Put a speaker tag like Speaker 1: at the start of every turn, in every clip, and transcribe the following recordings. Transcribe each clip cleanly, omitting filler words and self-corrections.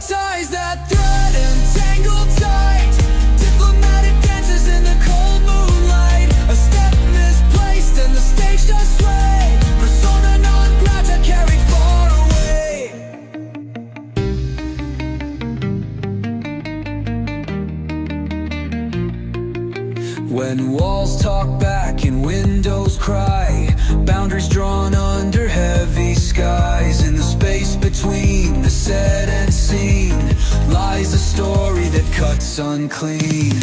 Speaker 1: ties that thread and tangled tight. Diplomatic dances in the cold moonlight. A step misplaced and the stage does sway. Persona non grata carried far away. When walls talk back and windows cry, boundaries drawn under heavy skies. In the space between the set and scene lies a story that cuts unclean.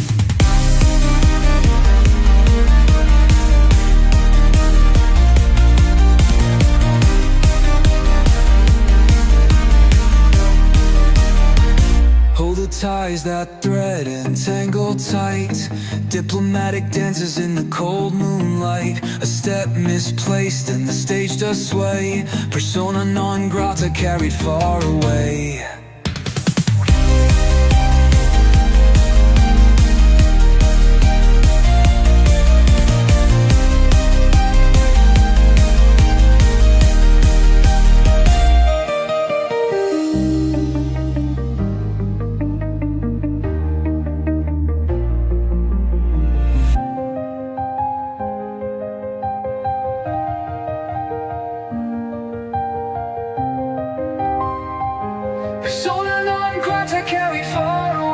Speaker 1: Hold the ties that thread and tangle tight. Diplomatic dances in the cold moonlight. A step misplaced and the stage does sway. Persona non grata carried far away. Persona non grata carried far away.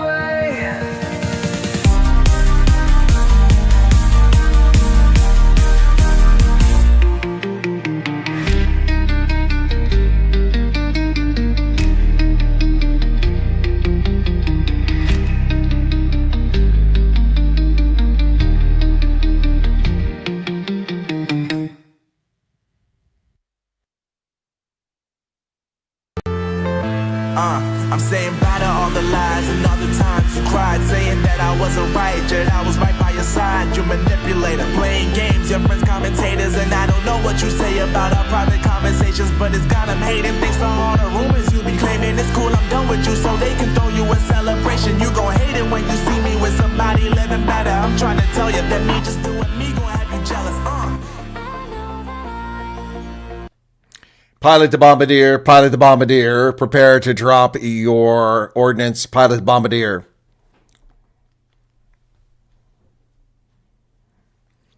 Speaker 2: I'm saying bye to all the lies and all the times you cried, saying that I wasn't right, yet I was right by your side. You manipulator, playing games, your friends commentators, and I don't know what you say about our private conversations, but it's got them hating. Thanks to all the rumors you be claiming. It's cool, I'm done with you, so they can throw you a celebration. You gon' hate it when you see me with somebody living better. I'm trying to tell you that me just doing me gon' have you jealous.
Speaker 3: Pilot the Bombardier, prepare to drop your ordnance. Pilot the Bombardier.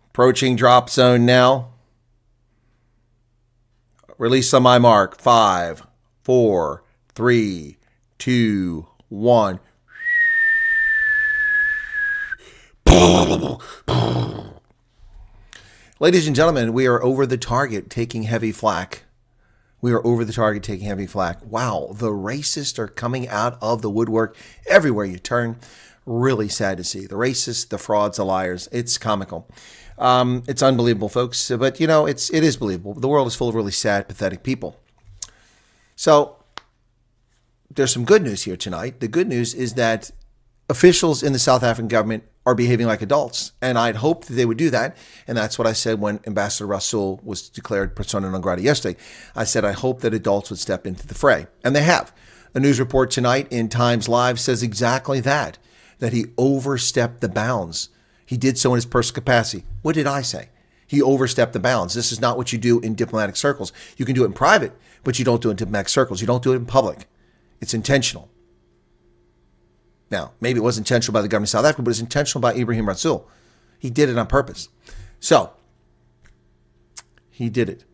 Speaker 3: Approaching drop zone now. Release on my mark. 5, 4, 3, 2, 1. Ladies and gentlemen, we are over the target taking heavy flak. We are over the target taking heavy flak. Wow, the racists are coming out of the woodwork everywhere you turn. Really sad to see. The racists, the frauds, the liars. It's comical. It's unbelievable, folks. But, you know, it is believable. The world is full of really sad, pathetic people. So there's some good news here tonight. The good news is that officials in the South African government are behaving like adults. And I'd hoped that they would do that. And that's what I said when Ambassador Rasool was declared persona non grata yesterday. I said, I hope that adults would step into the fray. And they have. A news report tonight in Times Live says exactly that he overstepped the bounds. He did so in his personal capacity. What did I say? He overstepped the bounds. This is not what you do in diplomatic circles. You can do it in private, but you don't do it in diplomatic circles. You don't do it in public. It's intentional. Now, maybe it was intentional by the government of South Africa, but it's intentional by Ibrahim Rasool. He did it on purpose. So, he did it.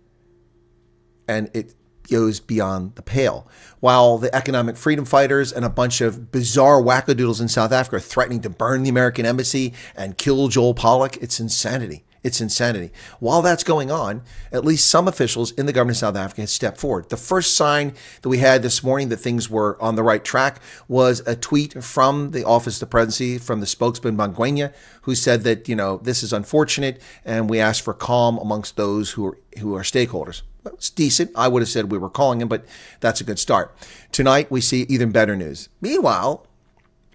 Speaker 3: And it goes beyond the pale. While the economic freedom fighters and a bunch of bizarre wackadoodles in South Africa are threatening to burn the American embassy and kill Joel Pollak, it's insanity. It's insanity. While that's going on, at least some officials in the government of South Africa have stepped forward. The first sign that we had this morning that things were on the right track was a tweet from the Office of the Presidency, from the spokesman Mangwenya, who said that, you know, this is unfortunate and we ask for calm amongst those who are stakeholders. Well, it's decent. I would have said we were calling him, but that's a good start. Tonight, we see even better news. Meanwhile,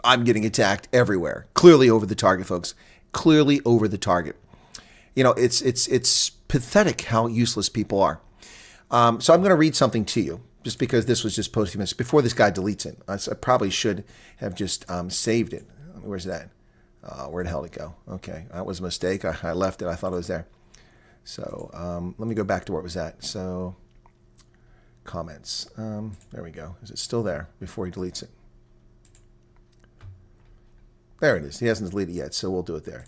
Speaker 3: I'm getting attacked everywhere. Clearly over the target, folks. Clearly over the target. You know, it's pathetic how useless people are. So I'm going to read something to you, just because this was just posted a few minutes before this guy deletes it. I probably should have just saved it. Where's that? Where the hell did it go? Okay, that was a mistake. I left it. I thought it was there. So let me go back to where it was at. So comments. There we go. Is it still there before he deletes it? There it is. He hasn't deleted it yet, so we'll do it there.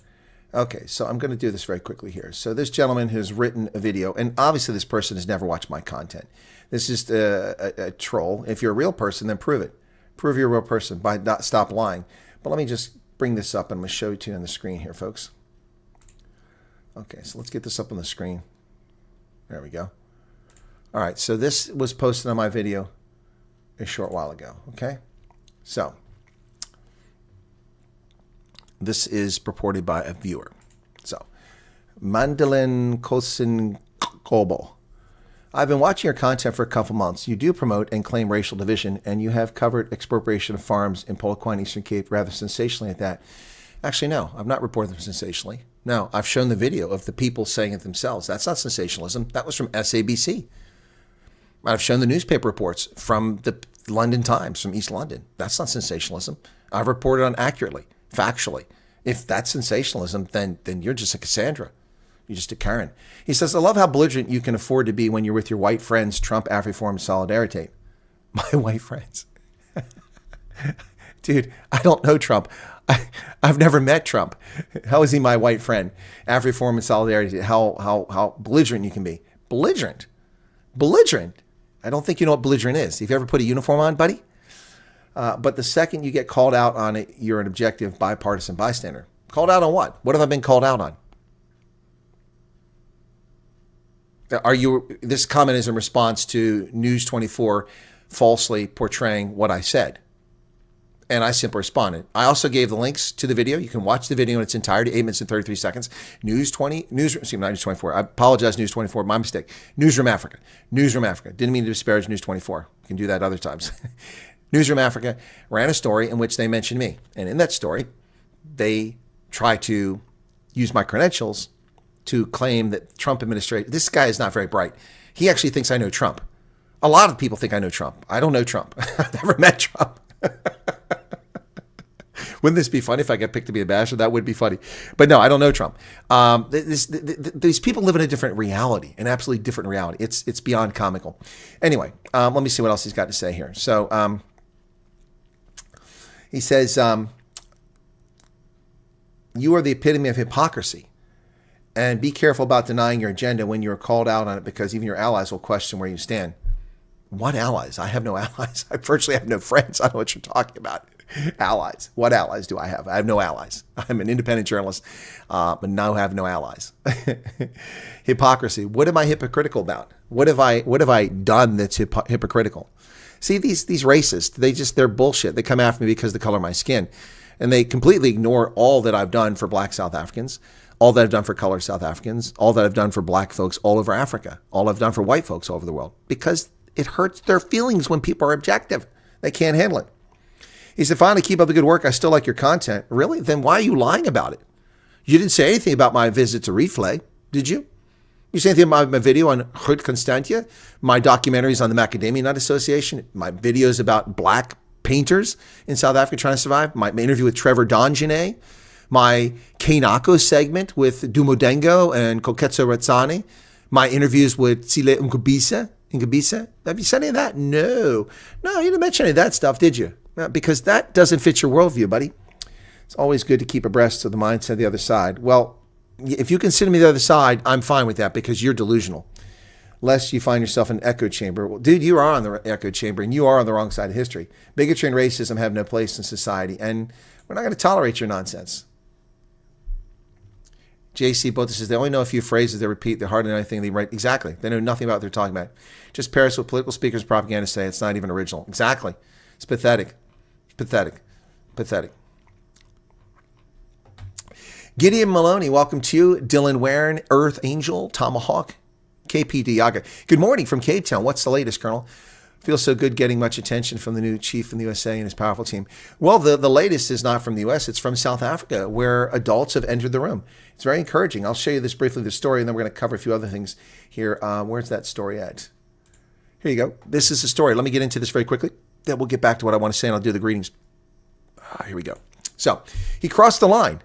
Speaker 3: Okay, so I'm going to do this very quickly here. So this gentleman has written a video, and obviously this person has never watched my content. This is a troll. If you're a real person, then prove it. Prove you're a real person by not stop lying. But let me just bring this up, and I'm going to show it to you on the screen here, folks. Okay, so let's get this up on the screen. There we go. All right, so this was posted on my video a short while ago, okay? So this is purported by a viewer. So, Mandolin Kosin Kobo. I've been watching your content for a couple months. You do promote and claim racial division, and you have covered expropriation of farms in Polokwane, Eastern Cape, rather sensationally at that. Actually, no, I've not reported them sensationally. No, I've shown the video of the people saying it themselves. That's not sensationalism. That was from SABC. I've shown the newspaper reports from the London Times, from East London. That's not sensationalism. I've reported on accurately, factually. If that's sensationalism, then you're just a Cassandra. You're just a Karen. He says, I love how belligerent you can afford to be when you're with your white friends, Trump, Afriform, Solidarity. My white friends. Dude, I don't know Trump. I've never met Trump. How is he my white friend? Afriform and Solidarity. How belligerent you can be. Belligerent. Belligerent. I don't think you know what belligerent is. Have you ever put a uniform on, buddy? But the second you get called out on it, you're an objective bipartisan bystander. Called out on what? What have I been called out on? This comment is in response to News 24 falsely portraying what I said. And I simply responded. I also gave the links to the video. You can watch the video in its entirety, 8 minutes and 33 seconds. Not News 24. I apologize, News 24. My mistake. Newsroom Africa. Newsroom Africa. Didn't mean to disparage News 24. You can do that other times. Newsroom Africa ran a story in which they mentioned me. And in that story, they try to use my credentials to claim that Trump administration, this guy is not very bright. He actually thinks I know Trump. A lot of people think I know Trump. I don't know Trump. I've never met Trump. Wouldn't this be funny if I got picked to be a basher? That would be funny. But no, I don't know Trump. These people live in a different reality, an absolutely different reality. It's beyond comical. Anyway, let me see what else he's got to say here. So he says, you are the epitome of hypocrisy. And be careful about denying your agenda when you're called out on it, because even your allies will question where you stand. What allies? I have no allies. I virtually have no friends. I don't know what you're talking about. Allies. What allies do I have? I have no allies. I'm an independent journalist, but now have no allies. Hypocrisy. What am I hypocritical about? What have I done that's hypocritical? See, these racists, they're bullshit. They come after me because of the color of my skin. And they completely ignore all that I've done for black South Africans, all that I've done for colored South Africans, all that I've done for black folks all over Africa, all I've done for white folks all over the world, because it hurts their feelings when people are objective. They can't handle it. He said, finally, keep up the good work. I still like your content. Really? Then why are you lying about it? You didn't say anything about my visit to Reflay, did you? You say anything about my video on Hut Constantia, my documentaries on the Macadamia Nut Association, my videos about black painters in South Africa trying to survive, my interview with Trevor Donjane, my Kanako segment with Dumodengo and Koketso Ratsani, my interviews with Tsile Ngubisa. Have you said any of that? No, you didn't mention any of that stuff, did you? Because that doesn't fit your worldview, buddy. It's always good to keep abreast of the mindset of the other side. Well, if you consider me the other side, I'm fine with that, because you're delusional. Lest you find yourself in an echo chamber. Well, dude, you are on the echo chamber, and you are on the wrong side of history. Bigotry and racism have no place in society, and we're not going to tolerate your nonsense. JC Bota says, they only know a few phrases they repeat. They're hardly know anything they write. Exactly. They know nothing about what they're talking about. Just parrots what political speakers and propaganda say. It's not even original. Exactly. It's pathetic. Pathetic. Gideon Maloney, welcome to you. Dylan Warren, Earth Angel, Tomahawk, KP Diaga. Good morning from Cape Town. What's the latest, Colonel? Feels so good getting much attention from the new chief in the USA and his powerful team. Well, the latest is not from the US. It's from South Africa, where adults have entered the room. It's very encouraging. I'll show you this briefly, the story, and then we're going to cover a few other things here. Where's that story at? Here you go. This is the story. Let me get into this very quickly. Then we'll get back to what I want to say, and I'll do the greetings. Here we go. So he crossed the line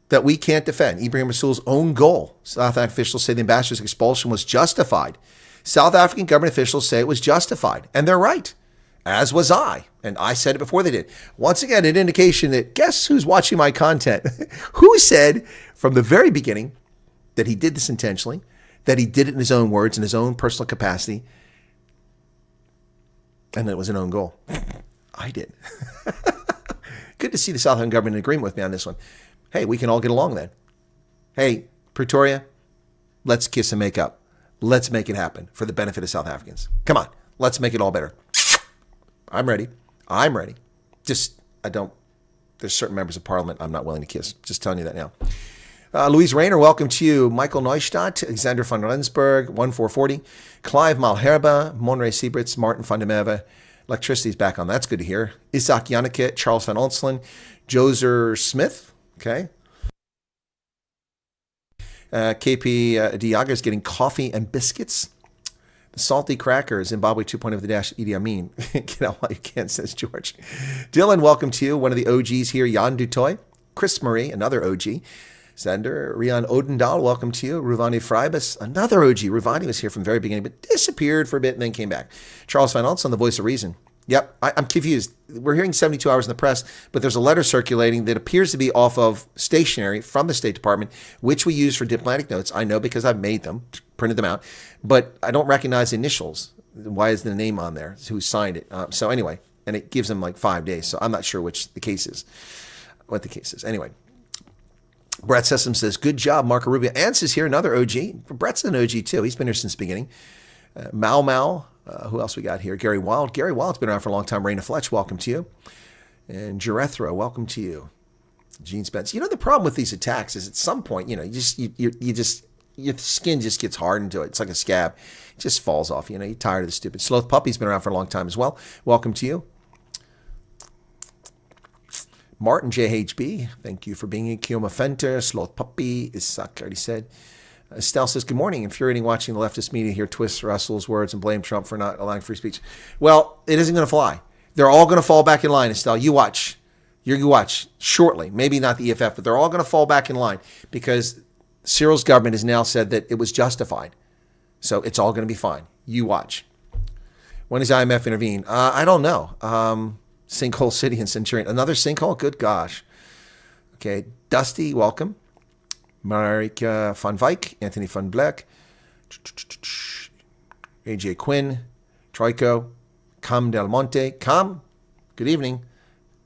Speaker 3: that we can't defend. Ibrahim Rasool's own goal. South African officials say the ambassador's expulsion was justified. South African government officials say it was justified, and they're right, as was I. And I said it before they did. Once again, an indication that guess who's watching my content? Who said from the very beginning that he did this intentionally, that he did it in his own words, in his own personal capacity, and that it was an own goal. I did. Good to see the South African government in agreement with me on this one. Hey, we can all get along then. Hey, Pretoria, let's kiss and make up. Let's make it happen for the benefit of South Africans. Come on, let's make it all better. I'm ready. Just, there's certain members of parliament I'm not willing to kiss. Just telling you that now. Louise Rayner, welcome to you. Michael Neustadt, Alexander van Rensburg, 1440. Clive Malherba, Monray Siebritz, Martin van der Merwe. Electricity's back on. That's good to hear. Isaac Janneke, Charles van Onselen, Joser Smith. Okay. KP Diaga's getting coffee and biscuits. The salty cracker, Zimbabwe 2.0 of the dash Idi Amin. Get out while you can, says George. Dylan, welcome to you. One of the OGs here, Jan Dutoy. Chris Marie, another OG. Sender, Rian Odendahl, welcome to you. Ruvani Freibus, another OG. Ruvani was here from the very beginning, but disappeared for a bit and then came back. Charles Van Olsen, the voice of reason. Yep, I'm confused. We're hearing 72 hours in the press, but there's a letter circulating that appears to be off of stationery from the State Department, which we use for diplomatic notes. I know because I've made them, printed them out, but I don't recognize initials. Why is the name on there? Who signed it? So anyway, and it gives them like 5 days, so I'm not sure what the case is. Anyway. Brett Sessom says, good job, Marco Rubio. Ants is here, another OG. Brett's an OG too. He's been here since the beginning. Mao. Who else we got here? Gary Wild. Gary Wild's been around for a long time. Raina Fletch, welcome to you. And Jarethro, welcome to you. Gene Spence. You know, the problem with these attacks is at some point, your skin just gets hardened to it. It's like a scab. It just falls off. You're tired of the stupid. Sloth Puppy's been around for a long time as well. Welcome to you. Martin JHB, thank you for being here. Kioma Fenter, Sloth Puppy, Isak already said. Estelle says, good morning. Infuriating watching the leftist media here twist Rasool's words and blame Trump for not allowing free speech. Well, it isn't going to fly. They're all going to fall back in line, Estelle. You watch. You watch shortly. Maybe not the EFF, but they're all going to fall back in line because Cyril's government has now said that it was justified. So it's all going to be fine. You watch. When does IMF intervene? I don't know. Sinkhole City and Centurion. Another sinkhole? Good gosh. Okay. Dusty, welcome. Marika van Wyk, Anthony van Vleck, AJ Quinn, Troico, Cam Del Monte. Cam, good evening.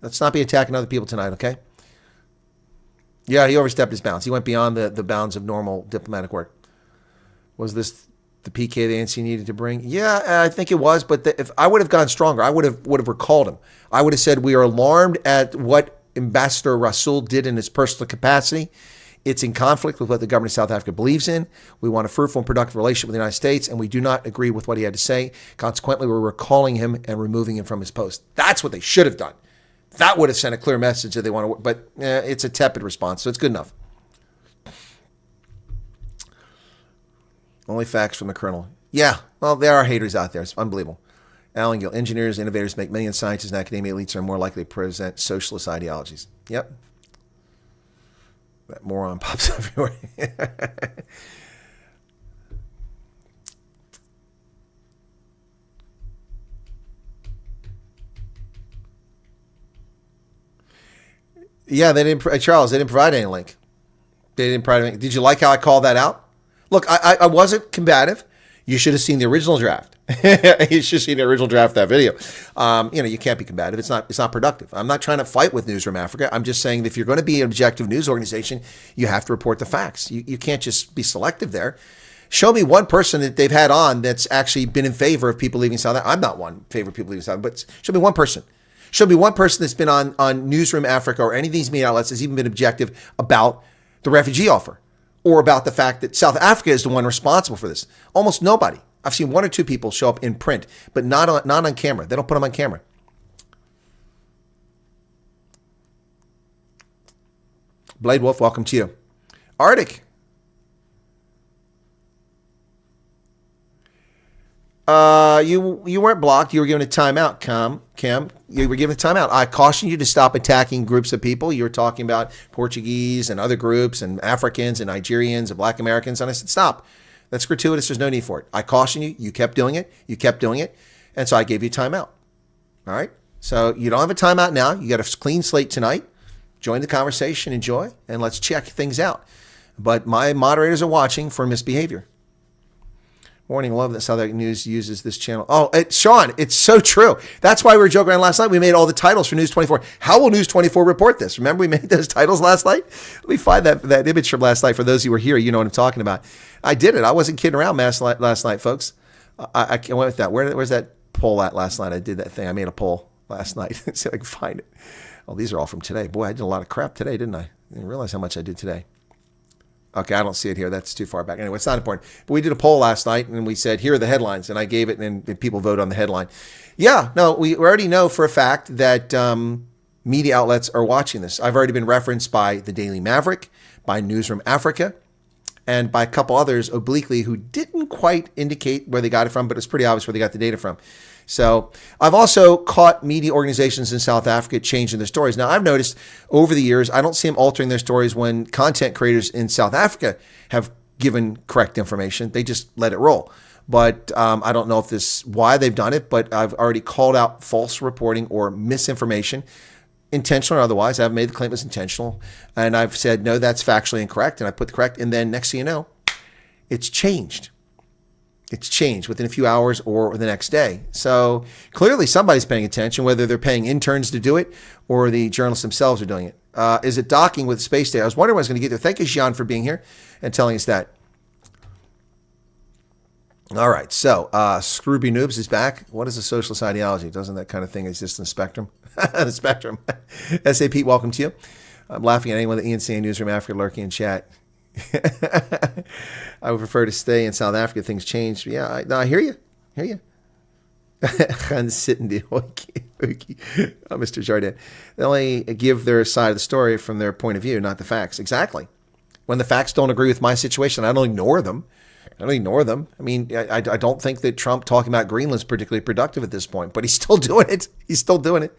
Speaker 3: Let's not be attacking other people tonight, okay? Yeah, he overstepped his bounds. He went beyond the bounds of normal diplomatic work. Was this the PK the ANC needed to bring? Yeah, I think it was, but if I would have gone stronger, I would have recalled him. I would have said we are alarmed at what Ambassador Rasool did in his personal capacity. It's in conflict with what the government of South Africa believes in. We want a fruitful and productive relationship with the United States, and we do not agree with what he had to say. Consequently, we're recalling him and removing him from his post. That's what they should have done. That would have sent a clear message that they want to, but it's a tepid response, so it's good enough. Only facts from the Colonel. Yeah, well, there are haters out there. It's unbelievable. Alan Gill, engineers, innovators make millions. Scientists and academic elites are more likely to present socialist ideologies. Yep. That moron pops everywhere. Yeah, they didn't. Charles, they didn't provide any link. They didn't provide any. Did you like how I called that out? Look, I wasn't combative. You should have seen the original draft. You should have seen the original draft of that video. You can't be combative. It's not productive. I'm not trying to fight with Newsroom Africa. I'm just saying that if you're going to be an objective news organization, you have to report the facts. You can't just be selective there. Show me one person that they've had on that's actually been in favor of people leaving South Africa. I'm not one in favor of people leaving South Africa, but show me one person. Show me one person that's been on Newsroom Africa or any of these media outlets that's even been objective about the refugee offer or about the fact that South Africa is the one responsible for this. Almost nobody. I've seen one or two people show up in print, but not on camera. They don't put them on camera. Blade Wolf, welcome to you. Arctic. You weren't blocked. You were given a timeout, Cam. You were given a timeout. I cautioned you to stop attacking groups of people. You were talking about Portuguese and other groups and Africans and Nigerians and Black Americans, and I said, stop. That's gratuitous. There's no need for it. I caution you. You kept doing it. You kept doing it. And so I gave you a timeout. All right? So you don't have a timeout now. You got a clean slate tonight. Join the conversation, enjoy, and let's check things out. But my moderators are watching for misbehavior. Morning, love that Southern News uses this channel. Oh, Sean, it's so true. That's why we were joking around last night. We made all the titles for News 24. How will News 24 report this? Remember we made those titles last night? Let me find that image from last night. For those who were here, you know what I'm talking about. I did it. I wasn't kidding around last night, folks. I went with that. Where's that poll at last night? I did that thing. I made a poll last night. See if I can find it. Oh, these are all from today. Boy, I did a lot of crap today, didn't I? I didn't realize how much I did today. Okay, I don't see it here. That's too far back. Anyway, it's not important. But we did a poll last night, and we said, here are the headlines. And I gave it, and people vote on the headline. Yeah, no, we already know for a fact that media outlets are watching this. I've already been referenced by the Daily Maverick, by Newsroom Africa, and by a couple others obliquely who didn't quite indicate where they got it from, but it's pretty obvious where they got the data from. So I've also caught media organizations in South Africa changing their stories. Now, I've noticed over the years, I don't see them altering their stories when content creators in South Africa have given correct information. They just let it roll. But I don't know if this why they've done it, but I've already called out false reporting or misinformation, intentional or otherwise. I've made the claim it's intentional. And I've said, no, that's factually incorrect. And I put the correct. And then next thing you know, it's changed. It's changed within a few hours or the next day. So clearly somebody's paying attention, whether they're paying interns to do it or the journalists themselves are doing it. Is it docking with Space Day? I was wondering when I was going to get there. Thank you, Jean, for being here and telling us that. All right. So Scrooby Noobs is back. What is a socialist ideology? Doesn't that kind of thing exist in the spectrum? The spectrum. S.A. Pete, welcome to you. I'm laughing at anyone at the ENC Newsroom Africa lurking in chat. I would prefer to stay in South Africa. Things change. Yeah, I hear you. I'm sitting there. Mr. Jardin. They only give their side of the story from their point of view, not the facts. Exactly. When the facts don't agree with my situation, I don't ignore them. I mean, I don't think that Trump talking about Greenland is particularly productive at this point, but he's still doing it.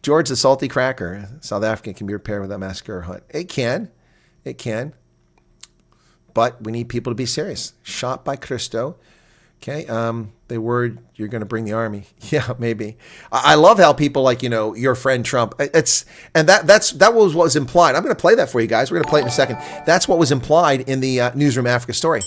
Speaker 3: George, the salty cracker. South Africa can be repaired with that massacre hunt. It can. But we need people to be serious. Shot by Christo. Okay. They word you're going to bring the army. Yeah, maybe. I love how people like, your friend Trump. That was what was implied. I'm going to play that for you guys. We're going to play it in a second. That's what was implied in the Newsroom Africa story.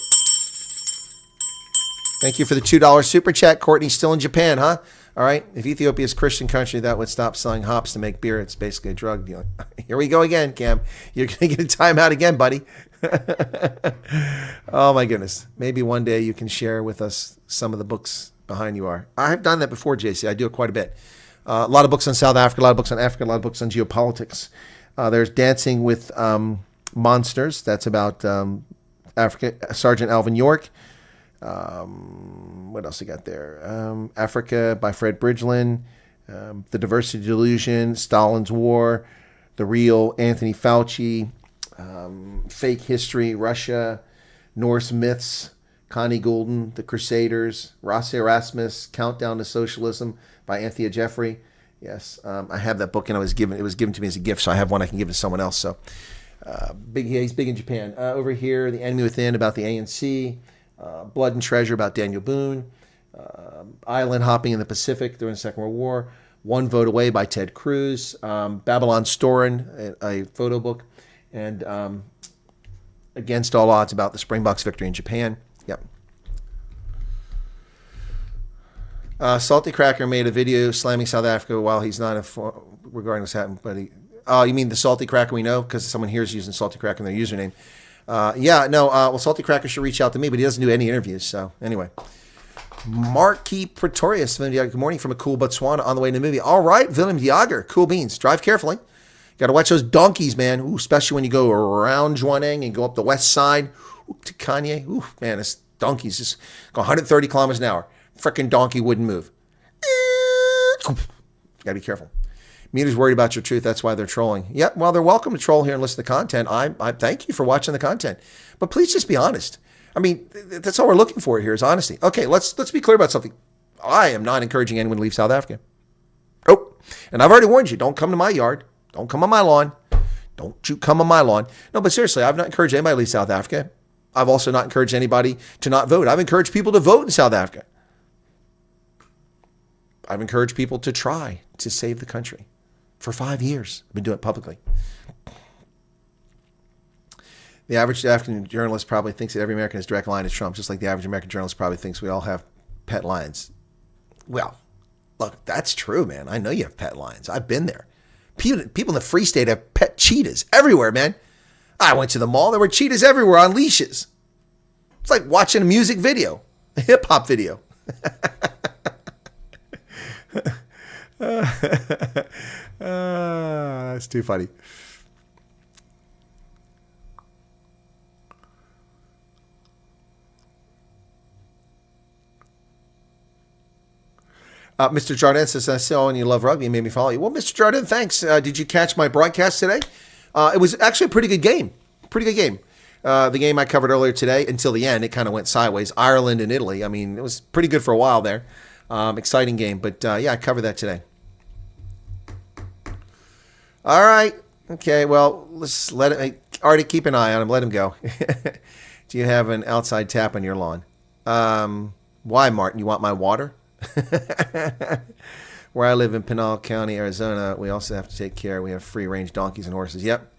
Speaker 3: Thank you for the $2 super chat. Courtney, still in Japan, huh? All right. If Ethiopia is a Christian country, that would stop selling hops to make beer. It's basically a drug dealer. Here we go again, Cam. You're going to get a timeout again, buddy. Oh, my goodness. Maybe one day you can share with us some of the books behind you are. I've done that before, JC. I do it quite a bit. A lot of books on South Africa, a lot of books on Africa, a lot of books on geopolitics. There's Dancing with Monsters. That's about Africa. Sergeant Alvin York. What else I got there? Africa by Fred Bridgeland. The Diversity Delusion. Stalin's War. The Real Anthony Fauci. Fake History, Russia, Norse Myths, Connie Goulden, The Crusaders, Ross Erasmus, Countdown to Socialism by Anthea Jeffrey. Yes, I have that book, and it was given to me as a gift, so I have one I can give to someone else. So, he's big in Japan. Over here, The Enemy Within about the ANC, Blood and Treasure about Daniel Boone, Island Hopping in the Pacific during the Second World War, One Vote Away by Ted Cruz, Babylon Storin, a photo book, and Against All Odds about the Springboks victory in Japan. Yep. Salty Cracker made a video slamming South Africa while he's not regarding what's happened. But you mean the Salty Cracker we know? Because someone here is using Salty Cracker in their username. Well, Salty Cracker should reach out to me, but he doesn't do any interviews. So anyway. Marquis Pretorius, good morning from a cool Botswana on the way to the movie. All right, Willem Diager, cool beans. Drive carefully. Got to watch those donkeys, man. Ooh, especially when you go around Jwaneng and go up the west side to Kanye. Ooh, man, this donkeys just go 130 kilometers an hour. Freaking donkey wouldn't move. Got to be careful. Media's worried about your truth. That's why they're trolling. Yeah, well, they're welcome to troll here and listen to content. I thank you for watching the content. But please just be honest. I mean, that's all we're looking for here is honesty. Okay, let's be clear about something. I am not encouraging anyone to leave South Africa. Oh, and I've already warned you, don't come to my yard. Don't come on my lawn. Don't you come on my lawn. No, but seriously, I've not encouraged anybody to leave South Africa. I've also not encouraged anybody to not vote. I've encouraged people to vote in South Africa. I've encouraged people to try to save the country. For 5 years, I've been doing it publicly. The average African journalist probably thinks that every American has direct line to Trump, just like the average American journalist probably thinks we all have pet lions. Well, look, that's true, man. I know you have pet lions. I've been there. People in the Free State have pet cheetahs everywhere, man. I went to the mall. There were cheetahs everywhere on leashes. It's like watching a music video, a hip-hop video. That's too funny. Mr. Jardin says, I saw and you love rugby and made me follow you. Well, Mr. Jardin, thanks. Did you catch my broadcast today? It was actually a pretty good game. Pretty good game. The game I covered earlier today, until the end, it kind of went sideways. Ireland and Italy. I mean, it was pretty good for a while there. Exciting game. But yeah, I covered that today. All right. Okay, well, let's let it. Already keep an eye on him. Let him go. Do you have an outside tap on your lawn? Why, Martin? You want my water? Where I live in Pinal County, Arizona, we also have to take care. We have free-range donkeys and horses. Yep.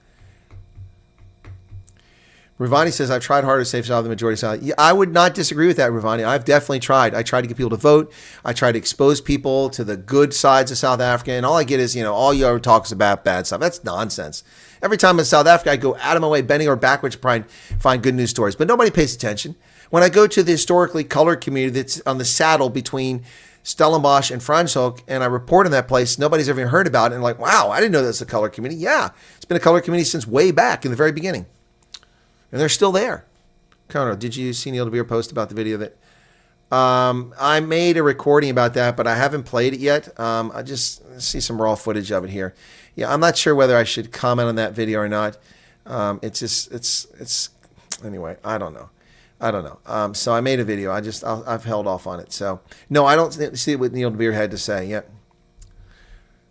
Speaker 3: Ruvani says, I've tried hard to save South the majority of South. Yeah, I would not disagree with that, Ruvani. I've definitely tried. I tried to get people to vote. I tried to expose people to the good sides of South Africa. And all I get is, all you ever talk is about bad stuff. That's nonsense. Every time in South Africa, I go out of my way, bending over backwards to try and find good news stories. But nobody pays attention. When I go to the historically colored community that's on the saddle between Stellenbosch and Franschhoek, and I report in that place, nobody's ever even heard about it. And like, wow, I didn't know that's a colored community. Yeah, it's been a colored community since way back in the very beginning. And they're still there. Conor, did you see Neil DeBeer post about the video that... I made a recording about that, but I haven't played it yet. I just see some raw footage of it here. Yeah, I'm not sure whether I should comment on that video or not. It's anyway, I don't know. So I made a video. I've held off on it. So no, I don't see what Neil DeBeer had to say yet.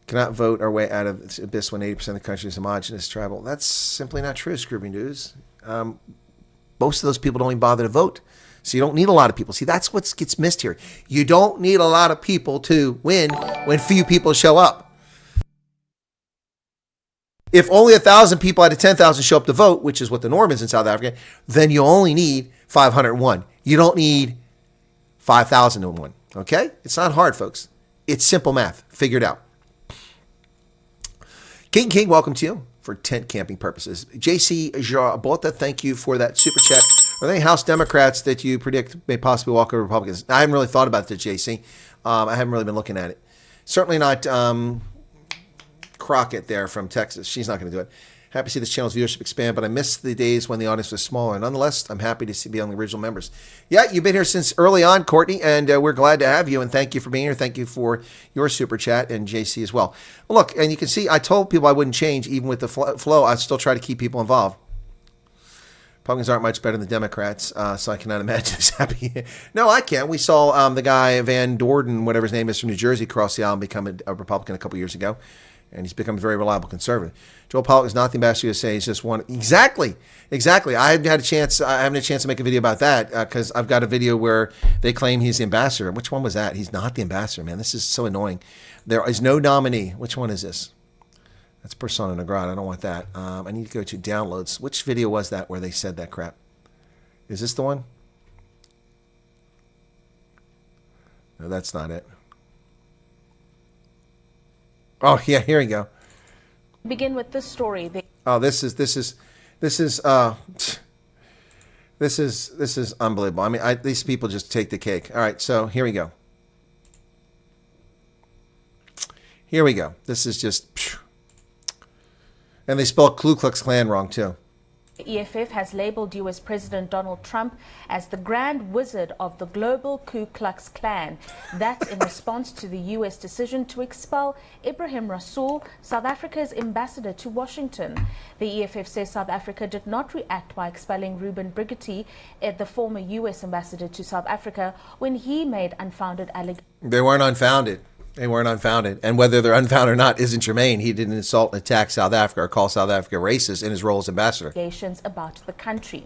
Speaker 3: Cannot vote our way out of this abyss when 80% of the country is homogenous tribal. That's simply not true, Scrooby News. Most of those people don't even bother to vote. So you don't need a lot of people. See, that's what gets missed here. You don't need a lot of people to win when few people show up. If only 1,000 people out of 10,000 show up to vote, which is what the norm is in South Africa, then you only need 501. You don't need 5,001. Okay? It's not hard, folks. It's simple math. Figure it out. King, welcome to you for tent camping purposes. JC Jarbota, thank you for that super chat. Are there any House Democrats that you predict may possibly walk over Republicans? I haven't really thought about that, JC. I haven't really been looking at it. Certainly not Crockett there from Texas. She's not going to do it. Happy to see this channel's viewership expand, but I miss the days when the audience was smaller. Nonetheless, I'm happy to be on the original members. Yeah, you've been here since early on, Courtney, and we're glad to have you, and thank you for being here. Thank you for your super chat, and JC as well. Look, and you can see I told people I wouldn't change, even with the flow. I still try to keep people involved. Republicans aren't much better than Democrats, so I cannot imagine this happy. No, I can't. We saw the guy, Van Dorden, whatever his name is, from New Jersey, cross the aisle and become a Republican a couple years ago. And he's become a very reliable conservative. Joel Pollack is not the ambassador to say he's just one. Exactly. I haven't had a chance. I haven't had a chance to make a video about that because I've got a video where they claim he's the ambassador. Which one was that? He's not the ambassador, man. This is so annoying. There is no nominee. Which one is this? That's persona non grata. I don't want that. I need to go to downloads. Which video was that where they said that crap? Is this the one? No, that's not it. Oh yeah, here we go.
Speaker 4: Begin with this story.
Speaker 3: Oh, this is unbelievable. I mean, these people just take the cake. All right, so here we go. This is just, and they spell Ku Klux Klan wrong too.
Speaker 4: The EFF has labeled US President Donald Trump as the Grand Wizard of the global Ku Klux Klan. That's in response to the US decision to expel Ibrahim Rasool, South Africa's ambassador to Washington. The EFF says South Africa did not react by expelling Ruben Brigitte, the former US ambassador to South Africa, when he made unfounded allegations.
Speaker 3: They weren't unfounded. And whether they're unfounded or not isn't germane. He didn't insult and attack South Africa or call South Africa racist in his role as ambassador.
Speaker 4: About the country.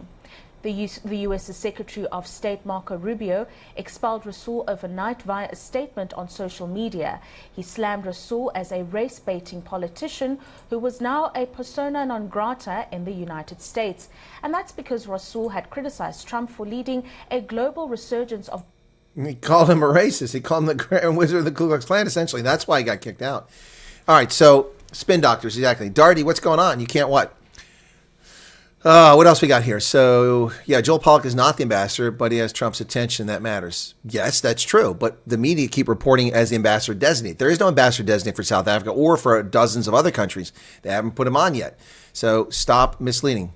Speaker 4: The U.S.'s Secretary of State Marco Rubio expelled Rasool overnight via a statement on social media. He slammed Rasool as a race-baiting politician who was now a persona non grata in the United States. And that's because Rasool had criticized Trump for leading a global resurgence of...
Speaker 3: He called him a racist. He called him the Grand Wizard of the Ku Klux Klan, essentially. That's why he got kicked out. All right, so spin doctors, exactly. Darty, what's going on? You can't what? What else we got here? So, yeah, Joel Pollak is not the ambassador, but he has Trump's attention. That matters. Yes, that's true. But the media keep reporting as the ambassador designate. There is no ambassador designate for South Africa or for dozens of other countries. They haven't put him on yet. So stop misleading.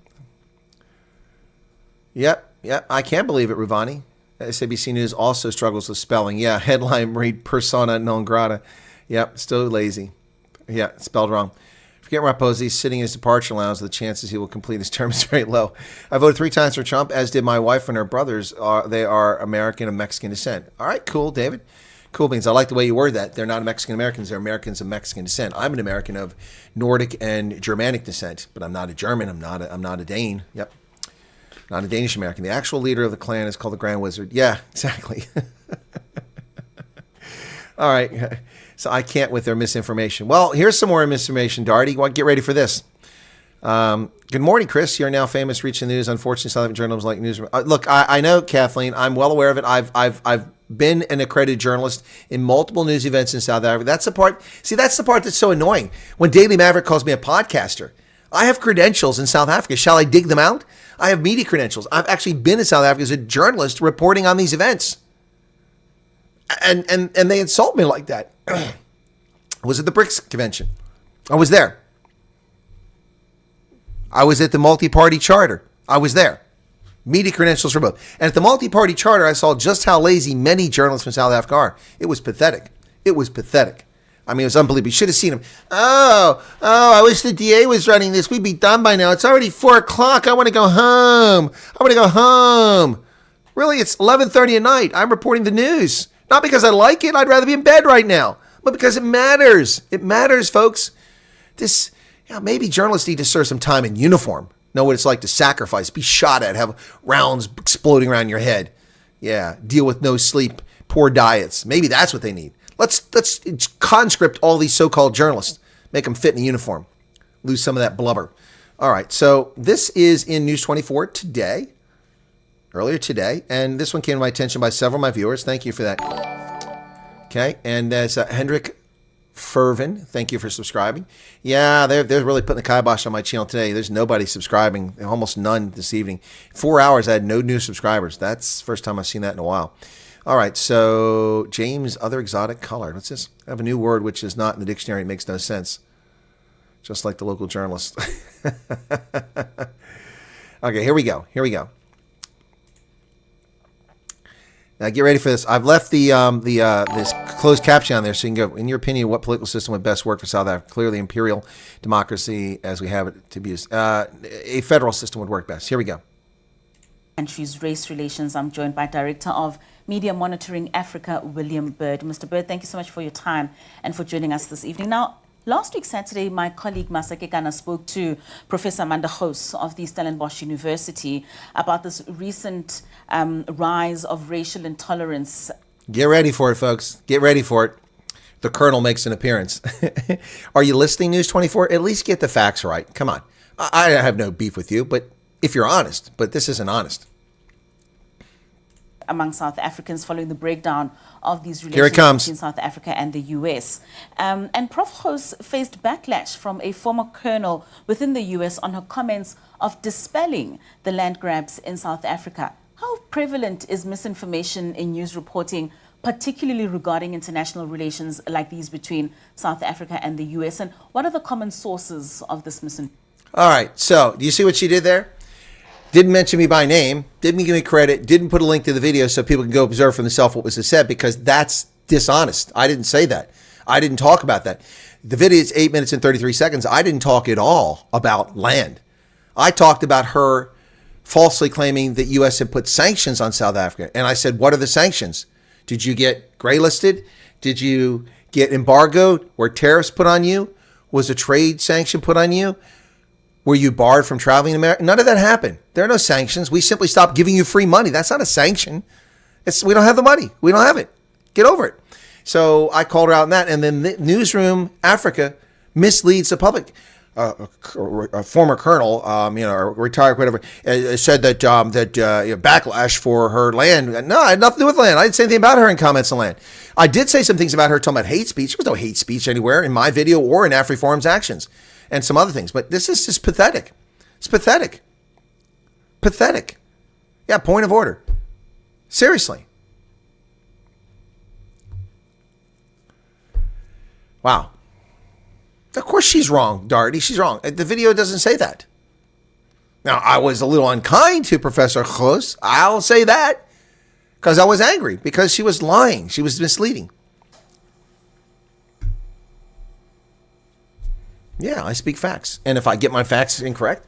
Speaker 3: Yep. I can't believe it, Ruvani. SABC News also struggles with spelling. Yeah, headline read persona non grata. Yep, still lazy. Yeah, spelled wrong. Forget Raposi sitting in his departure lounge. The chances he will complete his term is very low. I voted 3 times for Trump, as did my wife and her brothers. They are American of Mexican descent. All right, cool, David. Cool beans. I like the way you word that. They're not Mexican Americans. They're Americans of Mexican descent. I'm an American of Nordic and Germanic descent, but I'm not a German. I'm not a Dane. Yep. Not a Danish American. The actual leader of the Klan is called the Grand Wizard. Yeah, exactly. All right. So I can't with their misinformation. Well, here's some more misinformation, Darty. Get ready for this. Good morning, Chris. You're now famous, reaching the news. Unfortunately, South African journalism like news. Look, I know, Kathleen. I'm well aware of it. I've been an accredited journalist in multiple news events in South Africa. That's the part. See, that's the part that's so annoying. When Daily Maverick calls me a podcaster, I have credentials in South Africa. Shall I dig them out? I have media credentials. I've actually been in South Africa as a journalist reporting on these events. And they insult me like that. I was at the BRICS convention. I was there. I was at the multi-party charter. I was there. Media credentials for both. And at the multi-party charter, I saw just how lazy many journalists from South Africa are. It was pathetic. It was pathetic. I mean, it was unbelievable. You should have seen him. Oh, I wish the DA was running this. We'd be done by now. It's already 4 o'clock. I want to go home. Really, it's 11:30 at night. I'm reporting the news. Not because I like it. I'd rather be in bed right now. But because it matters. It matters, folks. Maybe journalists need to serve some time in uniform. Know what it's like to sacrifice, be shot at, have rounds exploding around your head. Yeah, deal with no sleep, poor diets. Maybe that's what they need. Let's conscript all these so-called journalists. Make them fit in a uniform. Lose some of that blubber. All right, so this is in News 24 today. Earlier today, and this one came to my attention by several of my viewers. Thank you for that. Okay, and that's Hendrik Fervin. Thank you for subscribing. Yeah, they're really putting the kibosh on my channel today. There's nobody subscribing, almost none this evening. 4 hours, I had no new subscribers. That's the first time I've seen that in a while. All right, so James, other exotic color. What's this? I have a new word which is not in the dictionary. It makes no sense. Just like the local journalist. Okay, here we go. Now get ready for this. I've left this closed caption on there so you can go, in your opinion, what political system would best work for South Africa? Clearly imperial democracy as we have it to be used. A federal system would work best. Here we go.
Speaker 5: Countries, race relations. I'm joined by Director of Media Monitoring Africa, William Bird. Mr. Bird, thank you so much for your time and for joining us this evening. Now, last week, Saturday, my colleague Masake Kana spoke to Professor Amanda Hoos of the Stellenbosch University about this recent rise of racial intolerance.
Speaker 3: Get ready for it, folks. Get ready for it. The Colonel makes an appearance. Are you listening, News 24? At least get the facts right. Come on. I have no beef with you, but if you're honest, but this isn't honest.
Speaker 5: Among South Africans following the breakdown of these relations between South Africa and the US. And Prof. Hoos faced backlash from a former colonel within the US on her comments of dispelling the land grabs in South Africa. How prevalent is misinformation in news reporting, particularly regarding international relations like these between South Africa and the US? And what are the common sources of this misinformation?
Speaker 3: All right, so do you see what she did there? Didn't mention me by name, didn't give me credit, didn't put a link to the video so people can go observe for themselves what was said, because that's dishonest. I didn't say that. I didn't talk about that. The video is 8 minutes and 33 seconds. I didn't talk at all about land. I talked about her falsely claiming that U.S. had put sanctions on South Africa. And I said, what are the sanctions? Did you get gray listed? Did you get embargoed? Were tariffs put on you? Was a trade sanction put on you? Were you barred from traveling to America? None of that happened. There are no sanctions. We simply stopped giving you free money. That's not a sanction. We don't have the money. We don't have it. Get over it. So I called her out on that. And then the Newsroom Africa misleads the public. A former colonel, or retired, whatever, said that backlash for her land. No, I had nothing to do with land. I didn't say anything about her in comments on land. I did say some things about her talking about hate speech. There was no hate speech anywhere in my video or in AfriForum's actions and some other things. But this is just pathetic. It's pathetic. Pathetic. Yeah, point of order. Seriously. Wow. Of course she's wrong, Darty. She's wrong. The video doesn't say that. Now, I was a little unkind to Professor Khos. I'll say that. Because I was angry. Because she was lying. She was misleading. Yeah, I speak facts. And if I get my facts incorrect,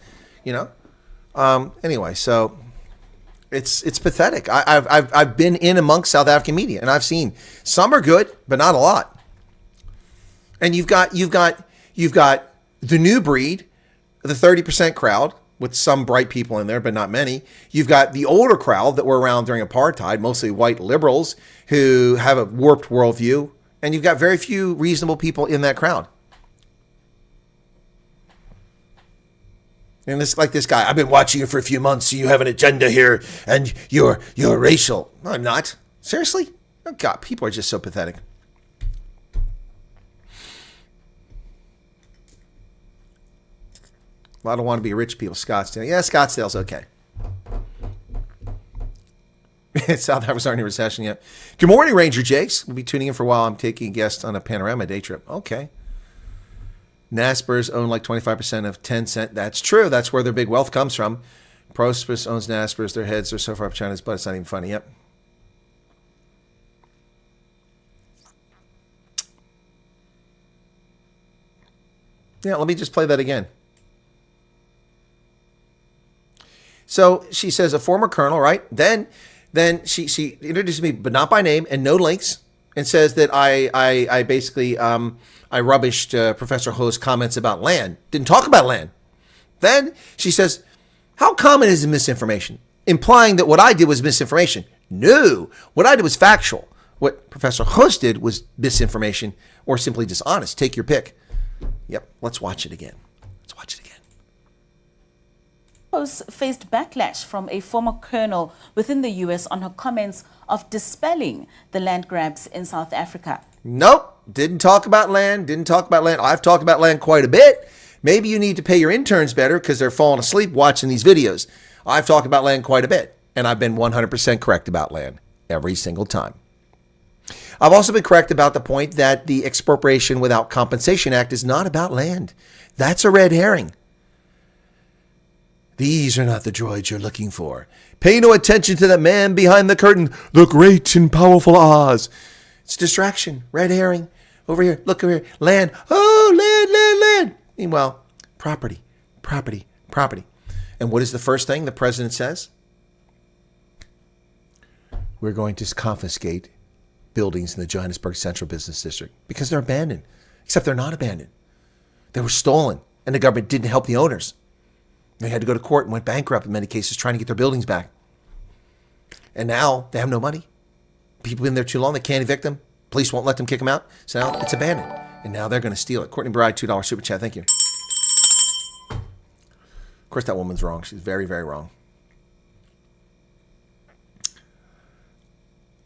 Speaker 3: Anyway, so it's pathetic. I've been in amongst South African media, and I've seen some are good, but not a lot. And you've got the new breed, the 30% crowd, with some bright people in there, but not many. You've got the older crowd that were around during apartheid, mostly white liberals who have a warped worldview. And you've got very few reasonable people in that crowd. And this guy, I've been watching you for a few months, so you have an agenda here, and you're racial. No, I'm not. Seriously? Oh, God, people are just so pathetic. I don't want to be rich people. Scottsdale. Yeah, Scottsdale's okay. South Africa's aren't in recession yet. Good morning, Ranger Jakes. We'll be tuning in for a while. I'm taking a guest on a panorama day trip. Okay. Naspers own like 25% of Tencent. That's true. That's where their big wealth comes from. Prospers owns Naspers. Their heads are so far up China's butt. It's not even funny. Yep. Yeah, let me just play that again. So she says a former colonel, right? Then she introduces me, but not by name and no links, and says that I basically I rubbished Professor Ho's comments about land. Didn't talk about land. Then she says, how common is misinformation? Implying that what I did was misinformation. No, what I did was factual. What Professor Ho's did was misinformation or simply dishonest. Take your pick. Yep, let's watch it again. Let's watch it again.
Speaker 5: Faced backlash from a former colonel within the U.S. on her comments of dispelling the land grabs in South Africa.
Speaker 3: Nope, didn't talk about land, I've talked about land quite a bit. Maybe you need to pay your interns better because they're falling asleep watching these videos. I've talked about land quite a bit, and I've been 100% correct about land every single time. I've also been correct about the point that the Expropriation Without Compensation Act is not about land. That's a red herring. These are not the droids you're looking for. Pay no attention to the man behind the curtain, the great and powerful Oz. It's distraction, red herring. Over here, look over here, land. Oh, land. Meanwhile, property. And what is the first thing the president says? We're going to confiscate buildings in the Johannesburg Central Business District because they're abandoned. Except they're not abandoned. They were stolen, and the government didn't help the owners. They had to go to court and went bankrupt in many cases trying to get their buildings back. And now they have no money. People have been there too long. They can't evict them. Police won't let them kick them out. So now it's abandoned. And now they're going to steal it. Courtney Bride, $2 super chat. Thank you. Of course, that woman's wrong. She's very, very wrong.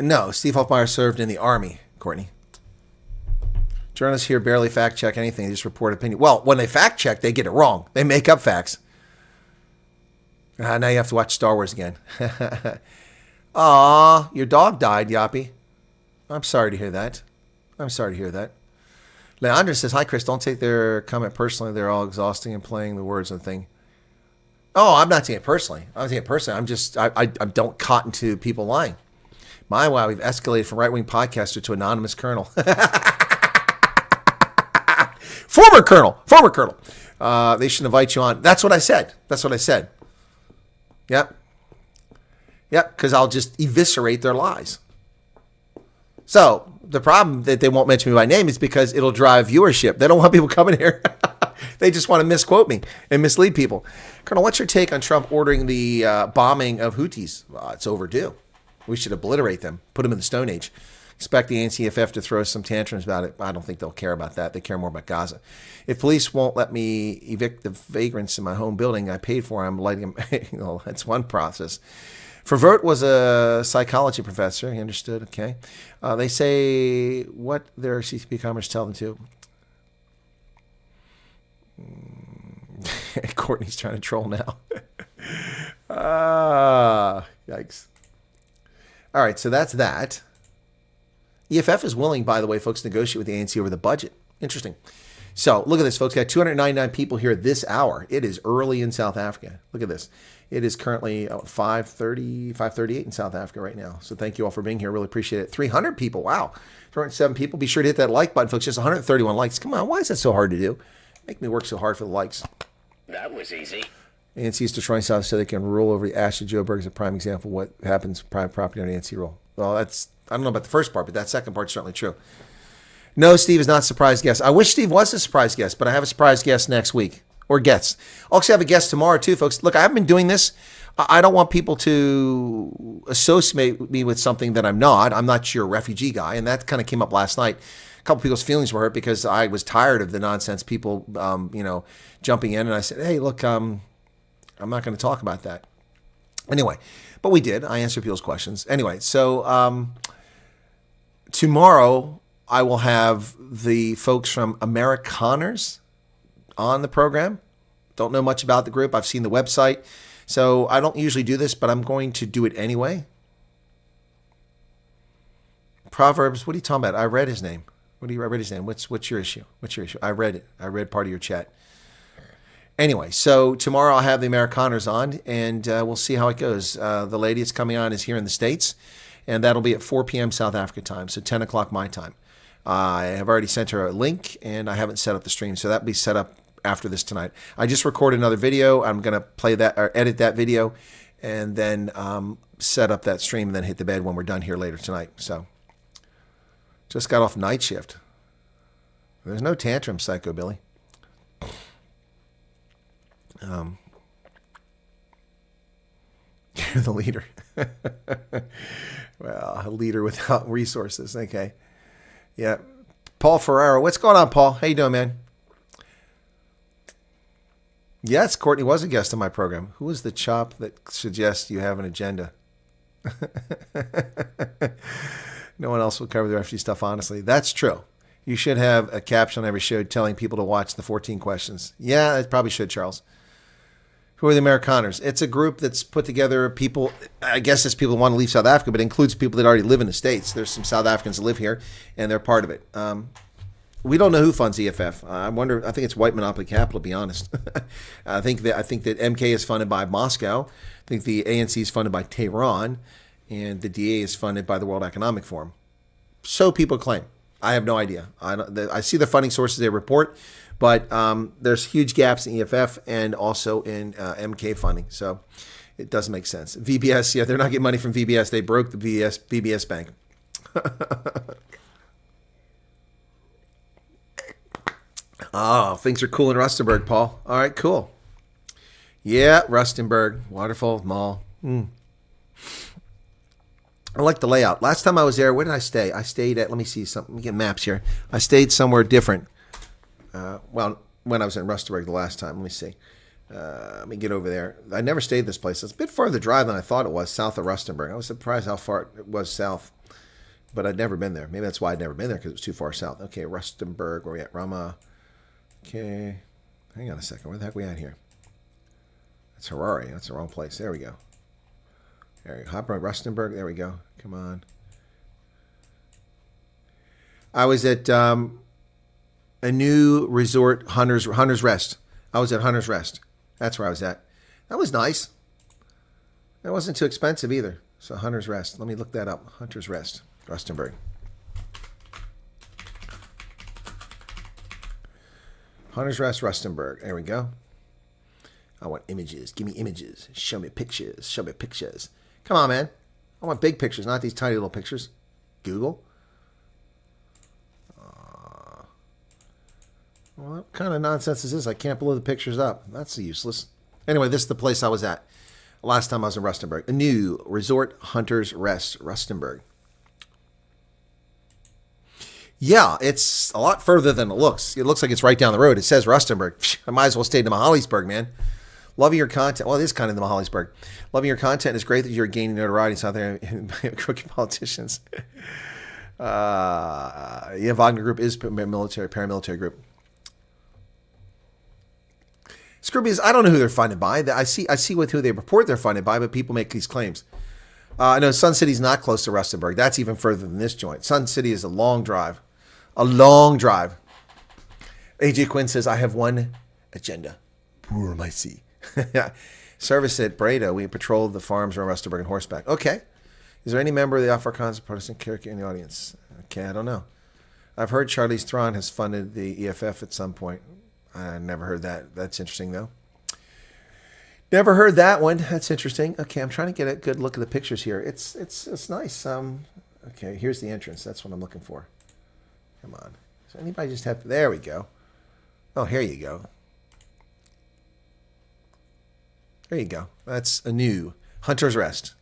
Speaker 3: No, Steve Hoffmeyer served in the Army, Courtney. Journalists here barely fact check anything. They just report opinion. Well, when they fact check, they get it wrong. They make up facts. Now you have to watch Star Wars again. Aw, your dog died, Yappy. I'm sorry to hear that. Leandra says, hi, Chris. Don't take their comment personally. They're all exhausting and playing the words and thing. Oh, I'm not taking it personally. I'm just, I don't cotton to people lying. My, wow, we've escalated from right-wing podcaster to anonymous colonel. Former colonel. They should invite you on. That's what I said. Yep, because I'll just eviscerate their lies. So the problem that they won't mention me by name is because it'll drive viewership. They don't want people coming here. They just want to misquote me and mislead people. Colonel, what's your take on Trump ordering the bombing of Houthis? It's overdue. We should obliterate them, put them in the Stone Age. Expect the ANCFF to throw some tantrums about it. I don't think they'll care about that. They care more about Gaza. If police won't let me evict the vagrants in my home building I paid for, I'm lighting them. That's one process. Ververt was a psychology professor. He understood. Okay. They say what their CCP commerce tell them to. Courtney's trying to troll now. Yikes. All right, so that's that. EFF is willing, by the way, folks, to negotiate with the ANC over the budget. Interesting. So look at this, folks. Got 299 people here this hour. It is early in South Africa. Look at this. It is currently 5:30, 5:38 in South Africa right now. So thank you all for being here. Really appreciate it. 300 people. Wow. 307 people. Be sure to hit that like button, folks. Just 131 likes. Come on. Why is that so hard to do? Make me work so hard for the likes.
Speaker 6: That was easy.
Speaker 3: ANC is destroying South so they can rule over the Ashley Joburg is a prime example of what happens with private property under ANC rule. Well, I don't know about the first part, but that second part's certainly true. No, Steve is not a surprise guest. I wish Steve was a surprise guest, but I have a surprise guest next week. Or guests. I'll actually have a guest tomorrow too, folks. Look, I haven't been doing this. I don't want people to associate me with something that I'm not. I'm not your refugee guy. And that kind of came up last night. A couple people's feelings were hurt because I was tired of the nonsense people, jumping in. And I said, hey, look, I'm not going to talk about that. Anyway, but we did. I answered people's questions. Anyway, so tomorrow I will have the folks from Amerikaners on the program. Don't know much about the group. I've seen the website. So I don't usually do this, but I'm going to do it anyway. Proverbs, what are you talking about? I read his name. I read his name. What's your issue? What's your issue? I read it. I read part of your chat. Anyway, so tomorrow I'll have the Amerikaners on, and we'll see how it goes. The lady that's coming on is here in the States, and that'll be at 4 p.m. South Africa time, so 10 o'clock my time. I have already sent her a link, and I haven't set up the stream, so that'll be set up after this tonight. I just recorded another video. I'm going to play that or edit that video, and then set up that stream, and then hit the bed when we're done here later tonight. So, just got off night shift. There's no tantrum, Psycho Billy. You're the leader. Well, a leader without resources. Okay. Yeah. Paul Ferraro. What's going on, Paul? How you doing, man? Yes, Courtney was a guest on my program. Who is the chop that suggests you have an agenda? No one else will cover the refugee stuff, honestly. That's true. You should have a caption on every show telling people to watch the 14 questions. Yeah, I probably should, Charles. Who are the Amerikaners? It's a group that's put together people, I guess it's people who want to leave South Africa, but it includes people that already live in the States. There's some South Africans that live here, and they're part of it. We don't know who funds EFF. I think it's white monopoly capital, to be honest. I think that MK is funded by Moscow. I think the ANC is funded by Tehran, and the DA is funded by the World Economic Forum. So people claim. I have no idea. I see the funding sources they report, but there's huge gaps in EFF and also in MK funding. So it doesn't make sense. VBS, yeah, they're not getting money from VBS. They broke the VBS bank. Oh, things are cool in Rustenburg, Paul. All right, cool. Yeah, Rustenburg, Waterfall Mall. I like the layout. Last time I was there, where did I stay? I stayed at, let me see something. Let me get maps here. I stayed somewhere different. Well, when I was in Rustenburg the last time. Let me see. Let me get over there. I never stayed this place. It's a bit farther drive than I thought it was, south of Rustenburg. I was surprised how far it was south, but I'd never been there. Maybe that's why I'd never been there, because it was too far south. Okay, Rustenburg, where are we at? Rama. Okay, hang on a second. Where the heck are we at here? That's Harare. That's the wrong place. There we go. There we go. Hopper, Rustenburg. There we go. Come on. I was at a new resort, Hunter's Rest. I was at Hunter's Rest. That's where I was at. That was nice. That wasn't too expensive either. So Hunter's Rest. Let me look that up. Hunter's Rest, Rustenburg. Hunter's Rest, Rustenburg. There we go. I want images. Give me images. Show me pictures. Show me pictures. Come on, man. I want big pictures, not these tiny little pictures. Google. What kind of nonsense is this? I can't blow the pictures up. That's useless. Anyway, this is the place I was at last time I was in Rustenburg. A new Resort Hunters Rest, Rustenburg. Yeah, it's a lot further than it looks. It looks like it's right down the road. It says Rustenburg. I might as well stay in Mahalisburg, man. Loving your content. Well, it is kind of the Mahalisburg. Loving your content. It's great that you're gaining notoriety out there in crooked politicians. Yeah, Wagner Group is paramilitary group. Scroobies, I don't know who they're funded by. I see with who they report they're funded by, but people make these claims. I know Sun City's not close to Rustenburg. That's even further than this joint. Sun City is a long drive. A long drive. AJ Quinn says, I have one agenda. Poor my sea. Service at Breda. We patrolled the farms around Rustenburg on horseback. Okay. Is there any member of the Afrikaans Protestant character in the audience? Okay, I don't know. I've heard Charlize Theron has funded the EFF at some point. I never heard that. That's interesting, though. Never heard that one. That's interesting. Okay, I'm trying to get a good look at the pictures here. It's nice. Okay, here's the entrance. That's what I'm looking for. Come on. Does anybody just have... There we go. Oh, here you go. There you go. That's a new Hunter's Rest.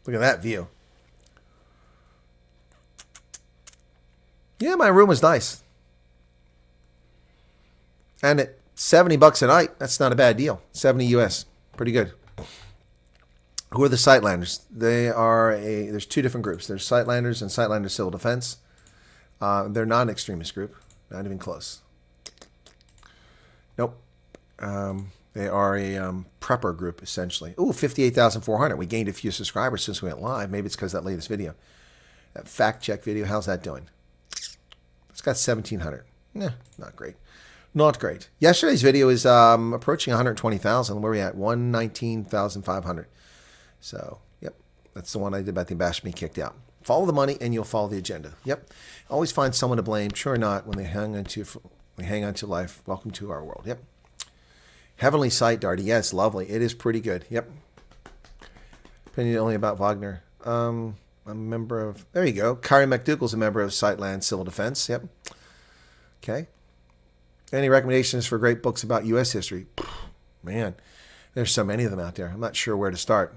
Speaker 3: Look at that view. Yeah, my room was nice. And at $70 a night, that's not a bad deal. 70 US. Pretty good. Who are the Sightlanders? There's two different groups. There's Sightlanders and Sightlanders Civil Defense. They're not an extremist group. Not even close. Nope. They are a prepper group, essentially. Ooh, 58,400. We gained a few subscribers since we went live. Maybe it's because of that latest video. That fact check video, how's that doing? It's got 1,700. Nah, not great. Not great. Yesterday's video is approaching 120,000. Where are we at? 119,500. So, yep. That's the one I did about the ambassador being kicked out. Follow the money and you'll follow the agenda. Yep. Always find someone to blame. Sure or not, when they hang on to life. Welcome to our world. Yep. Heavenly Sight, Darty. Yes, lovely. It is pretty good. Yep. Opinion only about Wagner. I'm a member of... There you go. Kyrie McDougall's a member of Sightland Civil Defense. Yep. Okay. Any recommendations for great books about U.S. history? Man, there's so many of them out there. I'm not sure where to start.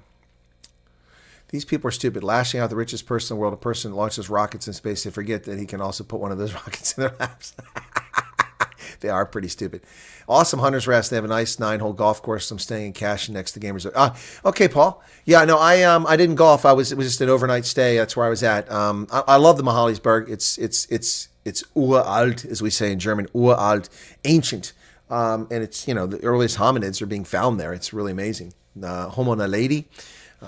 Speaker 3: These people are stupid. Lashing out the richest person in the world, a person that launches rockets in space. They forget that he can also put one of those rockets in their laps. They are pretty stupid. Awesome Hunter's Rest. They have a nice 9-hole golf course. I'm staying in Cashin next to Game Resort. Okay, Paul. Yeah, no, I didn't golf. It was just an overnight stay. That's where I was at. I love the Mahalisburg. It's uralt, as we say in German, uralt, ancient. And it's, the earliest hominids are being found there. It's really amazing. Homo naledi.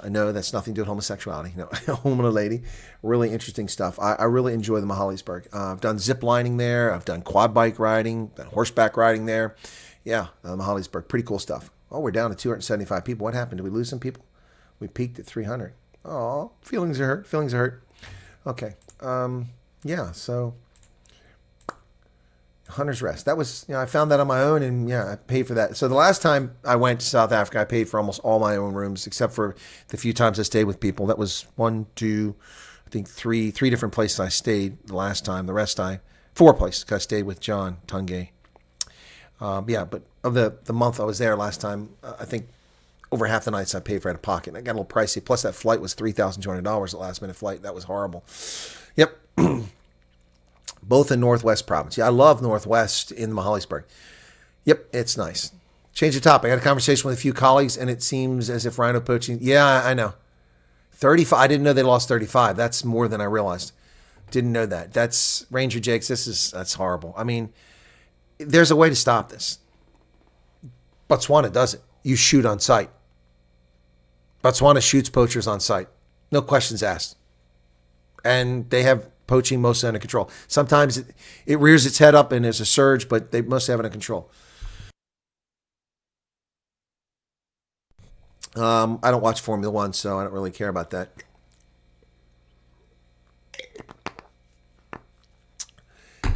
Speaker 3: No, that's nothing to do with homosexuality. No, Homo naledi. Really interesting stuff. I really enjoy the Mahalisburg. I've done zip lining there. I've done quad bike riding, done horseback riding there. Yeah, Mahalisburg. Pretty cool stuff. Oh, we're down to 275 people. What happened? Did we lose some people? We peaked at 300. Oh, feelings are hurt. Feelings are hurt. Okay. Yeah, so... Hunter's Rest. That was, I found that on my own, and I paid for that. So the last time I went to South Africa, I paid for almost all my own rooms, except for the few times I stayed with people. That was three different places I stayed the last time. The rest 4 places, because I stayed with John Tungay. But of the month I was there last time, I think over half the nights I paid for out of pocket. And it got a little pricey. Plus that flight was $3,200, the last minute flight. That was horrible. Yep. Both in Northwest Province. Yeah, I love Northwest in Mahalisburg. Yep, it's nice. Change the topic. I had a conversation with a few colleagues, and it seems as if rhino poaching... Yeah, I know. 35. I didn't know they lost 35. That's more than I realized. Didn't know that. That's... Ranger Jakes, that's horrible. I mean, there's a way to stop this. Botswana does it. You shoot on sight. Botswana shoots poachers on sight. No questions asked. And they have... poaching mostly under control. Sometimes it rears its head up and there's a surge, but they mostly have it under control. I don't watch Formula One, so I don't really care about that.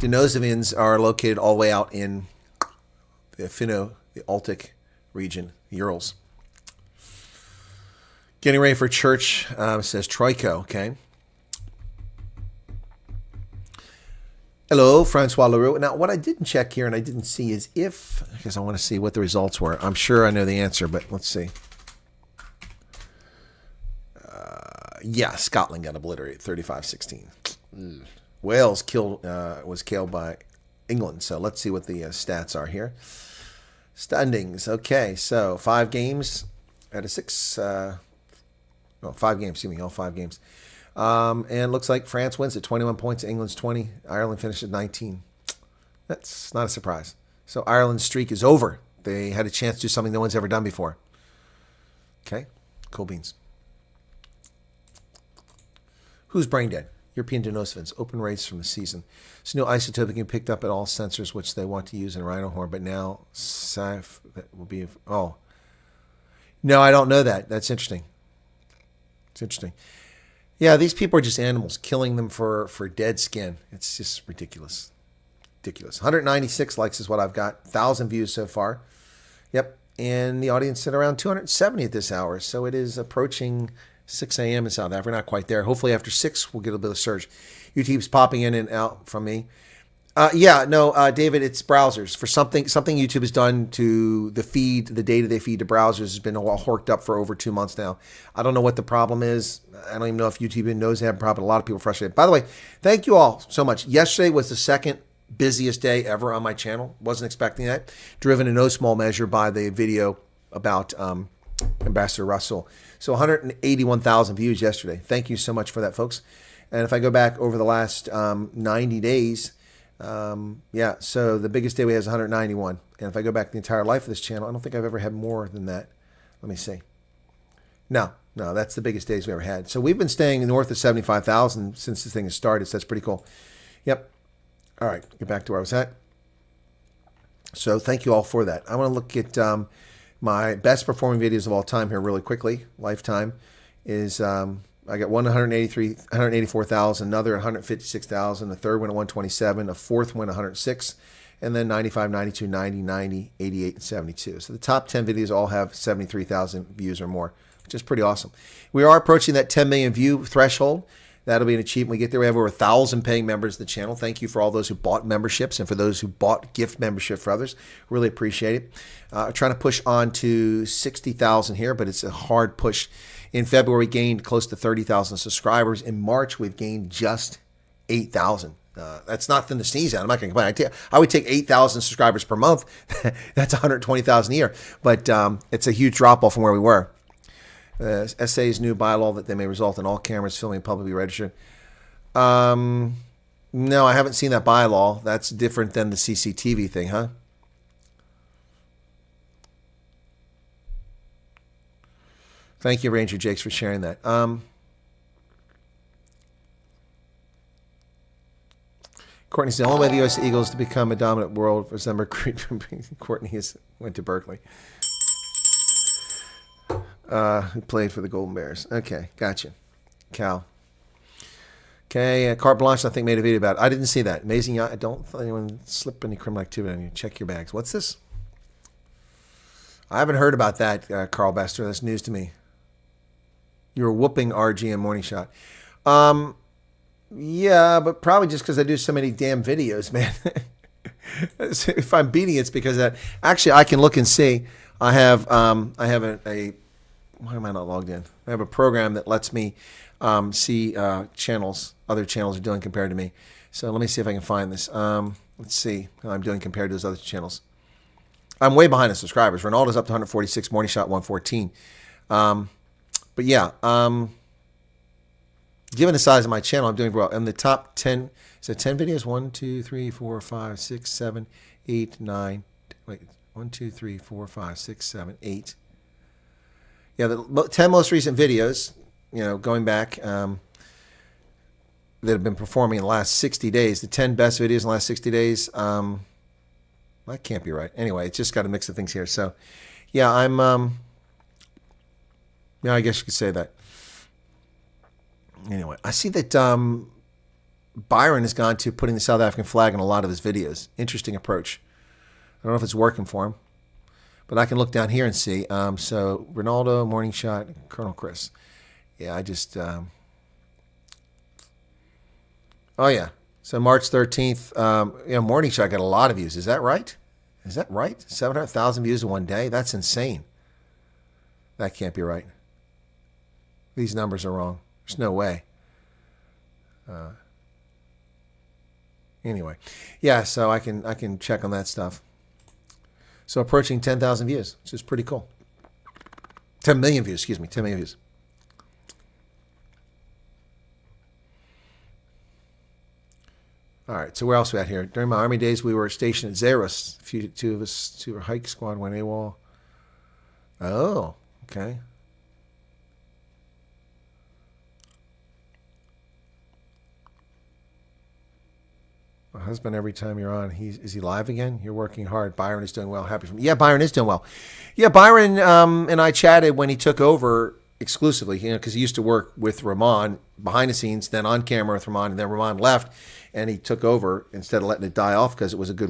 Speaker 3: Denosovans are located all the way out in the the Baltic region, the Urals. Getting ready for church, says Troiko, okay. Hello, Francois Leroux. Now, what I didn't check here and I didn't see is because I want to see what the results were. I'm sure I know the answer, but let's see. Yeah, Scotland got obliterated, 35-16. Wales was killed by England. So let's see what the stats are here. Standings. Okay, so 5 games out of 6. 5 games, excuse me, all 5 games. And looks like France wins at 21 points, England's 20, Ireland finished at 19. That's not a surprise. So Ireland's streak is over. They had a chance to do something no one's ever done before. Okay, cool beans. Who's brain dead? European denosovans, open race from the season. It's new isotope being picked up at all sensors, which they want to use in rhino horn, but now that will be. Oh, no, I don't know that. That's interesting. It's interesting. Yeah, these people are just animals, killing them for dead skin. It's just ridiculous. Ridiculous. 196 likes is what I've got. 1,000 views so far. Yep. And the audience at around 270 at this hour. So it is approaching 6 a.m. in South Africa. We're not quite there. Hopefully after 6, we'll get a bit of surge. YouTube's popping in and out from me. David, it's browsers. For something YouTube has done to the feed, the data they feed to browsers has been all horked up for over 2 months now. I don't know what the problem is. I don't even know if YouTube even knows they have a problem. A lot of people are frustrated. By the way, thank you all so much. Yesterday was the second busiest day ever on my channel. Wasn't expecting that. Driven in no small measure by the video about Ambassador Rasool. So 181,000 views yesterday. Thank you so much for that, folks. And if I go back over the last 90 days, so the biggest day we have is 191. And if I go back the entire life of this channel, I don't think I've ever had more than that. Let me see. No, that's the biggest days we ever had. So we've been staying north of 75,000 since this thing has started. So that's pretty cool. Yep. All right, get back to where I was at. So thank you all for that. I want to look at my best performing videos of all time here really quickly. Lifetime is I got 184,000, another 156,000, a third one at 127, a fourth one 106, and then 95, 92, 90, 90, 88, and 72. So the top 10 videos all have 73,000 views or more, which is pretty awesome. We are approaching that 10 million view threshold. That'll be an achievement. We get there. We have over 1,000 paying members of the channel. Thank you for all those who bought memberships and for those who bought gift membership for others. Really appreciate it. Trying to push on to 60,000 here, but it's a hard push. In February, we gained close to 30,000 subscribers. In March, we've gained just 8,000. That's nothing to sneeze at. I'm not going to complain. I would take 8,000 subscribers per month. That's 120,000 a year. But it's a huge drop off from where we were. SA's new bylaw that they may result in all cameras filming publicly registered. No, I haven't seen that bylaw. That's different than the CCTV thing, huh? Thank you, Ranger Jakes, for sharing that. Courtney said, the only way the U.S. Eagles to become a dominant world was number Courtney went to Berkeley. Who played for the Golden Bears. Okay, gotcha. Cal. Okay, Carte Blanche, I think, made a video about it. I didn't see that. Amazing. I don't think anyone slip any criminal activity on you. Check your bags. What's this? I haven't heard about that, Carl Bester. That's news to me. You're whooping RG and Morning Shot. Yeah, but probably just because I do so many damn videos, man. If I'm beating it's because that. Actually, I can look and see. I have a why am I not logged in? I have a program that lets me see channels, other channels are doing compared to me. So let me see if I can find this. Let's see how I'm doing compared to those other channels. I'm way behind in subscribers. Ronaldo's up to 146, Morning Shot 114. But yeah, given the size of my channel, I'm doing well. In the top 10, so 10 videos, 1, 2, 3, 4, 5, 6, 7, 8, 9. Wait, 1, 2, 3, 4, 5, 6, 7, 8. Yeah, the 10 most recent videos, going back, that have been performing in the last 60 days. The 10 best videos in the last 60 days. That can't be right. Anyway, it's just got a mix of things here. So, yeah, I'm. Yeah, I guess you could say that. Anyway, I see that Byron has gone to putting the South African flag in a lot of his videos. Interesting approach. I don't know if it's working for him. But I can look down here and see. So Ronaldo, Morning Shot, Colonel Chris. Yeah, I just. Oh yeah. So March 13th, morning show, I got a lot of views. Is that right? 700,000 views in one day? That's insane. That can't be right. These numbers are wrong. There's no way. Anyway, yeah, so I can check on that stuff. So approaching 10,000 views, which is pretty cool. 10 million views, 10 million views. All right, so where else are we at here? During my Army days, we were stationed at Zaros. Two of us, to our hike squad went AWOL. Oh, okay. My husband, every time you're on, is he live again? You're working hard. Byron is doing well. Happy for me. Yeah, Byron is doing well. Yeah, Byron and I chatted when he took over exclusively, because he used to work with Ramon behind the scenes, then on camera with Ramon, and then Ramon left, and he took over instead of letting it die off because it was a good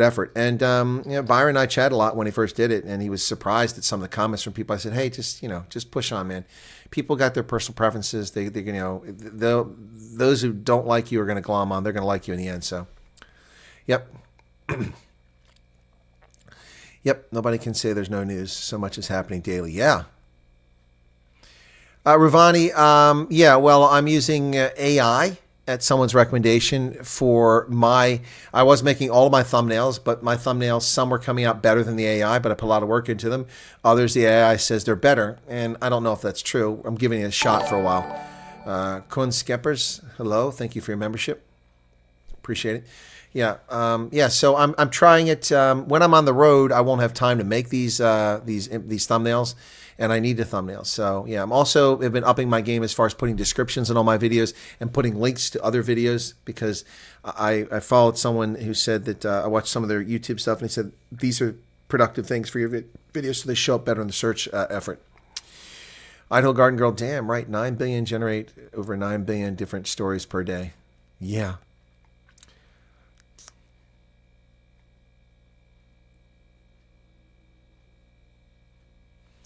Speaker 3: effort. And Byron and I chatted a lot when he first did it, and he was surprised at some of the comments from people. I said, hey, just push on, man. People got their personal preferences. Those who don't like you are going to glom on. They're going to like you in the end. So, yep. Yep, nobody can say there's no news. So much is happening daily. Yeah. Ravani, well, I'm using AI at someone's recommendation for I was making all of my thumbnails, but my thumbnails, some were coming out better than the AI, but I put a lot of work into them. Others, the AI says they're better, and I don't know if that's true. I'm giving it a shot for a while. Kun Skeppers, hello. Thank you for your membership. Appreciate it. Yeah. So I'm trying it. When I'm on the road, I won't have time to make these thumbnails, and I need the thumbnails. So yeah, I've been upping my game as far as putting descriptions in all my videos and putting links to other videos, because I followed someone who said that I watched some of their YouTube stuff, and he said these are productive things for your videos, so they show up better in the search effort. Idaho Garden Girl, damn right, 9 billion generate over 9 billion different stories per day. Yeah.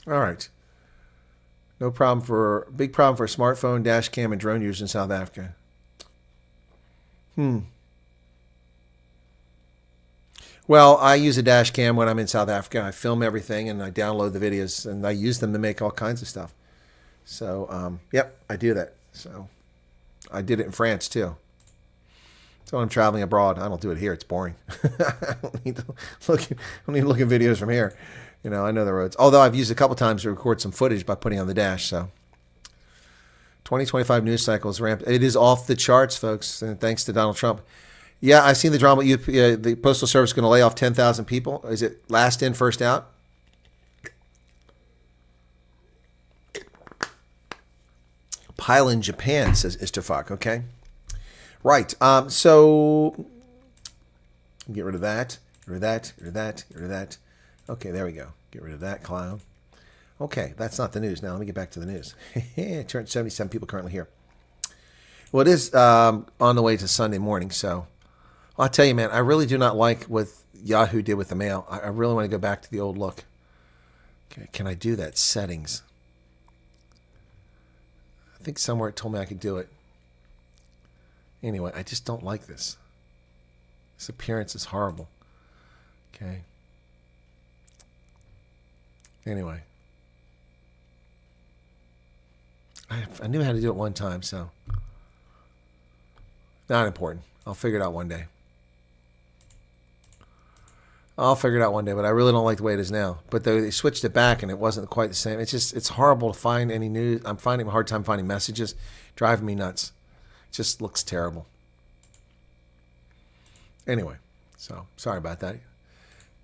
Speaker 3: All right. Big problem for smartphone, dash cam, and drone users in South Africa. Well, I use a dash cam when I'm in South Africa. I film everything and I download the videos and I use them to make all kinds of stuff. So, yep, I do that. So, I did it in France too. So when I'm traveling abroad, I don't do it here. It's boring. I don't need to look at videos from here. I know the roads. Although I've used it a couple times to record some footage by putting on the dash. So 2025 news cycle is ramped. It is off the charts, folks. And thanks to Donald Trump. Yeah, I've seen the drama. The Postal Service is going to lay off 10,000 people. Is it last in, first out? Pile in Japan, says Istafak. Okay. Right. So get rid of that. Get rid of that. Get rid of that. Get rid of that. Okay, there we go. Get rid of that clown. Okay, that's not the news. Now let me get back to the news. Turned 77 people currently here. Well, it is on the way to Sunday morning. So I'll tell you, man, I really do not like what Yahoo did with the mail. I really want to go back to the old look. Okay, can I do that? Settings. I think somewhere it told me I could do it. Anyway, I just don't like this. This appearance is horrible. Okay. Anyway. I knew how to do it one time, so. Not important. I'll figure it out one day. But I really don't like the way it is now. But they switched it back and it wasn't quite the same. It's horrible to find any news. I'm finding a hard time finding messages. Driving me nuts. It just looks terrible. Anyway, so sorry about that.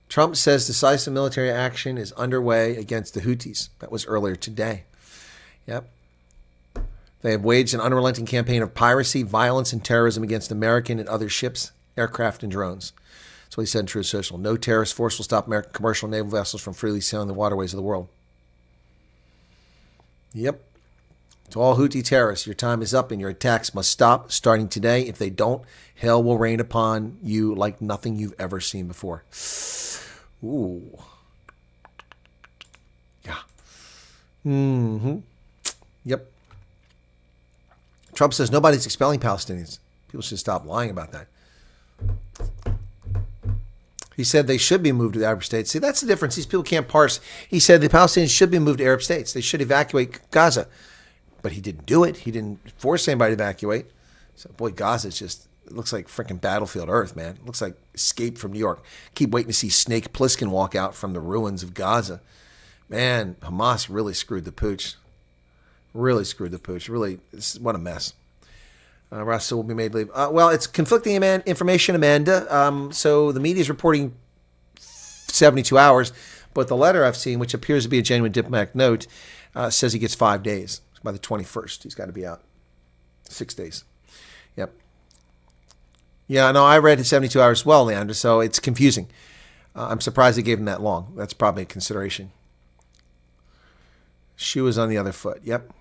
Speaker 3: Trump says decisive military action is underway against the Houthis. That was earlier today. Yep. They have waged an unrelenting campaign of piracy, violence, and terrorism against American and other ships, aircraft, and drones. That's what he said in Truth Social. No terrorist force will stop American commercial and naval vessels from freely sailing the waterways of the world. Yep. To all Houthi terrorists, your time is up and your attacks must stop starting today. If they don't, hell will rain upon you like nothing you've ever seen before. Ooh. Yeah. Mm-hmm. Yep. Trump says nobody's expelling Palestinians. People should stop lying about that. He said they should be moved to the Arab states. See, that's the difference. These people can't parse. He said the Palestinians should be moved to Arab states. They should evacuate Gaza. But he didn't do it. He didn't force anybody to evacuate. So, boy, Gaza is just, it looks like freaking battlefield Earth, man. It looks like Escape from New York. Keep waiting to see Snake Plissken walk out from the ruins of Gaza. Man, Hamas really screwed the pooch. Really screwed the pooch. Really, what a mess. Rasool will be made leave. Well, it's conflicting information, Amanda. So the media is reporting 72 hours, but the letter I've seen, which appears to be a genuine diplomatic note, says he gets 5 days. By the 21st, he's got to be out. 6 days. Yep. Yeah, no, I read 72 hours as well, Leandra, so it's confusing. I'm surprised they gave him that long. That's probably a consideration. Shoe was on the other foot. Yep.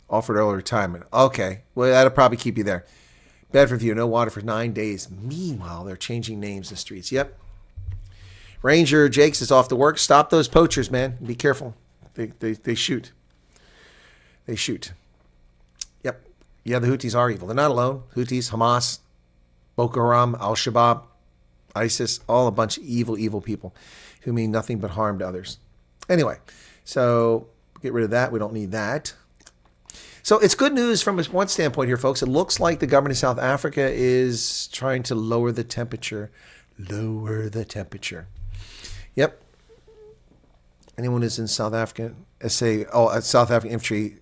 Speaker 3: Offered early retirement. Okay. Well, that'll probably keep you there. Bedford View, no water for 9 days. Meanwhile, they're changing names in the streets. Yep. Ranger Jakes is off to work. Stop those poachers, man. Be careful. They shoot. They shoot. Yep. Yeah, the Houthis are evil. They're not alone. Houthis, Hamas, Boko Haram, Al-Shabaab, ISIS, all a bunch of evil, evil people who mean nothing but harm to others. Anyway, so get rid of that. We don't need that. So it's good news from one standpoint here, folks. It looks like the government of South Africa is trying to lower the temperature. Lower the temperature. Yep. Anyone who's in South Africa, South African Infantry,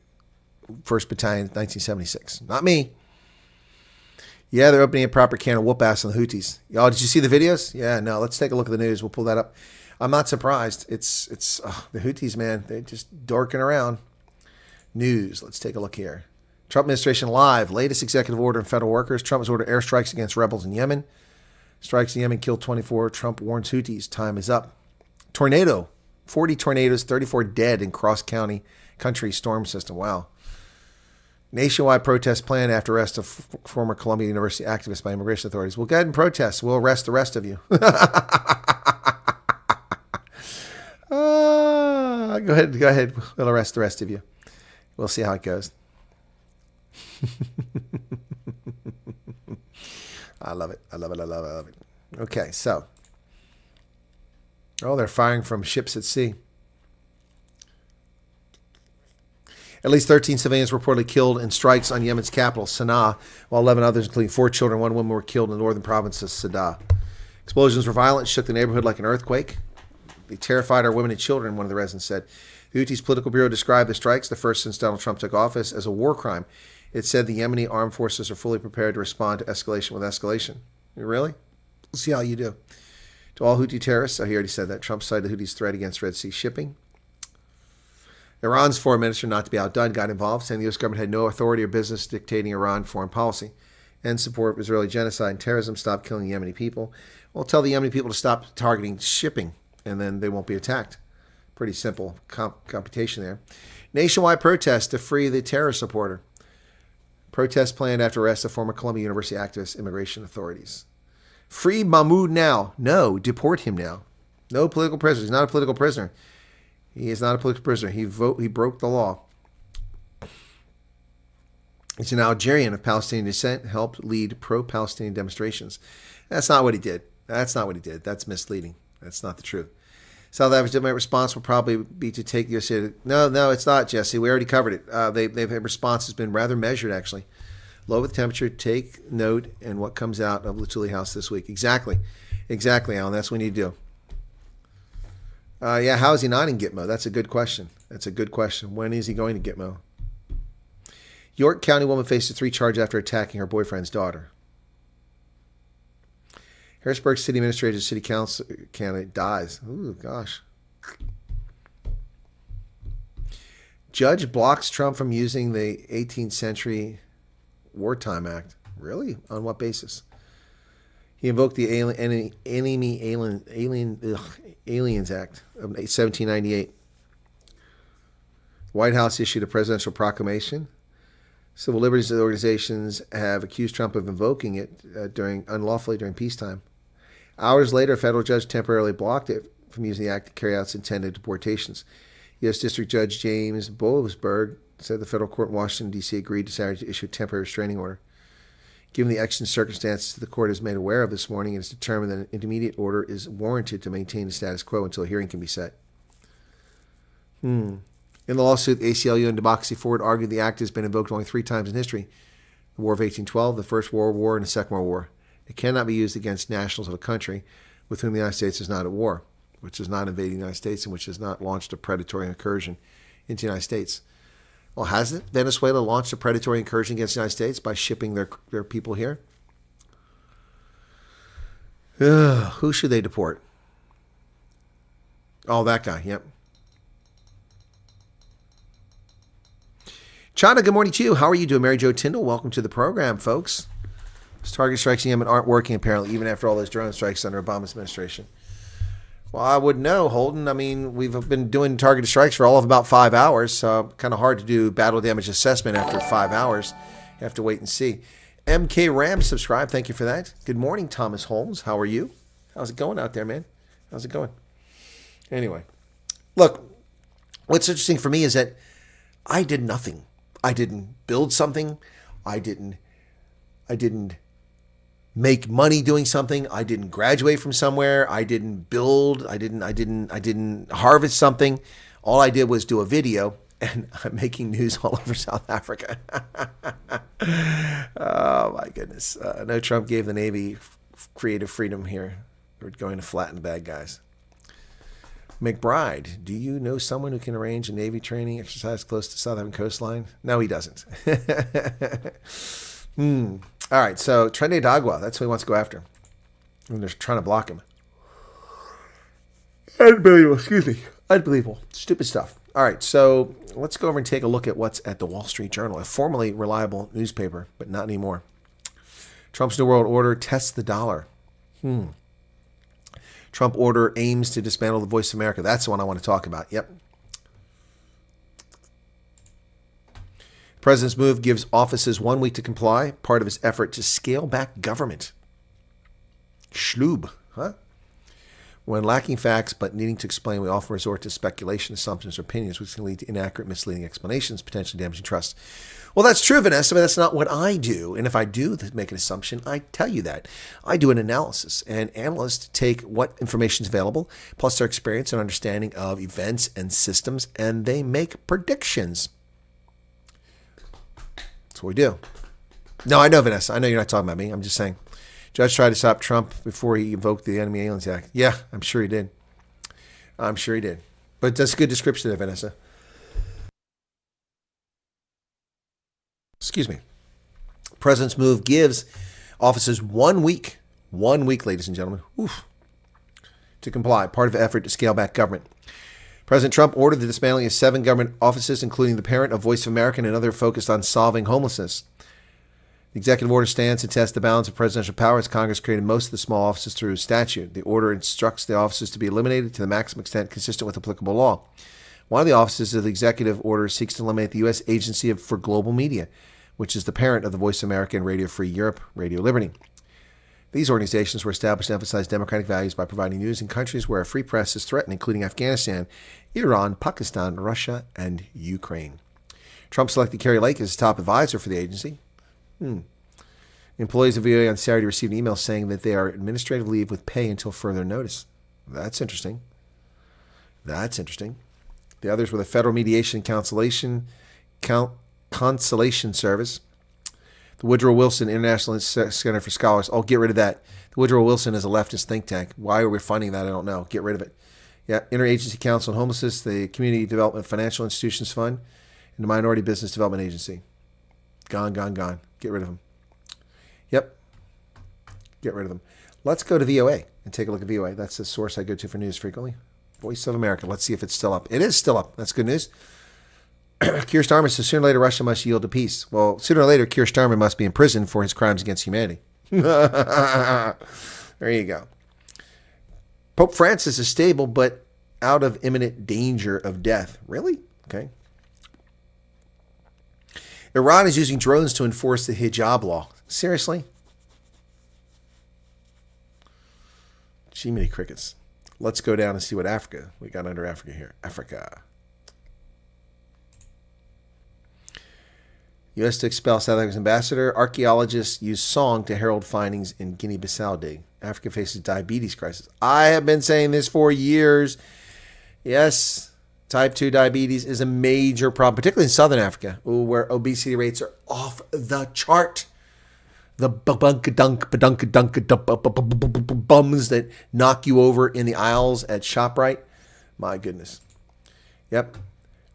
Speaker 3: 1st Battalion, 1976. Not me. Yeah, they're opening a proper can of whoop ass on the Houthis. Y'all, did you see the videos? Yeah, no. Let's take a look at the news. We'll pull that up. I'm not surprised. It's the Houthis, man. They're just dorking around. News. Let's take a look here. Trump administration live. Latest executive order on federal workers. Trump has ordered airstrikes against rebels in Yemen. Strikes in Yemen killed 24. Trump warns Houthis. Time is up. Tornado. 40 tornadoes, 34 dead in cross-country storm system. Wow. Nationwide protest planned after arrest of former Columbia University activists by immigration authorities. We'll go ahead and protest. We'll arrest the rest of you. Go ahead. We'll arrest the rest of you. We'll see how it goes. I love it. I love it. Okay, so. Oh, they're firing from ships at sea. At least 13 civilians reportedly killed in strikes on Yemen's capital, Sana'a, while 11 others, including 4 children and 1 woman, were killed in the northern province of Sada. Explosions were violent, shook the neighborhood like an earthquake. They terrified our women and children, one of the residents said. The Houthis' political bureau described the strikes, the first since Donald Trump took office, as a war crime. It said the Yemeni armed forces are fully prepared to respond to escalation with escalation. Really? We'll see how you do. To all Houthi terrorists, he already said that. Trump cited the Houthis' threat against Red Sea shipping. Iran's foreign minister, not to be outdone, got involved, saying the U.S. government had no authority or business dictating Iran foreign policy. End support Israeli genocide and terrorism, stop killing Yemeni people. Well, tell the Yemeni people to stop targeting shipping, and then they won't be attacked. Pretty simple computation there. Nationwide protest to free the terrorist supporter. Protest planned after arrest of former Columbia University activist immigration authorities. Free Mahmoud now. No, deport him now. No political prisoner. He's not a political prisoner. He is not a political prisoner. He broke the law. He's an Algerian of Palestinian descent, helped lead pro-Palestinian demonstrations. That's not what he did. That's misleading. That's not the truth. South Africa's diplomatic response will probably be to take the U.S. No, it's not, Jesse. We already covered it. Their response has been rather measured, actually. Lower the temperature, take note, and what comes out of Latuli House this week. Exactly, Alan. That's what we need to do. Yeah, how is he not in Gitmo? That's a good question. When is he going to Gitmo? York County woman faces 3 charges after attacking her boyfriend's daughter. Harrisburg City Administrator, City Council candidate dies. Ooh, gosh. Judge blocks Trump from using the 18th century Wartime Act. Really? On what basis? He invoked the Aliens Act of 1798. The White House issued a presidential proclamation. Civil liberties organizations have accused Trump of invoking it unlawfully during peacetime. Hours later, a federal judge temporarily blocked it from using the act to carry out its intended deportations. U.S. District Judge James Boasberg said the federal court in Washington, D.C. agreed to Saturday to issue a temporary restraining order. Given the exigent circumstances the court is made aware of this morning, it is determined that an intermediate order is warranted to maintain the status quo until a hearing can be set. In the lawsuit, the ACLU and Democracy Forward argued the act has been invoked only 3 times in history: the War of 1812, the First World War, and the Second World War. It cannot be used against nationals of a country with whom the United States is not at war, which has not invaded the United States, and which has not launched a predatory incursion into the United States. Well, hasn't Venezuela launched a predatory incursion against the United States by shipping their people here? Who should they deport? Oh, that guy, yep. Chana, good morning to you. How are you doing? Mary Jo Tyndall, welcome to the program, folks. Those target strikes in Yemen aren't working, apparently, even after all those drone strikes under Obama's administration. Well, I wouldn't know, Holden. I mean, we've been doing targeted strikes for all of about 5 hours, so kind of hard to do battle damage assessment after 5 hours. You have to wait and see. MK Ram, subscribe. Thank you for that. Good morning, Thomas Holmes. How are you? How's it going out there, man? How's it going? Anyway, look, what's interesting for me is that I did nothing. I didn't build something. I didn't make money doing something. I didn't graduate from somewhere. I didn't build. I didn't harvest something. All I did was do a video, and I'm making news all over South Africa. Oh my goodness. No, Trump gave the Navy creative freedom here. We're going to flatten the bad guys. McBride, do you know someone who can arrange a Navy training exercise close to South African coastline? No, he doesn't. All right, so Trende Dagwa, that's who he wants to go after. And they're trying to block him. Unbelievable, excuse me. Unbelievable. Stupid stuff. All right, so let's go over and take a look at what's at the Wall Street Journal, a formerly reliable newspaper, but not anymore. Trump's New World Order tests the dollar. Trump order aims to dismantle the Voice of America. That's the one I want to talk about. Yep. President's move gives offices 1 week to comply, part of his effort to scale back government. Schloob, huh? When lacking facts but needing to explain, we often resort to speculation, assumptions, or opinions, which can lead to inaccurate, misleading explanations, potentially damaging trust. Well, that's true, Vanessa, but that's not what I do. And if I do make an assumption, I tell you that. I do an analysis, and analysts take what information is available, plus their experience and understanding of events and systems, and they make predictions. That's what we do. No, I know, Vanessa. I know you're not talking about me. I'm just saying. Judge tried to stop Trump before he invoked the Enemy Aliens Act. Yeah, I'm sure he did. I'm sure he did. But that's a good description there, Vanessa. Excuse me. President's move gives offices 1 week, ladies and gentlemen, to comply, part of an effort to scale back government. President Trump ordered the dismantling of 7 government offices, including the parent of Voice of America and another focused on solving homelessness. The executive order stands to test the balance of presidential power as Congress created most of the small offices through statute. The order instructs the offices to be eliminated to the maximum extent consistent with applicable law. One of the offices of the executive order seeks to eliminate the U.S. Agency for Global Media, which is the parent of the Voice of America and Radio Free Europe, Radio Liberty. These organizations were established to emphasize democratic values by providing news in countries where a free press is threatened, including Afghanistan, Iran, Pakistan, Russia, and Ukraine. Trump selected Carrie Lake as his top advisor for the agency. Employees of VOA on Saturday received an email saying that they are administrative leave with pay until further notice. That's interesting. The others were the Federal Mediation and Consolation Service, the Woodrow Wilson International Center for Scholars. Oh, get rid of that. The Woodrow Wilson is a leftist think tank. Why are we funding that? I don't know. Get rid of it. Yeah, Interagency Council on Homelessness, the Community Development Financial Institutions Fund, and the Minority Business Development Agency. Gone. Get rid of them. Yep. Get rid of them. Let's go to VOA and take a look at VOA. That's the source I go to for news frequently. Voice of America. Let's see if it's still up. It is still up. That's good news. Keir Starmer says sooner or later Russia must yield to peace. Well, sooner or later Keir Starmer must be in prison for his crimes against humanity. There you go. Pope Francis is stable but out of imminent danger of death. Really? Okay. Iran is using drones to enforce the hijab law. Seriously? Gee, many crickets. Let's go down and see what we got under Africa here. Africa. U.S. to expel South Africa's ambassador. Archaeologists use song to herald findings in Guinea-Bissau Day. Africa faces diabetes crisis. I have been saying this for years. Yes, type 2 diabetes is a major problem, particularly in Southern Africa, where obesity rates are off the chart. The bums that knock you over in the aisles at ShopRite. My goodness. Yep.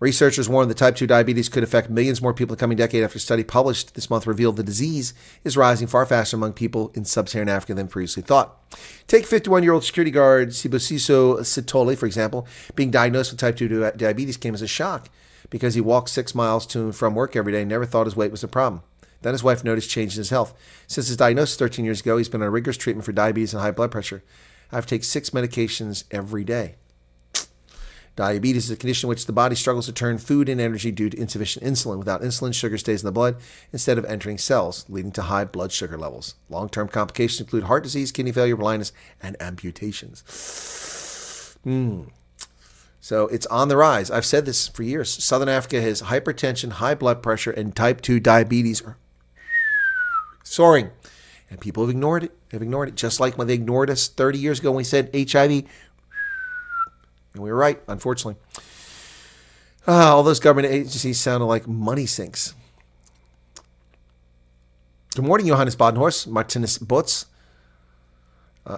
Speaker 3: Researchers warn that type 2 diabetes could affect millions more people in the coming decade after a study published this month revealed the disease is rising far faster among people in sub-Saharan Africa than previously thought. Take 51-year-old security guard Sibusiso Sitole, for example. Being diagnosed with type 2 diabetes came as a shock because he walked 6 miles to and from work every day and never thought his weight was a problem. Then his wife noticed changes in his health. Since his diagnosis 13 years ago, he's been on rigorous treatment for diabetes and high blood pressure. I have to take 6 medications every day. Diabetes is a condition in which the body struggles to turn food and energy due to insufficient insulin. Without insulin, sugar stays in the blood instead of entering cells, leading to high blood sugar levels. Long-term complications include heart disease, kidney failure, blindness, and amputations. So it's on the rise. I've said this for years. Southern Africa has hypertension, high blood pressure, and type 2 diabetes are soaring. And people have ignored it. They've ignored it. Just like when they ignored us 30 years ago when we said HIV. And we were right, unfortunately. All those government agencies sounded like money sinks. Good morning, Johannes Badenhorst, Martinus Butz.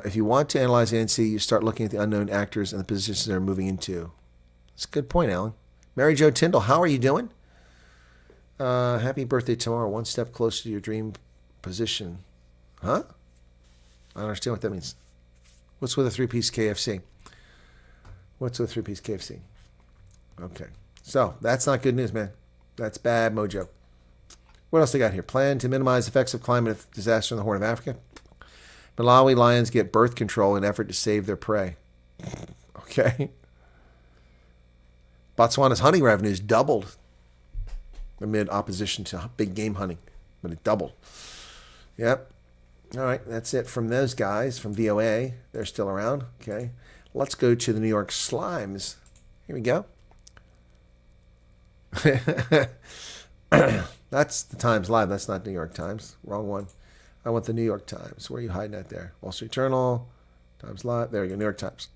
Speaker 3: If you want to analyze the ANC, you start looking at the unknown actors and the positions they're moving into. That's a good point, Alan. Mary Jo Tyndall, how are you doing? Happy birthday tomorrow. One step closer to your dream position. Huh? I don't understand what that means. What's with a 3-piece KFC? What's with 3-piece KFC? Okay. So, that's not good news, man. That's bad mojo. What else they got here? Plan to minimize effects of climate disaster in the Horn of Africa. Malawi lions get birth control in effort to save their prey. Okay. Botswana's hunting revenues doubled amid opposition to big game hunting, but it doubled. Yep. All right, that's it from those guys from VOA. They're still around. Okay. Let's go to the New York Slimes. Here we go. That's the Times Live. That's not New York Times. Wrong one. I want the New York Times. Where are you hiding at there? Wall Street Journal, Times Live. There you go, New York Times.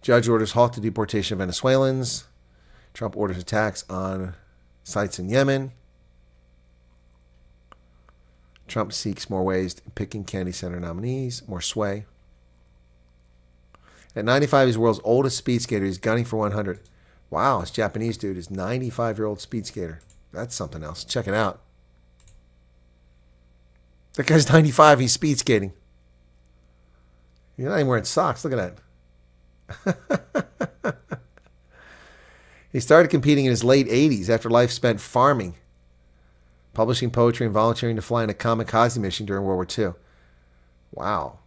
Speaker 3: Judge orders halt to deportation of Venezuelans. Trump orders attacks on sites in Yemen. Trump seeks more ways to picking Kennedy Center nominees, more sway. At 95, he's the world's oldest speed skater. He's gunning for 100. Wow, this Japanese dude is 95-year-old speed skater. That's something else. Check it out. That guy's 95. He's speed skating. You're not even wearing socks. Look at that. He started competing in his late 80s after life spent farming, publishing poetry, and volunteering to fly in a kamikaze mission during World War II. Wow.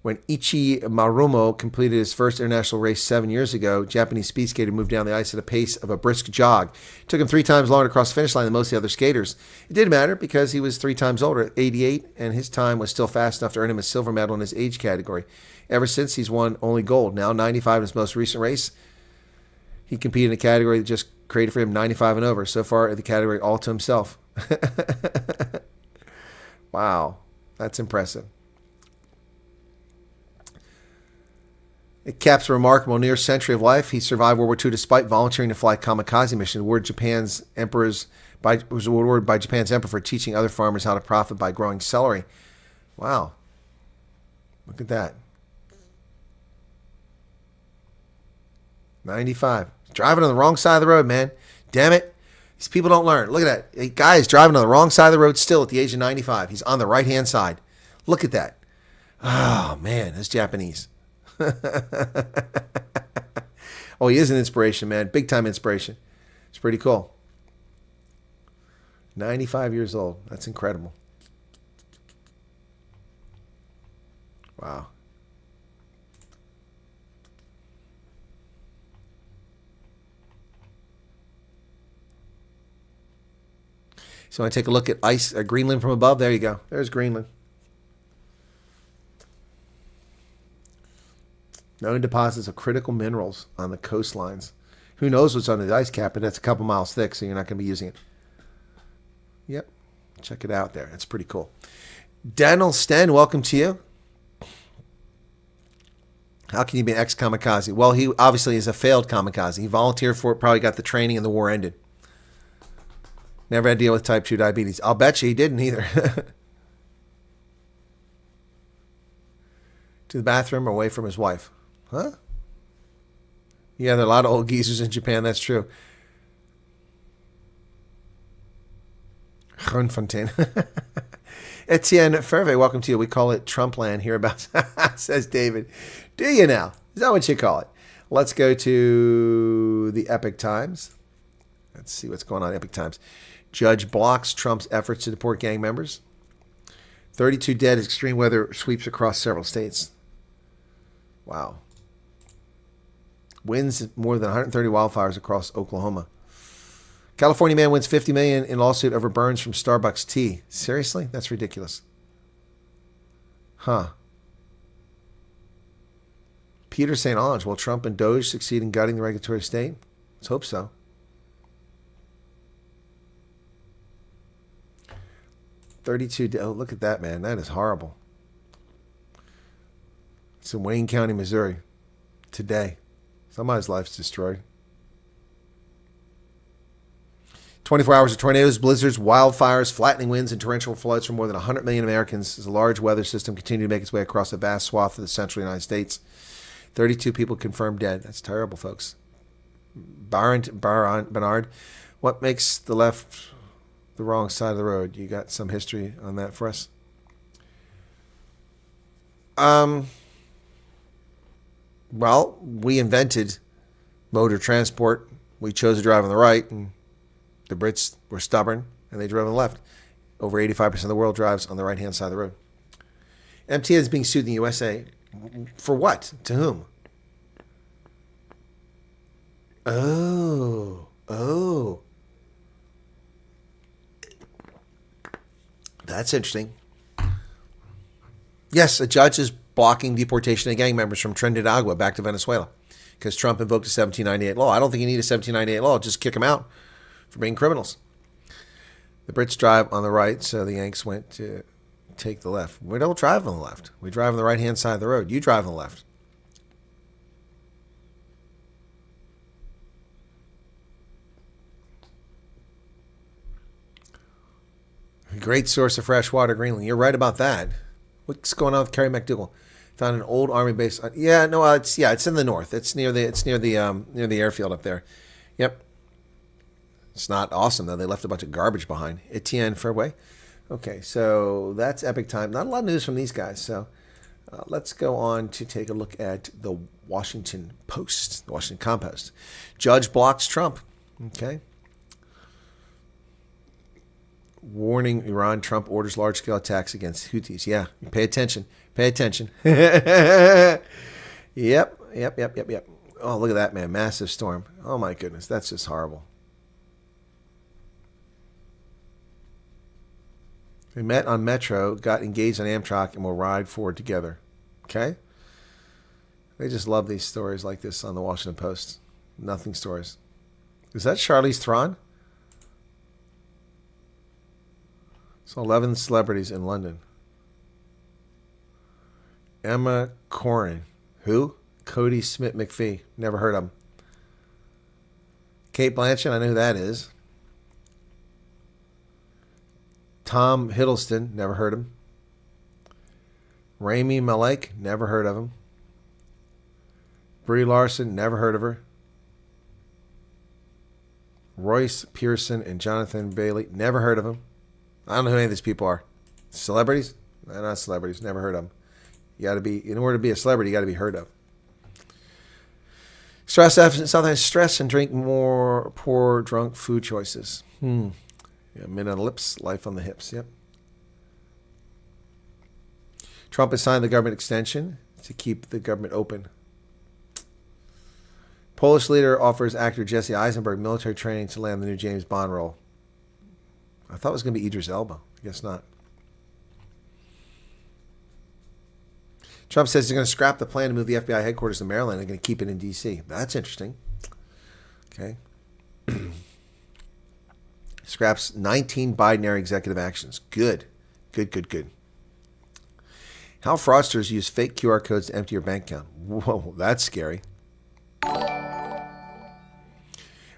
Speaker 3: When Ichi Marumo completed his first international race 7 years ago, Japanese speed skater moved down the ice at a pace of a brisk jog. It took him 3 times longer to cross the finish line than most of the other skaters. It didn't matter because he was 3 times older, 88, and his time was still fast enough to earn him a silver medal in his age category. Ever since, he's won only gold. Now 95 in his most recent race. He competed in a category that just created for him 95 and over. So far, the category all to himself. Wow, that's impressive. It caps a remarkable near century of life. He survived World War II despite volunteering to fly kamikaze mission. Was awarded by Japan's emperor for teaching other farmers how to profit by growing celery. Wow. Look at that. 95. Driving on the wrong side of the road, man. Damn it. These people don't learn. Look at that. A guy is driving on the wrong side of the road still at the age of 95. He's on the right-hand side. Look at that. Oh, man. That's Japanese. Oh, he is an inspiration, man. Big time inspiration. It's pretty cool. 95 years old. That's incredible. Wow. So I take a look at Greenland from above. There you go. There's Greenland. Known deposits of critical minerals on the coastlines. Who knows what's under the ice cap, but that's a couple miles thick, so you're not going to be using it. Yep. Check it out there. It's pretty cool. Daniel Sten, welcome to you. How can you be an ex-kamikaze? Well, he obviously is a failed kamikaze. He volunteered for it, probably got the training, and the war ended. Never had to deal with type 2 diabetes. I'll bet you he didn't either. To the bathroom or away from his wife. Huh? Yeah, there are a lot of old geezers in Japan. That's true. Groenfontein. Etienne Ferve, welcome to you. We call it Trumpland hereabouts, says David. Do you now? Is that what you call it? Let's go to the Epic Times. Let's see what's going on in Epic Times. Judge blocks Trump's efforts to deport gang members. 32 dead as extreme weather sweeps across several states. Wow. Winds more than 130 wildfires across Oklahoma. California man wins $50 million in lawsuit over burns from Starbucks tea. Seriously? That's ridiculous. Huh. Peter St. Onge, will Trump and Doge succeed in gutting the regulatory state? Let's hope so. Oh, look at that, man. That is horrible. It's in Wayne County, Missouri. Today. Somebody's life's destroyed. 24 hours of tornadoes, blizzards, wildfires, flattening winds, and torrential floods for more than 100 million Americans as a large weather system continued to make its way across a vast swath of the central United States. 32 people confirmed dead. That's terrible, folks. Bernard, what makes the left the wrong side of the road? You got some history on that for us? Well, we invented motor transport. We chose to drive on the right, and the Brits were stubborn, and they drove on the left. Over 85% of the world drives on the right-hand side of the road. MTN is being sued in the USA. For what? To whom? Oh. That's interesting. Yes, a judge is blocking deportation of gang members from Trinidad back to Venezuela because Trump invoked a 1798 law. I don't think you need a 1798 law. Just kick them out for being criminals. The Brits drive on the right, so the Yanks went to take the left. We don't drive on the left. We drive on the right-hand side of the road. You drive on the left. A great source of fresh water, Greenland. You're right about that. What's going on with Kerry McDougal? Found an old army base. It's in the north. It's near the airfield up there. Yep. It's not awesome though. They left a bunch of garbage behind. Etienne Fairway. Okay, so that's Epic Time. Not a lot of news from these guys. So let's go on to take a look at the Washington Post, the Washington Compost. Judge blocks Trump. Okay. Warning Iran, Trump orders large-scale attacks against Houthis. Yeah, pay attention. Pay attention. Yep. Oh, look at that, man. Massive storm. Oh, my goodness. That's just horrible. They met on Metro, got engaged on Amtrak, and will ride forward together. Okay? They just love these stories like this on the Washington Post. Nothing stories. Is that Charlize Theron? So 11 celebrities in London. Emma Corrin. Who? Cody Smith McPhee. Never heard of him. Kate Blanchett. I know who that is. Tom Hiddleston. Never heard of him. Rami Malek. Never heard of him. Brie Larson. Never heard of her. Royce Pearson and Jonathan Bailey. Never heard of him. I don't know who any of these people are. Celebrities? They're not celebrities. Never heard of them. You got to be, in order to be a celebrity, you got to be heard of. Sometimes stress and drink more poor drunk food choices. Yeah, men on the lips, life on the hips. Yep. Trump has signed the government extension to keep the government open. Polish leader offers actor Jesse Eisenberg military training to land the new James Bond role. I thought it was going to be Idris Elba. I guess not. Trump says he's going to scrap the plan to move the FBI headquarters to Maryland and going to keep it in D.C. That's interesting. Okay. Scraps 19 binary executive actions. Good. Good, good, good. How fraudsters use fake QR codes to empty your bank account. Whoa, that's scary.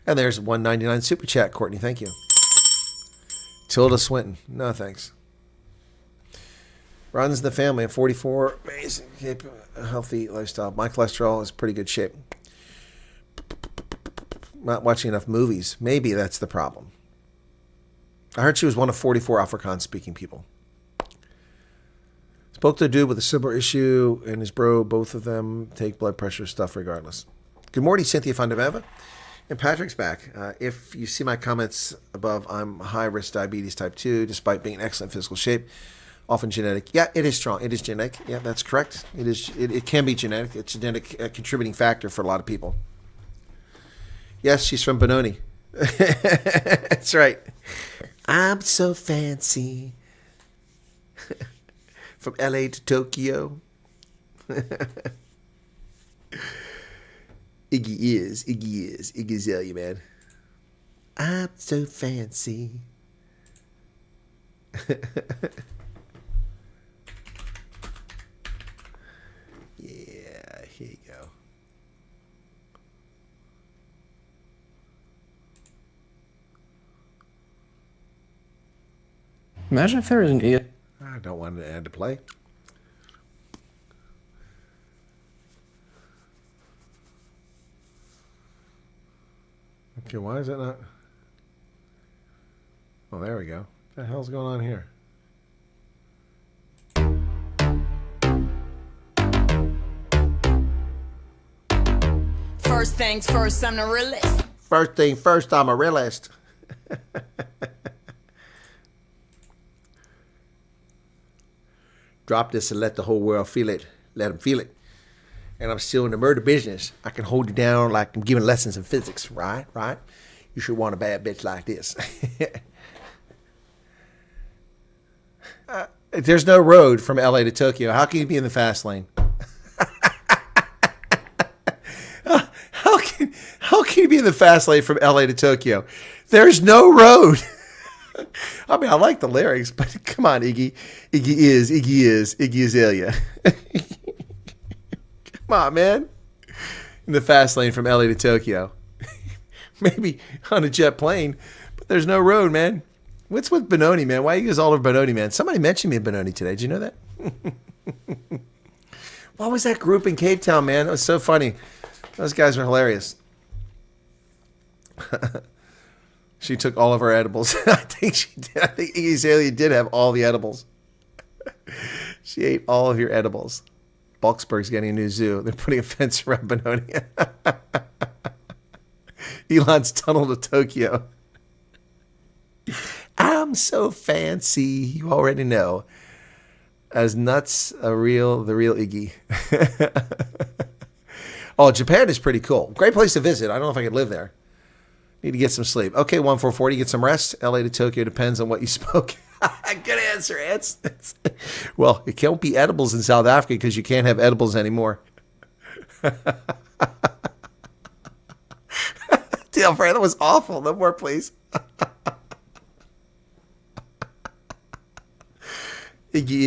Speaker 3: And there's 199 super chat, Courtney. Thank you. Tilda Swinton. No, thanks. Runs in the family at 44. Amazing. Keep a healthy lifestyle. My cholesterol is pretty good shape. Not watching enough movies. Maybe that's the problem. I heard she was one of 44 Afrikaans-speaking people. Spoke to a dude with a similar issue and his bro. Both of them take blood pressure stuff regardless. Good morning, Cynthia Fundameva. And Patrick's back. If you see my comments above, I'm high-risk diabetes type 2, despite being in excellent physical shape. Often genetic. Yeah, it is strong. It is genetic. Yeah, that's correct. It is. It can be genetic. It's a genetic contributing factor for a lot of people. Yes, she's from Benoni. That's right. I'm so fancy. From LA to Tokyo. Iggy Azalea, man. I'm so fancy. Yeah, here you go.
Speaker 6: Imagine if there was an idiot.
Speaker 3: I don't want to add to play. Okay, why is it not? Oh, there we go. What the hell's going on here?
Speaker 7: First things first, I'm the realist.
Speaker 3: First thing first, I'm a realist. Drop this and let the whole world feel it. Let them feel it. And I'm still in the murder business. I can hold you down like I'm giving lessons in physics, right? Right? You should want a bad bitch like this. There's no road from LA to Tokyo. How can you be in the fast lane? How can you be in the fast lane from LA to Tokyo? There's no road. I mean, I like the lyrics, but come on, Iggy. Iggy Azalea. Come on, man. In the fast lane from LA to Tokyo. Maybe on a jet plane, but there's no road, man. What's with Benoni, man? Why are you guys all over Benoni, man? Somebody mentioned me in Benoni today. Did you know that? What was that group in Cape Town, man? It was so funny. Those guys were hilarious. She took all of our edibles. I think she did. I think Iggy Azalea did have all the edibles. She ate all of your edibles. Bulksburg's getting a new zoo. They're putting a fence around Benoni. Elon's tunnel to Tokyo. I'm so fancy. You already know. As nuts, the real Iggy. Oh, Japan is pretty cool. Great place to visit. I don't know if I could live there. Need to get some sleep. Okay, 1440, get some rest. LA to Tokyo depends on what you smoke. Good answer, Ants. Well, it can't be edibles in South Africa because you can't have edibles anymore. Deal, Fran, that was awful. No more, please. Iggy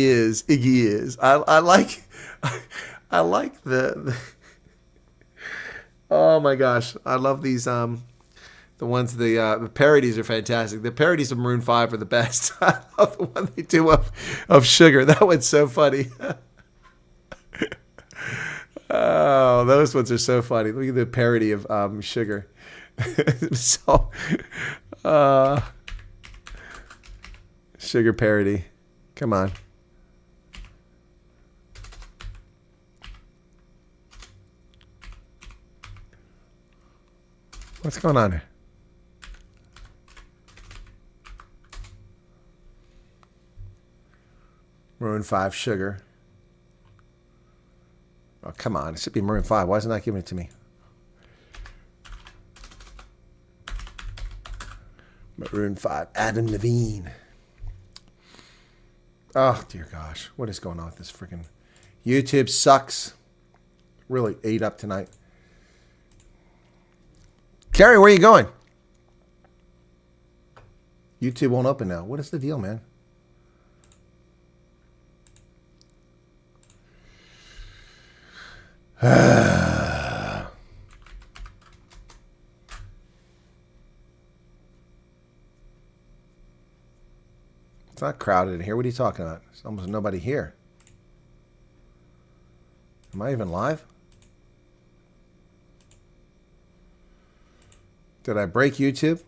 Speaker 3: is. I like the oh my gosh, I love these the ones the parodies are fantastic. The parodies of Maroon 5 are the best. I love the one they do of Sugar. That one's so funny. Oh, those ones are so funny. Look at the parody of Sugar. So Sugar parody. Come on. What's going on here? Maroon 5, Sugar. Oh, come on. It should be Maroon 5. Why is it not giving it to me? Maroon 5, Adam Levine. Oh, dear gosh. What is going on with this freaking... YouTube sucks. Really ate up tonight. Terry, where are you going? YouTube won't open now. What is the deal, man? It's not crowded in here. What are you talking about? There's almost nobody here. Am I even live? Did I break YouTube?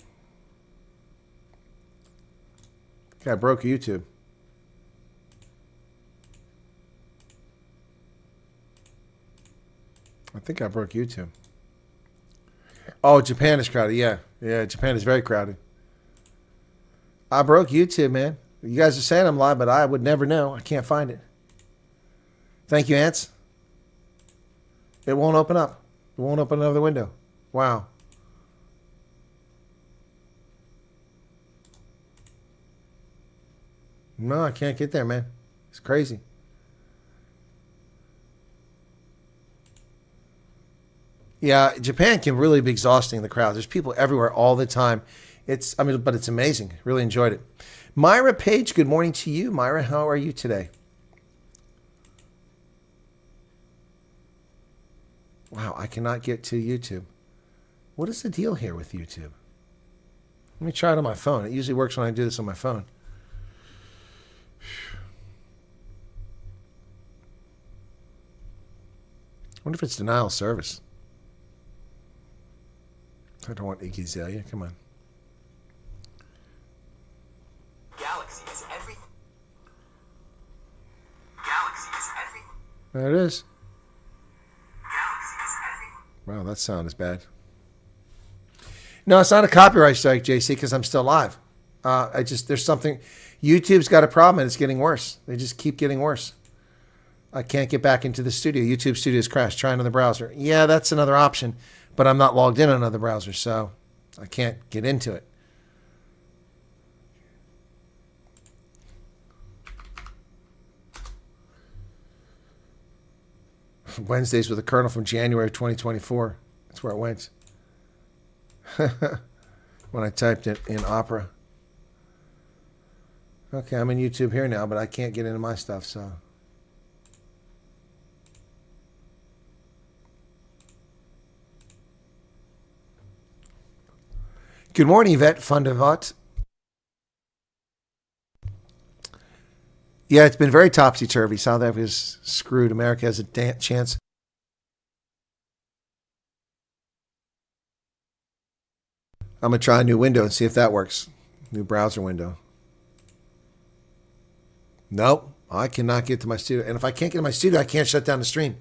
Speaker 3: I think I broke YouTube. I think I broke YouTube. Oh, Japan is crowded. Yeah. Yeah, Japan is very crowded. I broke YouTube, man. You guys are saying I'm live, but I would never know. I can't find it. Thank you, Ants. It won't open up. It won't open another window. Wow. No, I can't get there, man. It's crazy. Yeah, Japan can really be exhausting, the crowd. There's people everywhere all the time. But it's amazing. Really enjoyed it. Myra Page, good morning to you. Myra, how are you today? Wow, I cannot get to YouTube. What is the deal here with YouTube? Let me try it on my phone. It usually works when I do this on my phone. I wonder if it's denial of service. I don't want Iggy Azalea. Come on.
Speaker 2: Galaxy is everything. Galaxy is everything.
Speaker 3: There it is.
Speaker 2: Galaxy is everything.
Speaker 3: Wow, that sound is bad. No, it's not a copyright strike, JC, because I'm still live. There's something. YouTube's got a problem and it's getting worse. They just keep getting worse. I can't get back into the studio. YouTube Studio's crashed. Try another browser. Yeah, that's another option, but I'm not logged in on another browser, so I can't get into it. Wednesdays with the Colonel from January of 2024. That's where it went. When I typed it in Opera. Okay, I'm in YouTube here now, but I can't get into my stuff, so. Good morning, Yvette Fundavat. Yeah, it's been very topsy-turvy. South Africa's screwed. America has a chance. I'm going to try a new window and see if that works. New browser window. Nope, I cannot get to my studio. And if I can't get to my studio, I can't shut down the stream.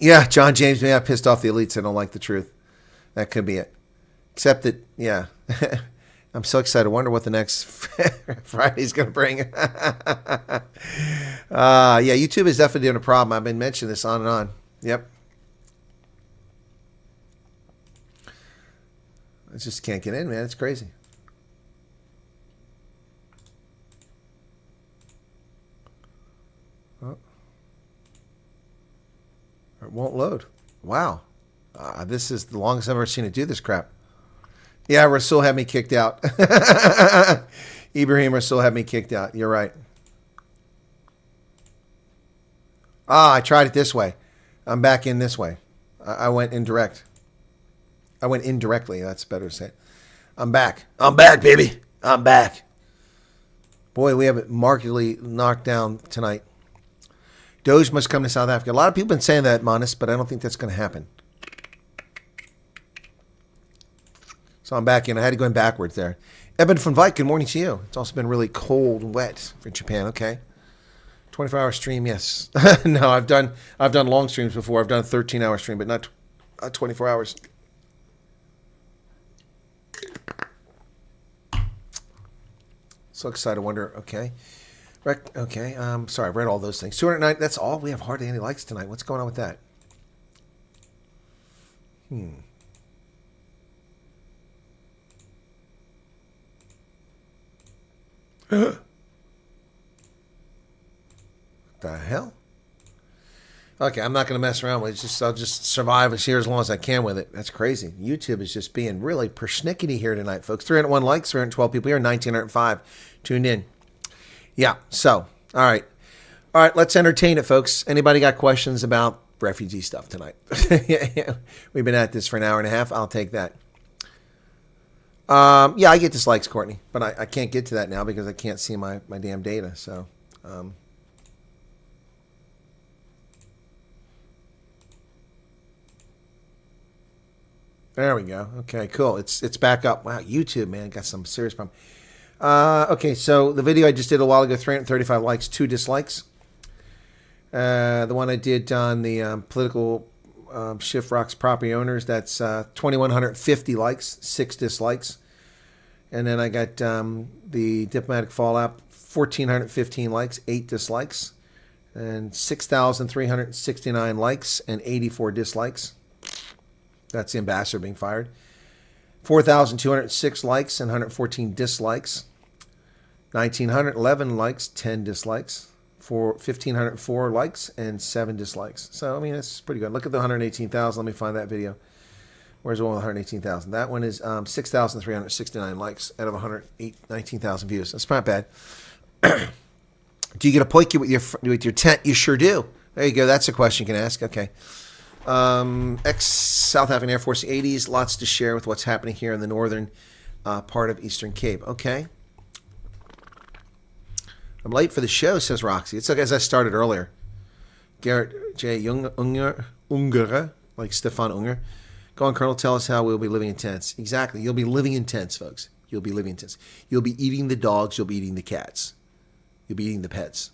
Speaker 3: Yeah, John James may have pissed off the elites. I don't like the truth. That could be it. Except that, yeah. I'm so excited. I wonder what the next Friday's going to bring. Yeah, YouTube is definitely doing a problem. I've been mentioning this on and on. Yep. I just can't get in, man. It's crazy. Oh. It won't load. Wow. This is the longest I've ever seen it do this crap. Yeah, Rasool had me kicked out. Ibrahim Rasool had me kicked out. You're right. I tried it this way. I'm back in this way. I went indirect. I went indirectly. That's better to say. I'm back. I'm back, baby. I'm back. Boy, we have it markedly knocked down tonight. Doge must come to South Africa. A lot of people have been saying that, Monis, but I don't think that's going to happen. So I'm back in. I had to go in backwards there. Eben von Vijk, good morning to you. It's also been really cold and wet for Japan. Okay. 24-hour stream, yes. No, I've done long streams before. I've done a 13-hour stream, but not 24 hours. So excited. Wonder. Okay. Okay. Sorry, I read all those things. 209. That's all. We have hardly any likes tonight. What's going on with that? What the hell? Okay, I'm not going to mess around with it. I'll just survive here as long as I can with it. That's crazy. YouTube is just being really persnickety here tonight, folks. 301 likes, 312 people here, 1,905 tuned in. Yeah, so, all right. All right, let's entertain it, folks. Anybody got questions about refugee stuff tonight? We've been at this for an hour and a half. I'll take that. Yeah, I get dislikes, Courtney, but I can't get to that now because I can't see my damn data, so... There we go. Okay, cool. It's back up. Wow, YouTube, man, got some serious problem. Okay, so the video I just did a while ago, 335 likes, 2 dislikes. The one I did on the political shift rocks property owners, that's 2,150 likes, 6 dislikes. And then I got the diplomatic fallout, 1,415 likes, 8 dislikes. And 6,369 likes and 84 dislikes. That's the ambassador being fired. 4,206 likes and 114 dislikes. 1,911 likes, 10 dislikes. 1,504 likes and 7 dislikes. So, I mean, it's pretty good. Look at the 118,000. Let me find that video. Where's the one with 118,000? That one is 6,369 likes out of 19,000 views. That's not bad. Do you get a poiky with your tent? You sure do. There you go. That's a question you can ask. Okay. Ex-South African Air Force 80s, lots to share with what's happening here in the northern part of Eastern Cape. Okay. I'm late for the show, says Roxy. It's like as I started earlier. Garrett J. Unger, like Stefan Unger. Go on, Colonel, tell us how we'll be living in tents. Exactly. You'll be living in tents, folks. You'll be living in tents. You'll be eating the dogs. You'll be eating the cats. You'll be eating the pets.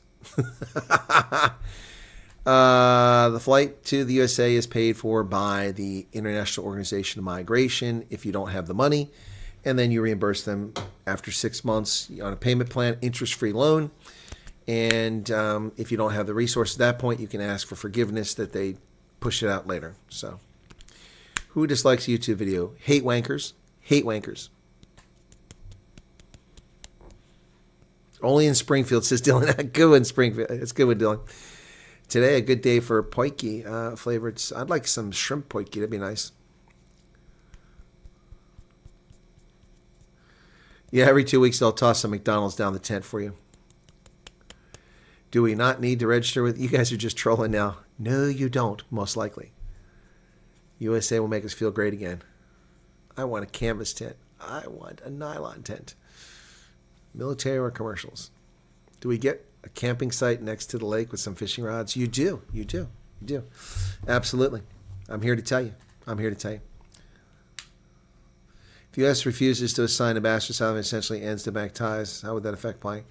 Speaker 3: The flight to the USA is paid for by the International Organization of Migration if you don't have the money, and then you reimburse them after 6 months on a payment plan, interest-free loan. And if you don't have the resources at that point, you can ask for forgiveness that they push it out later. So, who dislikes a YouTube video? Hate wankers. Hate wankers. Only in Springfield, says Dylan. Good one, Springfield. It's good one, Dylan. Today, a good day for poiki flavored. I'd like some shrimp poiki. That'd be nice. Yeah, every 2 weeks they'll toss some McDonald's down the tent for you. Do we not need to register with? You guys are just trolling now. No, you don't, most likely. USA will make us feel great again. I want a canvas tent. I want a nylon tent. Military or commercials. Do we get a camping site next to the lake with some fishing rods? You do. You do. You do. Absolutely. I'm here to tell you. I'm here to tell you. If the U.S. refuses to assign ambassador Southern, essentially ends diplomatic ties, how would that affect playing?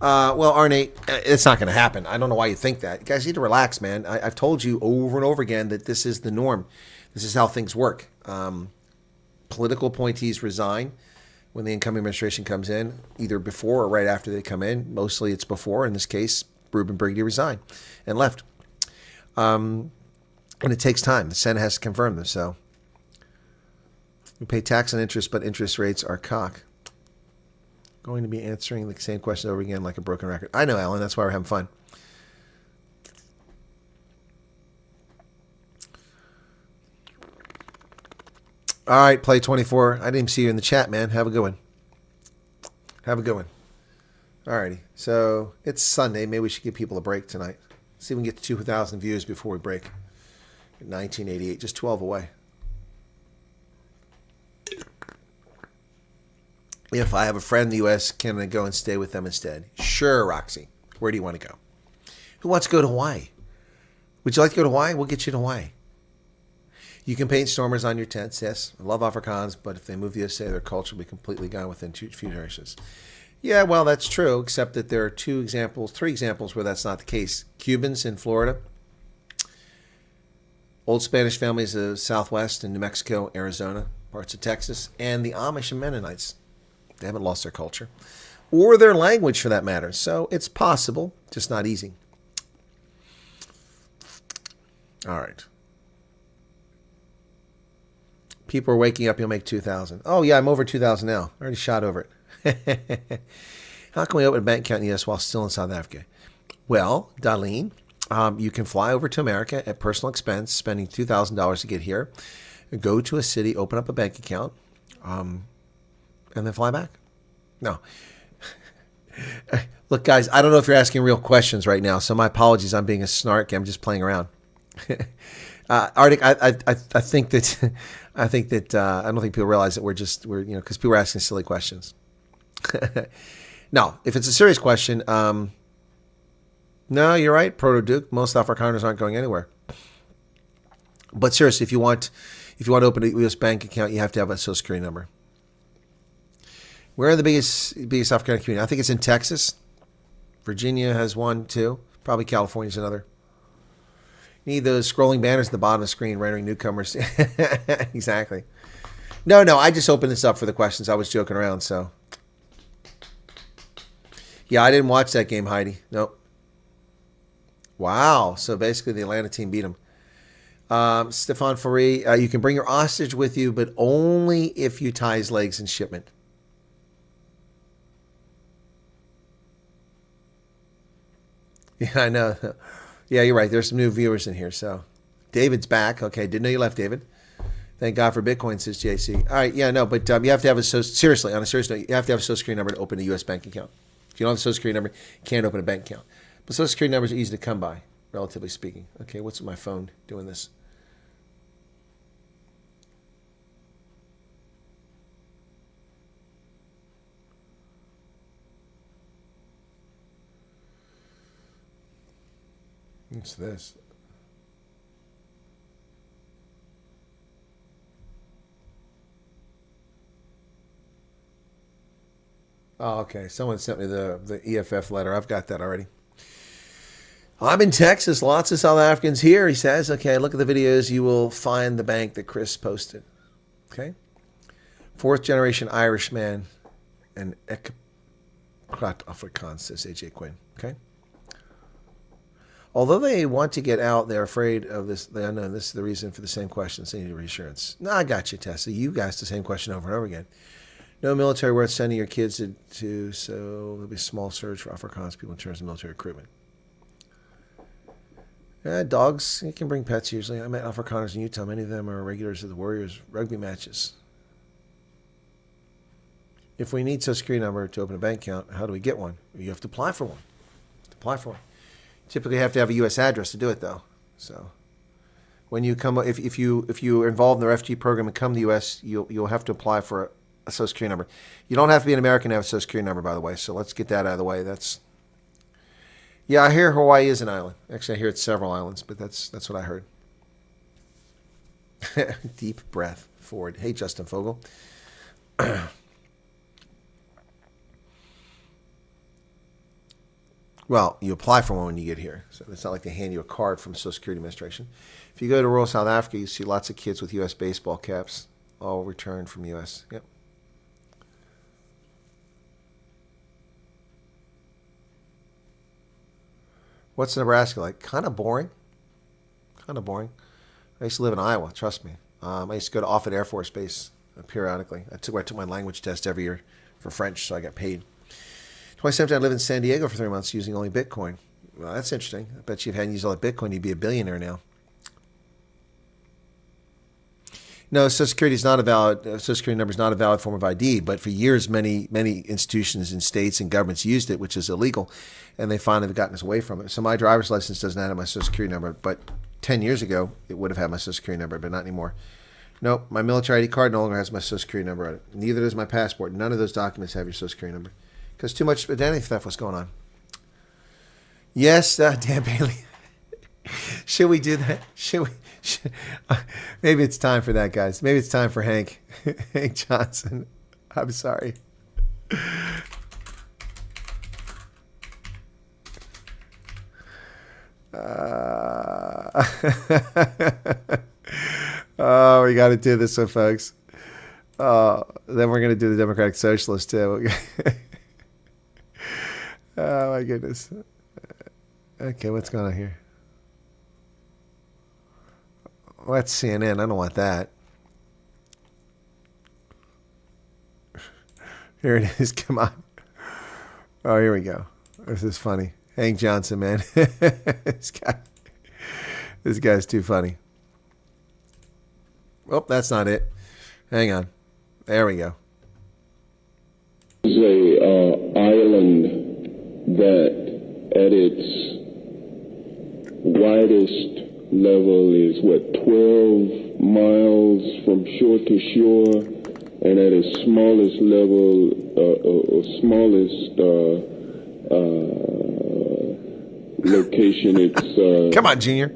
Speaker 3: Well, Arnate, it's not going to happen. I don't know why you think that. You guys need to relax, man. I've told you over and over again that this is the norm. This is how things work. Political appointees resign when the incoming administration comes in, either before or right after they come in. Mostly it's before. In this case, Reuben Brigady resigned and left. And it takes time. The Senate has to confirm this. So we pay tax on interest, but interest rates are cock. Going to be answering the same question over again like a broken record. I know, Alan. That's why we're having fun. All right, Play 24. I didn't even see you in the chat, man. Have a good one. Have a good one. All righty. So it's Sunday. Maybe we should give people a break tonight. See if we can get to 2,000 views before we break. 1988, just 12 away. If I have a friend in the U.S., can I go and stay with them instead? Sure, Roxy. Where do you want to go? Who wants to go to Hawaii? Would you like to go to Hawaii? We'll get you to Hawaii. You can paint stormers on your tents, yes. I love Afrikaans, but if they move to the USA, their culture will be completely gone within few generations. Yeah, well, that's true, except that there are three examples where that's not the case. Cubans in Florida, old Spanish families of Southwest and New Mexico, Arizona, parts of Texas, and the Amish and Mennonites. They haven't lost their culture, or their language for that matter. So it's possible, just not easy. All right. People are waking up, you'll make 2,000. Oh, yeah, I'm over 2,000 now. I already shot over it. How can we open a bank account in the U.S. while still in South Africa? Well, Darlene, You can fly over to America at personal expense, spending $2,000 to get here. Go to a city, open up a bank account, and then fly back. No. Look, guys, I don't know if you're asking real questions right now, so my apologies. I'm being a snark. I'm just playing around. Arctic, I think that I don't think people realize that we're because people are asking silly questions. No, if it's a serious question, no, you're right, Proto Duke. Most Afrikaners aren't going anywhere. But seriously, if you want to open a U.S. bank account, you have to have a Social Security number. Where are the biggest Afrikaner community? I think it's in Texas. Virginia has one too. Probably California's another. You need those scrolling banners at the bottom of the screen, rendering newcomers. Exactly. No, I just opened this up for the questions. I was joking around, so. Yeah, I didn't watch that game, Heidi. Nope. Wow. So basically the Atlanta team beat them. Stefan Fari, you can bring your ostrich with you, but only if you tie his legs in shipment. Yeah, I know. Yeah, you're right. There's some new viewers in here. So David's back. Okay, didn't know you left, David. Thank God for Bitcoin, says JC. All right, yeah, no, but you have to have seriously, on a serious note, you have to have a Social Security number to open a U.S. bank account. If you don't have a Social Security number, you can't open a bank account. But Social Security numbers are easy to come by, relatively speaking. Okay, what's my phone doing this? What's this? Oh, okay. Someone sent me the EFF letter. I've got that already. I'm in Texas. Lots of South Africans here, he says. Okay, look at the videos. You will find the bank that Chris posted. Okay. 4th generation Irishman and Ekprat Afrikaans, says AJ Quinn. Okay. Although they want to get out, they're afraid of this. They know this is the reason for the same questions. They need reassurance. No, I got you, Tessa. You asked the same question over and over again. No military worth sending your kids to, so there'll be a small surge for Afrikaans people in terms of military recruitment. Dogs, you can bring pets usually. I met Afrikaners in Utah. Many of them are regulars of the Warriors rugby matches. If we need Social Security number to open a bank account, how do we get one? You have to apply for one. Typically, you have to have a U.S. address to do it, though. So, when you come, if you're involved in the refugee program and come to the U.S., you'll have to apply for a Social Security number. You don't have to be an American to have a Social Security number, by the way. So let's get that out of the way. Yeah, I hear Hawaii is an island. Actually, I hear it's several islands, but that's what I heard. Deep breath forward. Hey, Justin Fogel. Well, you apply for one when you get here. So it's not like they hand you a card from the Social Security Administration. If you go to rural South Africa, you see lots of kids with U.S. baseball caps, all returned from U.S. Yep. What's Nebraska like? Kind of boring. I used to live in Iowa, trust me. I used to go to Offutt Air Force Base periodically. I took my language test every year for French, so I got paid. 2017, I lived in San Diego for 3 months using only Bitcoin. Well, that's interesting. I bet you if you hadn't used all that Bitcoin, you'd be a billionaire now. No, Social Security number is not a valid form of ID, but for years, many institutions and states and governments used it, which is illegal, and they finally have gotten us away from it. So my driver's license doesn't have my Social Security number, but 10 years ago, it would have had my Social Security number, but not anymore. Nope, my military ID card no longer has my Social Security number on it. Neither does my passport. None of those documents have your Social Security number. Because too much identity theft was going on. Yes, Dan Bailey. Should we do that? Maybe it's time for that, guys. Maybe it's time for Hank Johnson. I'm sorry. Oh, we got to do this one, folks. Then we're going to do the Democratic Socialist, too. Oh, my goodness. Okay, what's going on here? Well, that's CNN. I don't want that. Here it is. Come on. Oh, here we go. This is funny. Hank Johnson, man. This guy's too funny. Oh, that's not it. Hang on. There we go.
Speaker 6: It's a island that at its widest level is 12 miles from shore to shore, and at its smallest level, location, it's
Speaker 3: come on, Junior.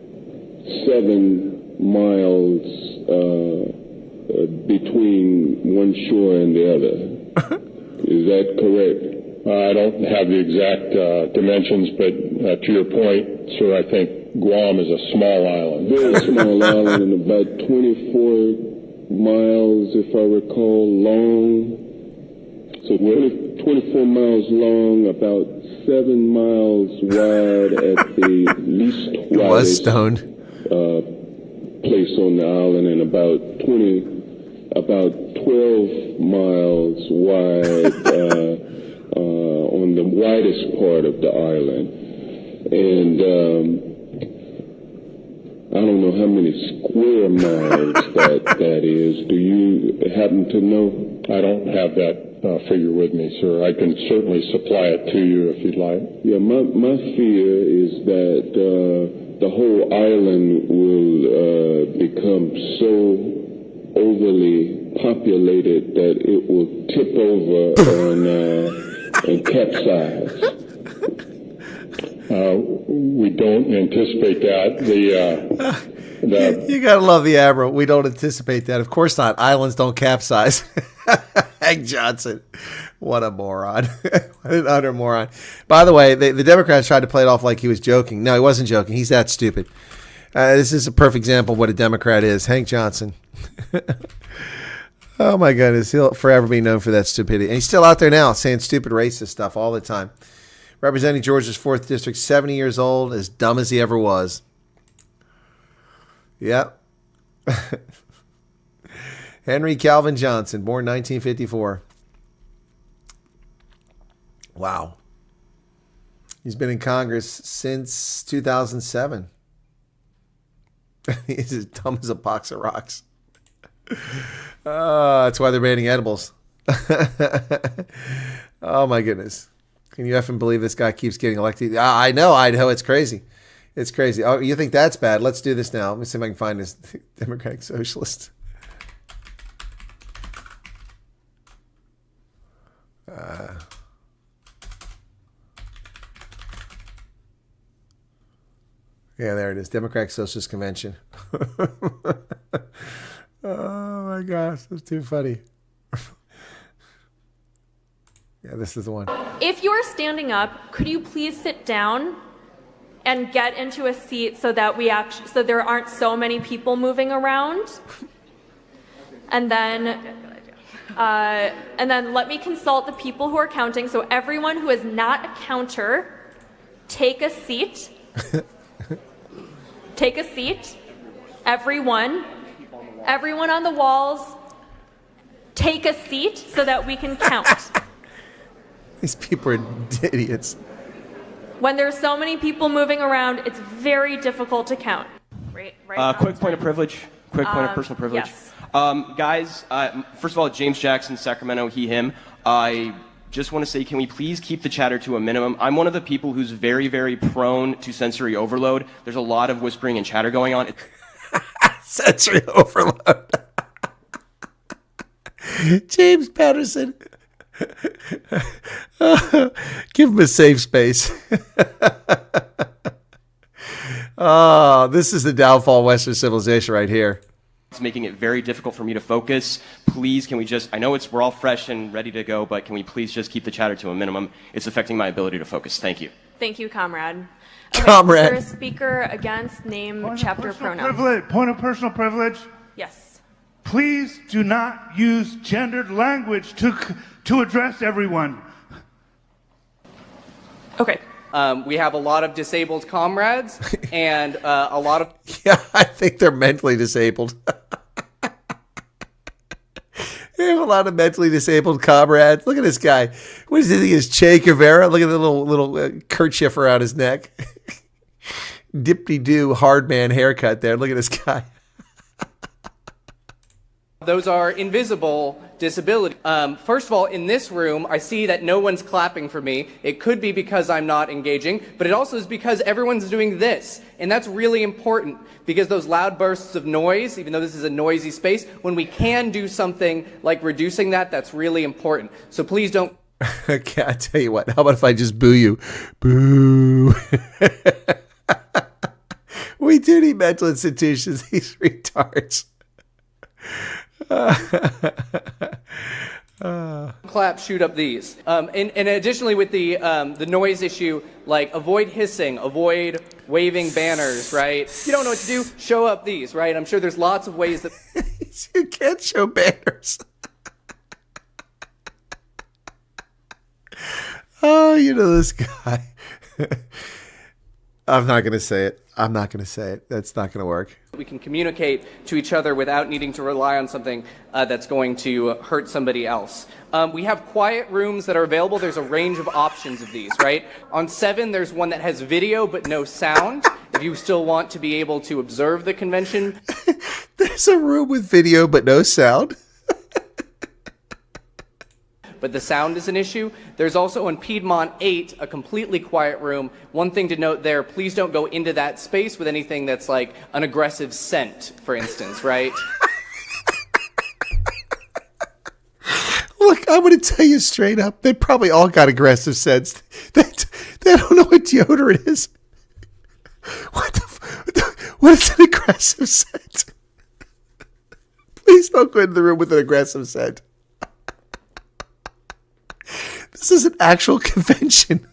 Speaker 6: 7 miles between one shore and the other. Is that correct?
Speaker 8: I don't have the exact dimensions, but to your point, sir, I think Guam is a small island.
Speaker 6: Very small island, and about 24 miles, if I recall, long. So 24 miles long, about 7 miles wide at the least widest place on the island, and about 12 miles wide on the widest part of the island. And I don't know how many square miles that is. Do you happen to know?
Speaker 8: I don't have that figure with me, sir. I can certainly supply it to you if you'd like.
Speaker 6: Yeah, my fear is that the whole island will become so overly populated that it will tip over and capsize.
Speaker 8: We don't anticipate that.
Speaker 3: You gotta love the Admiral. We don't anticipate that. Of course not. Islands don't capsize. Hank Johnson. What a moron. What an utter moron. By the way, the Democrats tried to play it off like he was joking. No, he wasn't joking. He's that stupid. This is a perfect example of what a Democrat is. Hank Johnson. Oh, my goodness. He'll forever be known for that stupidity. And he's still out there now saying stupid racist stuff all the time. Representing Georgia's 4th District, 70 years old, as dumb as he ever was. Yep. Henry Calvin Johnson, born 1954. Wow. He's been in Congress since 2007. He's as dumb as a box of rocks. That's why they're banning edibles. Oh, my goodness. Can you effing believe this guy keeps getting elected? I know, Idaho. It's crazy. It's crazy. Oh, you think that's bad? Let's do this now. Let me see if I can find this Democratic Socialist. Yeah, there it is. Democratic Socialist Convention. Oh, my gosh. That's too funny. Yeah, this is the one.
Speaker 9: If you're standing up, could you please sit down and get into a seat so that so there aren't so many people moving around? And then let me consult the people who are counting. So everyone who is not a counter, take a seat. Take a seat. Everyone on the walls, take a seat so that we can count.
Speaker 3: These people are idiots.
Speaker 9: When there's so many people moving around, it's very difficult to count. Right
Speaker 10: quick point of privilege. Quick point of personal privilege.
Speaker 9: Yes.
Speaker 10: Guys, first of all, James Jackson, Sacramento, he, him. I just want to say, can we please keep the chatter to a minimum? I'm one of the people who's very, very prone to sensory overload. There's a lot of whispering and chatter going on.
Speaker 3: Sensory overload. James Patterson. Give him a safe space. Oh, this is the downfall of Western civilization right here.
Speaker 10: It's making it very difficult for me to focus. Please, can we just, I know we're all fresh and ready to go, but can we please just keep the chatter to a minimum? It's affecting my ability to focus. Thank you.
Speaker 9: Thank you, comrade.
Speaker 3: Comrade.
Speaker 9: Is there a speaker against name, chapter, pronoun?
Speaker 11: Point of personal privilege.
Speaker 9: Yes.
Speaker 11: Please do not use gendered language to address everyone.
Speaker 9: Okay.
Speaker 12: We have a lot of disabled comrades and a lot of...
Speaker 3: Yeah, I think they're mentally disabled. We have a lot of mentally disabled comrades. Look at this guy. What does he think is Che Guevara? Look at the little kerchief around his neck. Dip-de-doo hard man haircut there. Look at this guy.
Speaker 12: Those are invisible disabilities. First of all, in this room, I see that no one's clapping for me. It could be because I'm not engaging, but it also is because everyone's doing this. And that's really important because those loud bursts of noise, even though this is a noisy space, when we can do something like reducing that, that's really important. So please don't.
Speaker 3: Okay, I tell you what. How about if I just boo you? Boo. We do need mental institutions, these retards.
Speaker 12: Clap, shoot up these. And additionally with the noise issue, like avoid hissing, avoid waving banners, right? If you don't know what to do, show up these, right? I'm sure there's lots of ways that...
Speaker 3: You can't show banners. Oh, you know this guy. I'm not going to say it. I'm not going to say it. That's not going to work.
Speaker 12: We can communicate to each other without needing to rely on something that's going to hurt somebody else. We have quiet rooms that are available. There's a range of options of these, right? On 7, there's one that has video but no sound. If you still want to be able to observe the convention.
Speaker 3: There's a room with video but no sound.
Speaker 12: But the sound is an issue. There's also on Piedmont 8, a completely quiet room. One thing to note there, please don't go into that space with anything that's like an aggressive scent, for instance, right?
Speaker 3: Look, I'm going to tell you straight up, they probably all got aggressive scents. They don't know what deodorant is. What is an aggressive scent? Please don't go into the room with an aggressive scent. This is an actual convention.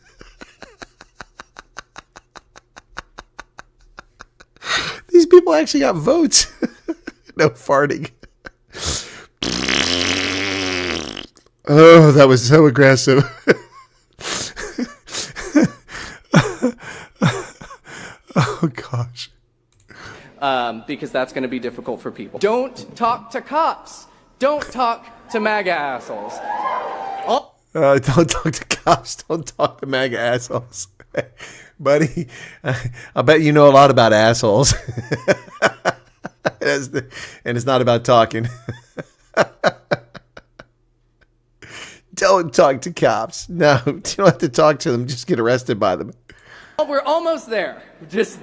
Speaker 3: These people actually got votes. No farting. Oh, that was so aggressive. Oh, gosh.
Speaker 12: Because that's going to be difficult for people. Don't talk to cops. Don't talk to MAGA assholes.
Speaker 3: Don't talk to cops. Don't talk to MAGA assholes. Buddy, I bet you know a lot about assholes. And it's not about talking. Don't talk to cops. No, you don't have to talk to them. Just get arrested by them.
Speaker 12: Oh, we're almost there. Just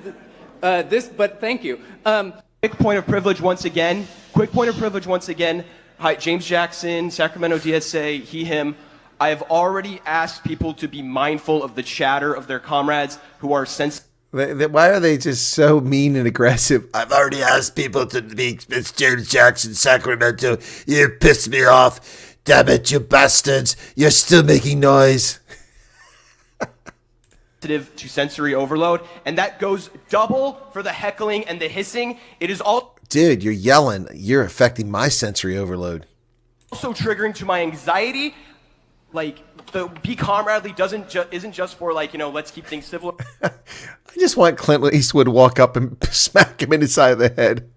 Speaker 12: but thank you.
Speaker 10: Quick point of privilege once again. Hi, James Jackson, Sacramento DSA, he, him. I have already asked people to be mindful of the chatter of their comrades who are sensitive.
Speaker 3: Why are they just so mean and aggressive? I've already asked people to be It's James Jackson, Sacramento. You pissed me off. Damn it, you bastards. You're still making noise.
Speaker 10: To sensory overload, and that goes double for the heckling and the hissing. It is all...
Speaker 3: Dude, you're yelling. You're affecting my sensory overload.
Speaker 10: Also triggering to my anxiety. Like, the be comradely isn't just for, like, you know, let's keep things civil.
Speaker 3: I just want Clint Eastwood to walk up and smack him in the side of the head.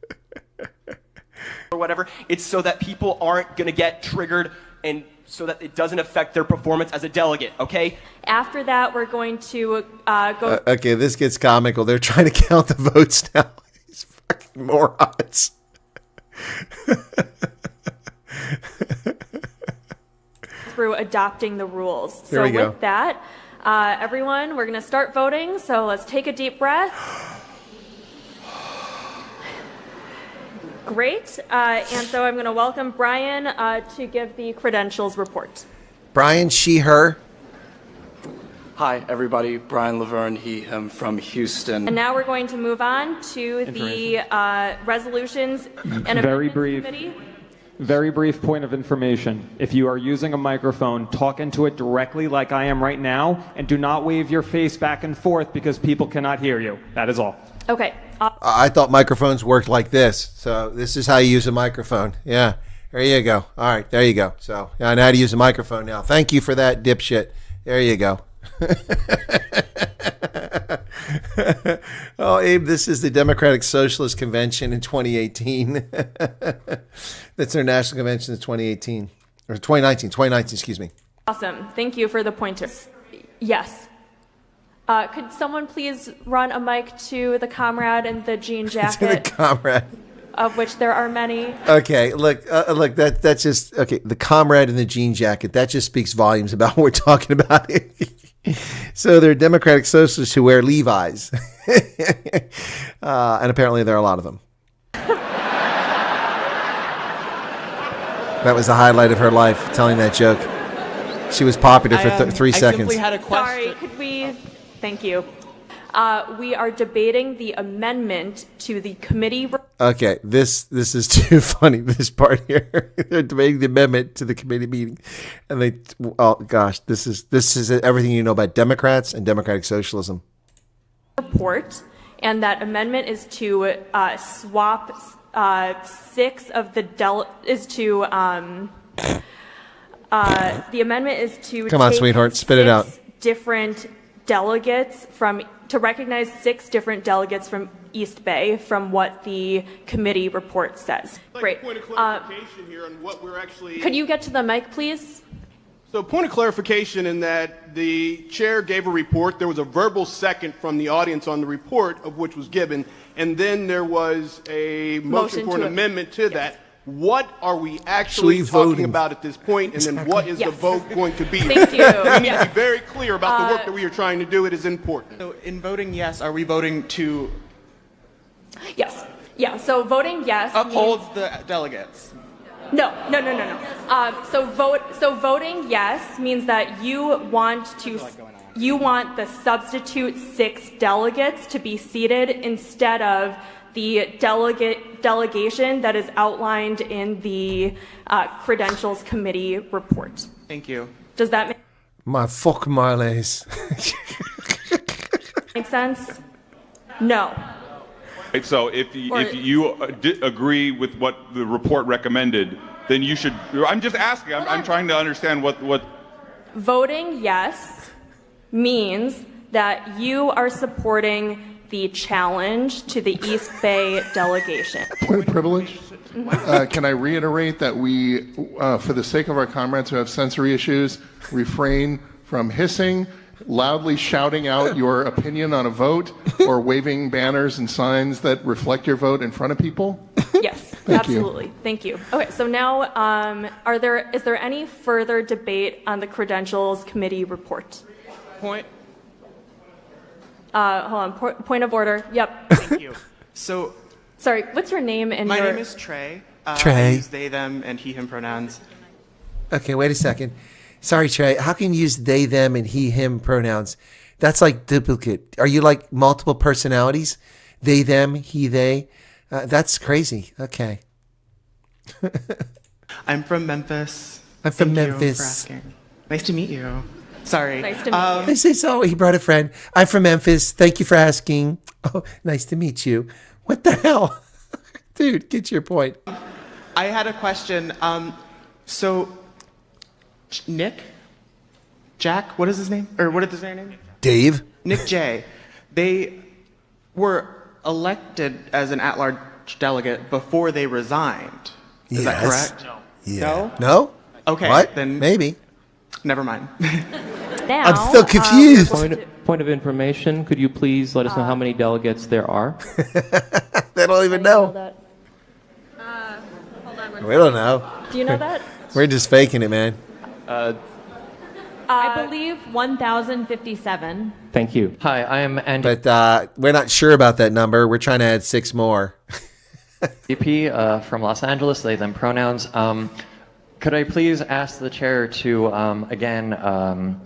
Speaker 10: Or whatever. It's so that people aren't going to get triggered and so that it doesn't affect their performance as a delegate, okay?
Speaker 9: After that, we're going to go...
Speaker 3: Okay, this gets comical. They're trying to count the votes now. These fucking morons.
Speaker 9: through adopting the rules.
Speaker 3: There we go.
Speaker 9: With that, everyone, we're going to start voting. So let's take a deep breath. Great. And so I'm going to welcome Brian to give the credentials report.
Speaker 3: Brian, she, her.
Speaker 13: Hi, everybody. Brian Laverne, he, him, from Houston.
Speaker 9: And now we're going to move on to the resolutions and
Speaker 14: Very
Speaker 9: amendments
Speaker 14: brief.
Speaker 9: committee.
Speaker 14: Very brief point of information. If you are using a microphone, talk into it directly like I am right now, and do not wave your face back and forth because people cannot hear you. That is all.
Speaker 9: Okay.
Speaker 3: I thought microphones worked like this. So this is how you use a microphone. Yeah. There you go. All right. There you go. So I know how to use a microphone now. Thank you for that, dipshit. There you go. Oh, Abe, this is the Democratic Socialist Convention in 2018. That's their national convention in 2018. Or 2019, excuse me.
Speaker 9: Awesome. Thank you for the pointers. Yes. Could someone please run a mic to the comrade in the jean jacket?
Speaker 3: To the comrade.
Speaker 9: Of which there are many.
Speaker 3: Okay, look, that's just, okay, the comrade in the jean jacket, that just speaks volumes about what we're talking about. So they're Democratic Socialists who wear Levi's. And apparently there are a lot of them. That was the highlight of her life, telling that joke. She was popular for 3 seconds.
Speaker 12: I simply had a question.
Speaker 9: Sorry, could we? Thank you. We are debating the amendment to the committee.
Speaker 3: Okay, this is too funny. This part here, they're debating the amendment to the committee meeting, and they, oh gosh, this is everything you know about Democrats and democratic socialism.
Speaker 9: Report, and that amendment is to swap 6 of the the amendment is to
Speaker 3: come on, sweetheart, spit it out.
Speaker 9: Different delegates to recognize 6 different delegates from East Bay from what the committee report says. Great.
Speaker 15: Point of clarification here on what we're actually.
Speaker 9: Could you get to the mic, please?
Speaker 15: So, point of clarification in that the chair gave a report. There was a verbal second from the audience on the report, of which was given, and then there was a motion for an amendment to that. What are we actually talking about at this point, and then what is the vote going to be?
Speaker 9: Thank you.
Speaker 15: We need to be very clear about the work that we are trying to do. It is important.
Speaker 12: So in voting yes, are we voting to
Speaker 9: Yes. Yeah. So voting yes
Speaker 12: uphold
Speaker 9: means,
Speaker 12: the delegates?
Speaker 9: No. So voting yes means that you want the substitute 6 delegates to be seated instead of the delegation that is outlined in the Credentials Committee report.
Speaker 12: Thank you.
Speaker 9: Does that
Speaker 3: My fuck Marlays.
Speaker 9: make sense? No.
Speaker 16: Right, so if you agree with what the report recommended, then you should. I'm just asking. I'm trying to understand what.
Speaker 9: Voting yes means that you are supporting the challenge to the East Bay delegation.
Speaker 17: Point of privilege. Can I reiterate that we, for the sake of our comrades who have sensory issues, refrain from hissing, loudly shouting out your opinion on a vote, or waving banners and signs that reflect your vote in front of people?
Speaker 9: Yes, absolutely. Thank you. Okay, so now, is there any further debate on the Credentials Committee report?
Speaker 12: Point.
Speaker 9: Hold on. Point of order. Yep.
Speaker 12: Thank you. So,
Speaker 9: sorry. What's your name? And
Speaker 12: my name is Trey.
Speaker 3: Trey.
Speaker 12: I use they, them, and he, him pronouns.
Speaker 3: Okay, wait a second. Sorry, Trey. How can you use they, them, and he, him pronouns? That's like duplicate. Are you like multiple personalities? They, them, he, they. That's crazy. Okay.
Speaker 12: I'm from Memphis.
Speaker 3: I'm from
Speaker 12: Thank
Speaker 3: Memphis.
Speaker 12: you for asking. Nice to meet you. Sorry.
Speaker 9: Nice to meet you.
Speaker 3: This is so. He brought a friend. I'm from Memphis. Thank you for asking. Oh, nice to meet you. What the hell, dude? Get your point.
Speaker 12: I had a question. So, Nick, Jack, what is his name? Or what is their name?
Speaker 3: Dave.
Speaker 12: Nick J. They were elected as an at-large delegate before they resigned. Is that correct?
Speaker 3: No. Yeah.
Speaker 12: No?
Speaker 3: No?
Speaker 12: Okay.
Speaker 3: What?
Speaker 12: Then
Speaker 3: Maybe.
Speaker 12: never mind.
Speaker 9: Now,
Speaker 3: I'm so confused.
Speaker 18: Point of information, could you please let us know how many delegates there are?
Speaker 3: They don't even know.
Speaker 9: Hold on.
Speaker 3: We don't know.
Speaker 9: Do you know that?
Speaker 3: We're just faking it, man.
Speaker 19: I believe 1,057.
Speaker 18: Thank you. Hi, I am Andy.
Speaker 3: But we're not sure about that number. We're trying to add 6 more.
Speaker 18: DP from Los Angeles, they, them pronouns. Could I please ask the chair to, again,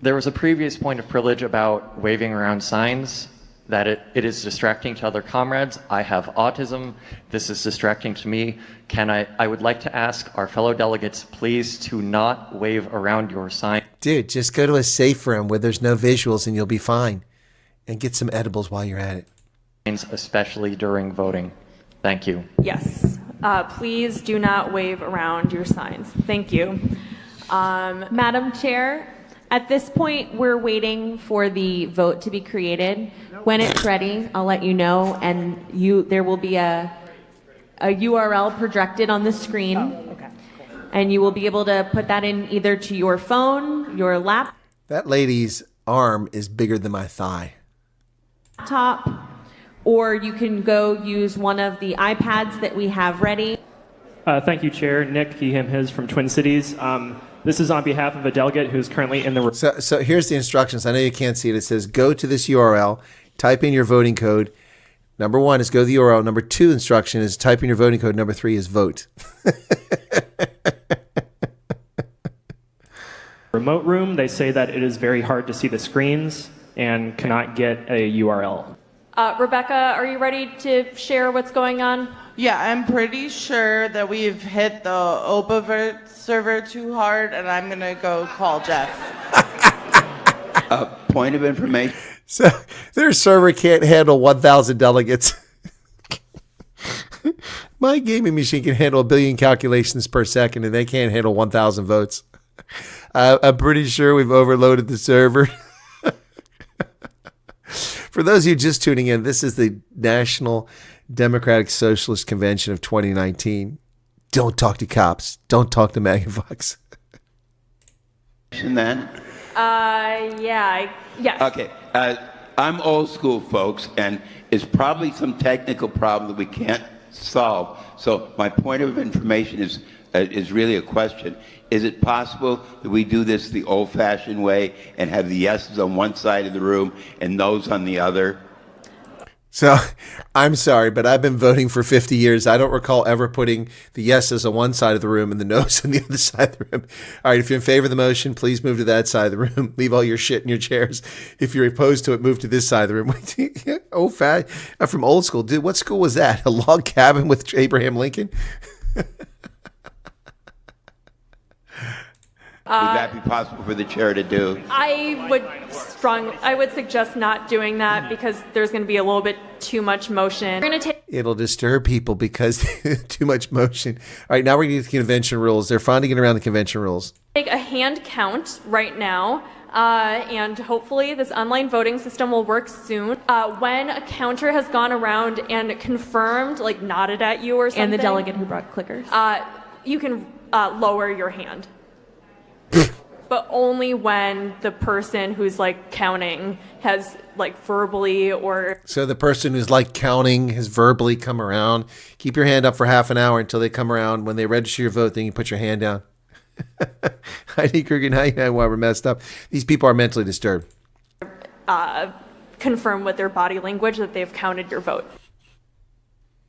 Speaker 18: there was a previous point of privilege about waving around signs, that it is distracting to other comrades. I have autism. This is distracting to me. I would like to ask our fellow delegates, please, to not wave around your sign.
Speaker 3: Dude, just go to a safe room where there's no visuals and you'll be fine. And get some edibles while you're at it.
Speaker 18: Especially during voting. Thank you.
Speaker 9: Yes. Please do not wave around your signs. Thank you.
Speaker 19: Madam Chair, At this point, we're waiting for the vote to be created. When it's ready, I'll let you know, and there will be a URL projected on the screen.
Speaker 5: Okay.
Speaker 19: And you will be able to put that in either to your phone, your laptop.
Speaker 3: That lady's arm is bigger than my thigh.
Speaker 19: Or you can go use one of the iPads that we have ready.
Speaker 14: Thank you, Chair. Nick, he, him, his from Twin Cities. This is on behalf of a delegate who's currently in the room.
Speaker 3: So here's the instructions. I know you can't see it. It says go to this URL, type in your voting code. Number 1 is go to the URL. Number 2 instruction is type in your voting code. Number 3 is vote.
Speaker 14: Remote room, they say that it is very hard to see the screens and cannot get a URL.
Speaker 9: Rebecca, are you ready to share what's going on?
Speaker 20: Yeah, I'm pretty sure that we've hit the Opavert server too hard, and I'm going to go call Jeff.
Speaker 21: Point of information.
Speaker 3: So their server can't handle 1,000 delegates. My gaming machine can handle 1 billion calculations per second, and they can't handle 1,000 votes. I'm pretty sure we've overloaded the server. For those of you just tuning in, this is the National Democratic Socialist Convention of 2019. Don't talk to cops. Don't talk to Magavox.
Speaker 21: Then?
Speaker 9: Yes.
Speaker 21: Okay. I'm old school, folks, and it's probably some technical problem that we can't solve. So my point of information is really a question. Is it possible that we do this the old-fashioned way and have the yeses on one side of the room and noes on the other?
Speaker 3: So, I'm sorry, but I've been voting for 50 years. I don't recall ever putting the yeses on one side of the room and the noes on the other side of the room. All right, if you're in favor of the motion, please move to that side of the room. Leave all your shit in your chairs. If you're opposed to it, move to this side of the room. I'm from old school. Dude, what school was that? A log cabin with Abraham Lincoln?
Speaker 21: Would that be possible for the chair to do?
Speaker 9: I would suggest not doing that because there's going to be a little bit too much motion. We're going to take.
Speaker 3: It'll disturb people because too much motion. All right, now we're going to get the convention rules. They're finally getting around the convention rules.
Speaker 9: Take a hand count right now, and hopefully this online voting system will work soon. When a counter has gone around and confirmed, like nodded at you or something,
Speaker 19: And the delegate who brought clickers.
Speaker 9: you can lower your hand. But only when the person who's like counting has like verbally or.
Speaker 3: So the person who's like counting has verbally come around. Keep your hand up for half an hour until they come around. When they register your vote, then you put your hand down. Heidi Kruger, now you know why we're messed up. These people are mentally disturbed.
Speaker 9: Confirm with their body language that they've counted your vote.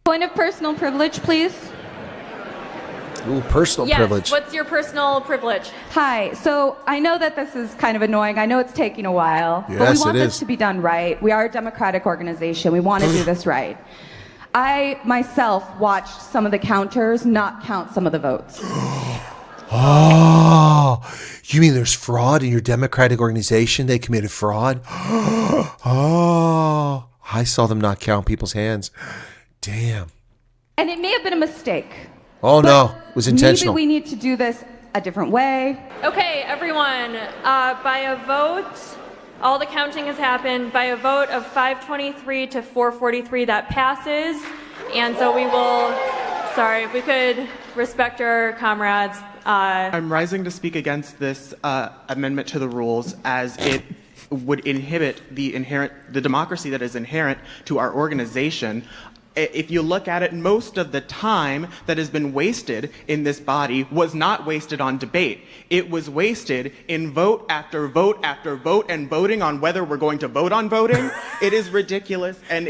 Speaker 22: Point of personal privilege, please.
Speaker 3: Ooh, personal privilege.
Speaker 9: What's your personal privilege?
Speaker 22: Hi. So I know that this is kind of annoying. I know it's taking a while.
Speaker 3: Yes,
Speaker 22: but we want
Speaker 3: it
Speaker 22: this
Speaker 3: is.
Speaker 22: to be done right. We are a democratic organization. We want to do this right. I myself watched some of the counters not count some of the votes.
Speaker 3: Oh, you mean there's fraud in your democratic organization? They committed fraud? Oh, I saw them not count people's hands. Damn.
Speaker 22: And it may have been a mistake.
Speaker 3: Oh, no. It was intentional.
Speaker 22: Maybe we need to do this a different way.
Speaker 9: Okay, everyone, by a vote, all the counting has happened. By a vote of 523 to 443, that passes. And so we will, sorry, if we could respect our comrades.
Speaker 23: I'm rising to speak against this amendment to the rules as it would inhibit the democracy that is inherent to our organization. If you look at it, most of the time that has been wasted in this body was not wasted on debate. It was wasted in vote after vote after vote and voting on whether we're going to vote on voting. It is ridiculous. And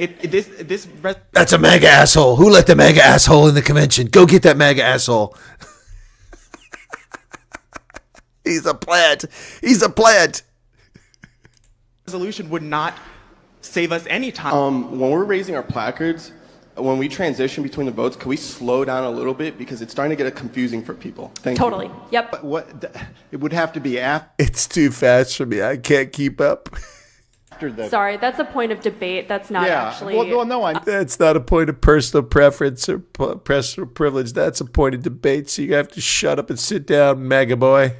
Speaker 3: That's a MAGA asshole. Who let the MAGA asshole in the convention? Go get that MAGA asshole. He's a plant. He's a plant.
Speaker 23: Resolution would not save us any time.
Speaker 24: When we're raising our placards, when we transition between the votes, can we slow down a little bit because it's starting to get confusing for people? Thank
Speaker 9: Totally.
Speaker 24: you.
Speaker 9: Yep.
Speaker 24: It would have to be after.
Speaker 3: It's too fast for me. I can't keep up.
Speaker 9: Sorry, that's a point of debate. That's not actually.
Speaker 3: That's not a point of personal preference or personal privilege. That's a point of debate. So you have to shut up and sit down, MAGA boy.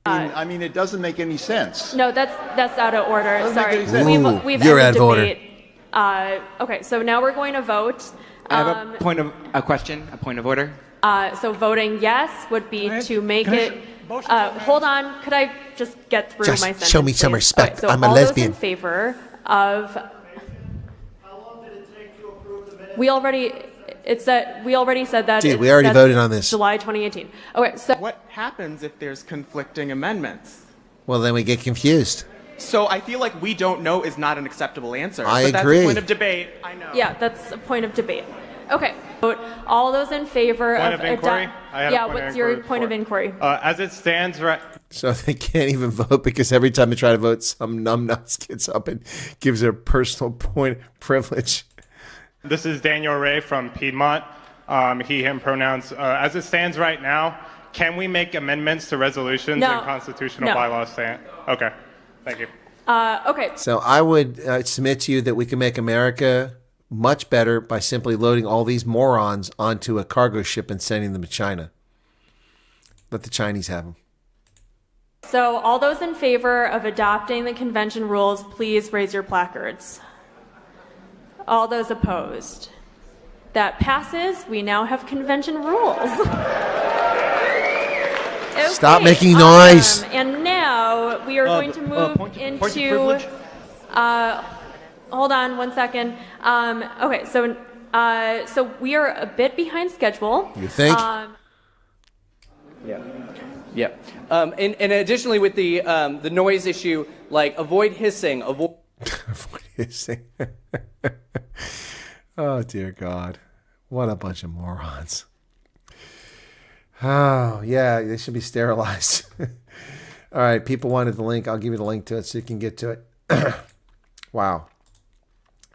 Speaker 1: I mean, it doesn't make any sense.
Speaker 9: No, that's out of order.
Speaker 1: Doesn't
Speaker 9: Sorry.
Speaker 1: make any sense.
Speaker 9: We've
Speaker 3: you're
Speaker 9: ended
Speaker 3: out of order.
Speaker 9: debate. Okay, so now we're going to vote.
Speaker 2: I have a point of order.
Speaker 9: So voting yes would be to make it. Hold on, could I just get through
Speaker 3: Just
Speaker 9: my sentence?
Speaker 3: show me some
Speaker 9: please?
Speaker 3: respect.
Speaker 9: So
Speaker 3: I'm a
Speaker 9: all
Speaker 3: lesbian.
Speaker 9: Those in favor of. We already said that.
Speaker 3: Dude, we already
Speaker 9: that's
Speaker 3: voted on this.
Speaker 9: July 2018. Okay, so
Speaker 23: What happens if there's conflicting amendments?
Speaker 3: Well, then we get confused.
Speaker 23: So I feel like we don't know is not an acceptable answer.
Speaker 3: I
Speaker 23: but
Speaker 3: agree.
Speaker 23: That's a point of debate. I know.
Speaker 9: yeah, that's a point of debate. Okay, vote. All those in favor
Speaker 4: Point of inquiry? I had a
Speaker 9: yeah,
Speaker 4: point of
Speaker 9: what's your
Speaker 4: inquiry
Speaker 9: point of inquiry?
Speaker 4: As it stands right.
Speaker 3: So they can't even vote because every time they try to vote, some numbnuts gets up and gives their personal point of privilege.
Speaker 4: This is Daniel Ray from Piedmont. He, him pronouns. As it stands right now, can we make amendments to resolutions
Speaker 9: No.
Speaker 4: and constitutional
Speaker 9: No.
Speaker 4: bylaws stand? Okay, thank you.
Speaker 9: Okay.
Speaker 3: So I would submit to you that we can make America much better by simply loading all these morons onto a cargo ship and sending them to China. Let the Chinese have them.
Speaker 9: So all those in favor of adopting the convention rules, please raise your placards. All those opposed. That passes. We now have convention rules. Okay,
Speaker 3: Stop making noise.
Speaker 9: And now we are going to move into. Hold on 1 second. Okay, so we are a bit behind schedule.
Speaker 3: You think?
Speaker 12: Yeah. And additionally, with the noise issue, like avoid hissing, avoid
Speaker 3: hissing. Oh dear God, what a bunch of morons! Oh yeah, they should be sterilized. All right, people wanted the link. I'll give you the link to it so you can get to it. Wow,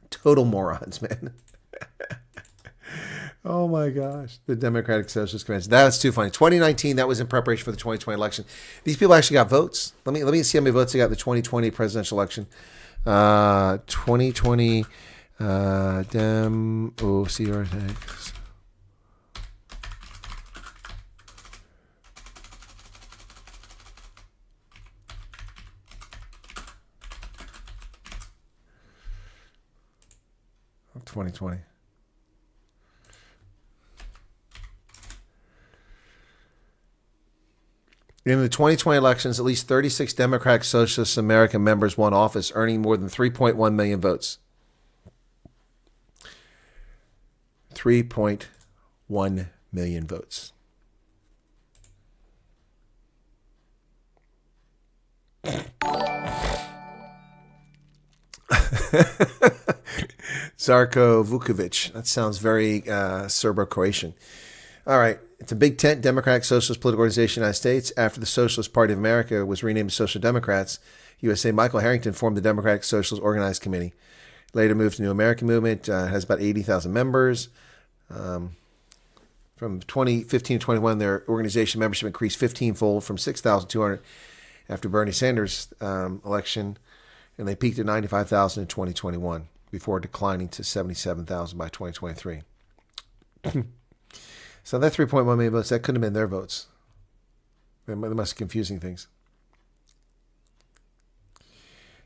Speaker 3: total morons, man. Oh my gosh, the Democratic Socialist Convention. That's too funny. 2019, that was in preparation for the 2020 election. These people actually got votes. Let me see how many votes they got in the 2020 presidential election. 2020 Dem CRX. Of 2020. In the 2020 elections, at least 36 Democratic Socialist American members won office, earning more than 3.1 million votes. 3.1 million votes. Zarko Vukovic. That sounds very Serbo-Croatian. All right. It's a big tent Democratic Socialist political organization in the United States. After the Socialist Party of America was renamed Social Democrats, USA, Michael Harrington formed the Democratic Socialist Organized Committee. Later moved to New American Movement. Has about 80,000 members. From 2015 to 21, their organization membership increased 15-fold from 6,200 after Bernie Sanders' election, and they peaked at 95,000 in 2021 before declining to 77,000 by 2023. So that 3.1 million votes, that couldn't have been their votes. They must be confusing things.